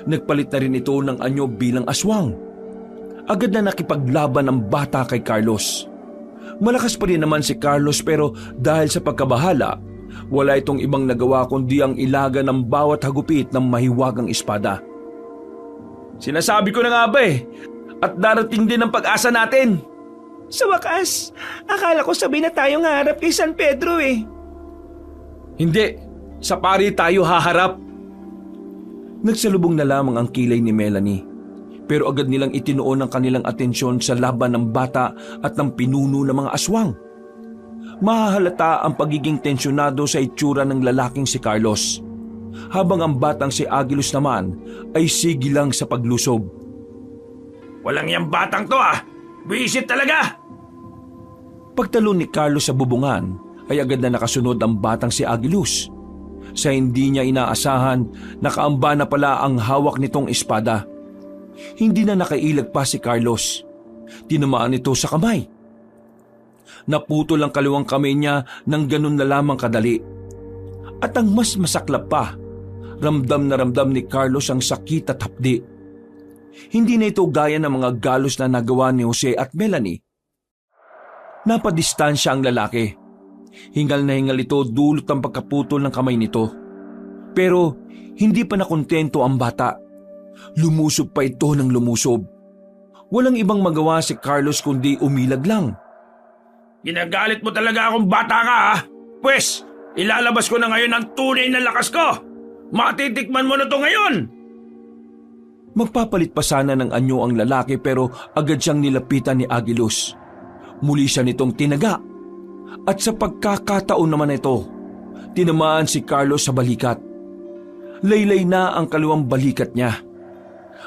Nagpalit na rin ito ng anyo bilang aswang. Agad na nakipaglaban ang bata kay Carlos. Malakas pa rin naman si Carlos pero dahil sa pagkabahala, wala itong ibang nagawa kundi ang ilaga ng bawat hagupit ng mahiwagang espada. Sinasabi ko na nga ba at darating din ang pag-asa natin. Sa wakas, akala ko sabay na tayong harap kay San Pedro Hindi, sa pari tayo haharap. Nagsalubong na lamang ang kilay ni Melanie, pero agad nilang itinuon ang kanilang atensyon sa laban ng bata at ng pinuno ng mga aswang. Mahahalata ang pagiging tensyonado sa itsura ng lalaking si Carlos, habang ang batang si Agilus naman ay sigilang sa paglusob. Walang yang batang to Visit talaga! Pagtalon ni Carlos sa bubungan ay agad na nakasunod ang batang si Agilus. Sa hindi niya inaasahan, nakaamba na pala ang hawak nitong espada. Hindi na nakailag pa si Carlos. Tinamaan ito sa kamay. Naputol ang kaliwang kamay niya ng ganun na lamang kadali. At ang mas masaklap pa, ramdam na ramdam ni Carlos ang sakit at hapdi. Hindi na ito gaya ng mga galos na nagawa ni Jose at Melanie. Napadistansya ang lalaki. Hingal na hingal ito dulot ang pagkaputol ng kamay nito. Pero hindi pa nakontento ang bata. Lumusob pa ito ng lumusob. Walang ibang magawa si Carlos kundi umilag lang. Ginagalit mo talaga akong bata ka Pwes, ilalabas ko na ngayon ang tunay na lakas ko! Matitikman mo na to ngayon! Magpapalit pa sana ng anyo ang lalaki pero agad siyang nilapitan ni Agilus. Muli siya nitong tinaga. At sa pagkakataon naman ito, tinamaan si Carlos sa balikat. Laylay na ang kaliwang balikat niya.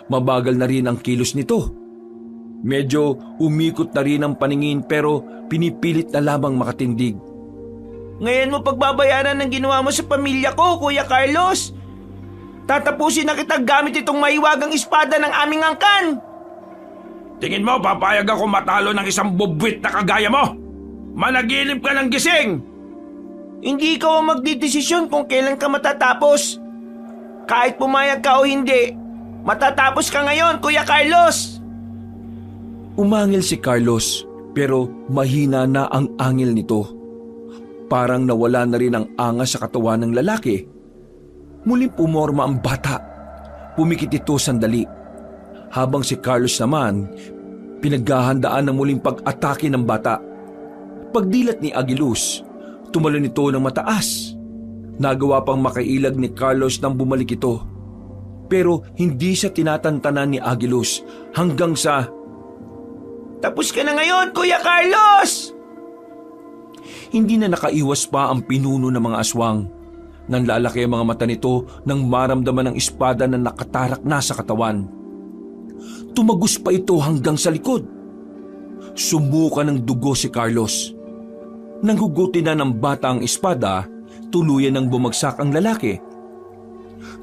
Mabagal na rin ang kilos nito. Medyo umikot na rin ang paningin pero pinipilit na lamang makatindig. Ngayon mo pagbabayaran ng ginawa mo sa pamilya ko, Kuya Carlos. Tatapusin na kita gamit itong mahiwagang espada ng aming angkan. Tingin mo papayag ako matalo ng isang bubwit na kagaya mo? Managinip ka ng gising! Hindi ikaw ang magdidesisyon kung kailan ka matatapos. Kahit pumayag ka o hindi, matatapos ka ngayon, Kuya Carlos! Umangil si Carlos pero mahina na ang angil nito. Parang nawala na rin ang angas sa katawan ng lalaki. Muling pumorma ang bata. Pumikit ito sandali. Habang si Carlos naman, pinaghahandaan ng muling pag-atake ng bata. Pagdilat ni Agilus, tumalon ito ng mataas. Nagawa pang makailag ni Carlos nang bumalik ito. Pero hindi siya tinatantanan ni Agilus hanggang sa... Tapos ka na ngayon, Kuya Carlos! Hindi na nakaiwas pa ang pinuno ng mga aswang. Nanlalaki ang mga mata nito nang maramdaman ng espada na nakatarak na sa katawan. Tumagos pa ito hanggang sa likod. Sumuka ng dugo si Carlos. Nang hugutin na ng bata ang espada, tuluyan ng bumagsak ang lalaki.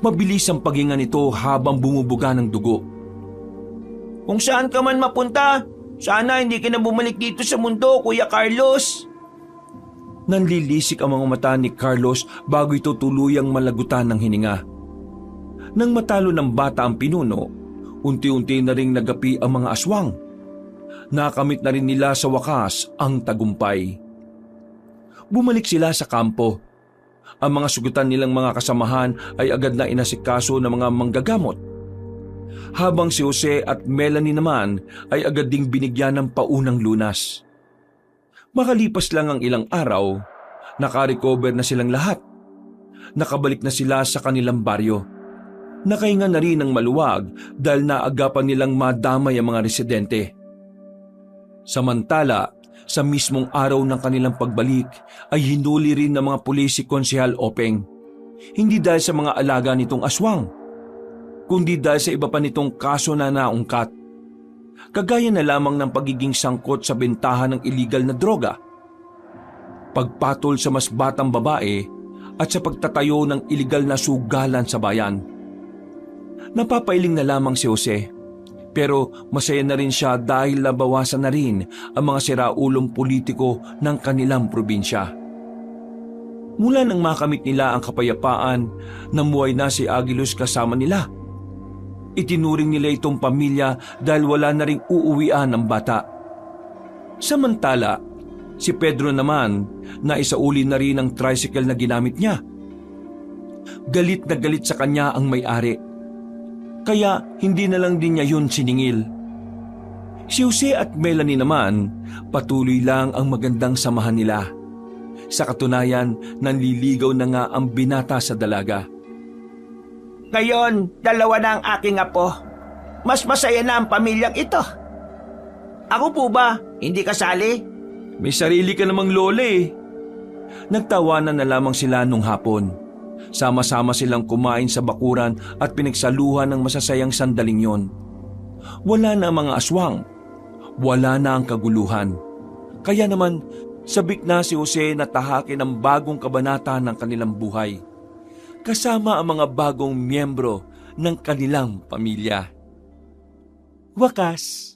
Mabilis ang paghinga nito habang bumubuga ng dugo. Kung saan ka man mapunta, sana hindi ka na bumalik dito sa mundo, Kuya Carlos. Nanlilisik ang mga mata ni Carlos bago ito tuluyang malagutan ng hininga. Nang matalo ng bata ang pinuno, unti-unti na ring nagapi ang mga aswang. Nakamit na rin nila sa wakas ang tagumpay. Bumalik sila sa kampo. Ang mga sugutan nilang mga kasamahan ay agad na inasikaso ng mga manggagamot. Habang si Jose at Melanie naman ay agad ding binigyan ng paunang lunas. Makalipas lang ang ilang araw, nakarecover na silang lahat. Nakabalik na sila sa kanilang baryo. Nakahinga na rin ng maluwag dahil naagapan nilang madamay ang mga residente. Samantala, sa mismong araw ng kanilang pagbalik ay hinuli rin ng mga pulis si Konsehal Openg. Hindi dahil sa mga alaga nitong aswang, kundi dahil sa iba pa nitong kaso na naungkat. Kagaya na lamang ng pagiging sangkot sa bentahan ng iligal na droga, pagpatol sa mas batang babae at sa pagtatayo ng iligal na sugalan sa bayan. Napapailing na lamang si Jose, pero masaya na rin siya dahil nabawasan na rin ang mga siraulong politiko ng kanilang probinsya. Mula nang makamit nila ang kapayapaan, namuhay na si Aguilos kasama nila. Itinuring nila itong pamilya dahil wala na ring uuwian ng bata. Samantala, si Pedro naman, naisauli na rin ang tricycle na ginamit niya. Galit na galit sa kanya ang may-ari, kaya hindi na lang din niya yun siningil. Si Jose at Melanie naman, patuloy lang ang magandang samahan nila. Sa katunayan, nanliligaw na nga ang binata sa dalaga. Ngayon, 2 na ang aking apo. Mas masaya na ang pamilyang ito. Ako po ba, hindi kasali? May sarili ka namang lola eh. Nagtawanan na lamang sila nung hapon. Sama-sama silang kumain sa bakuran at pinagsaluhan ng masasayang sandaling yon. Wala na ang mga aswang. Wala na ang kaguluhan. Kaya naman, sabik na si Jose na tahakin ang bagong kabanata ng kanilang buhay, kasama ang mga bagong miyembro ng kanilang pamilya. Wakas.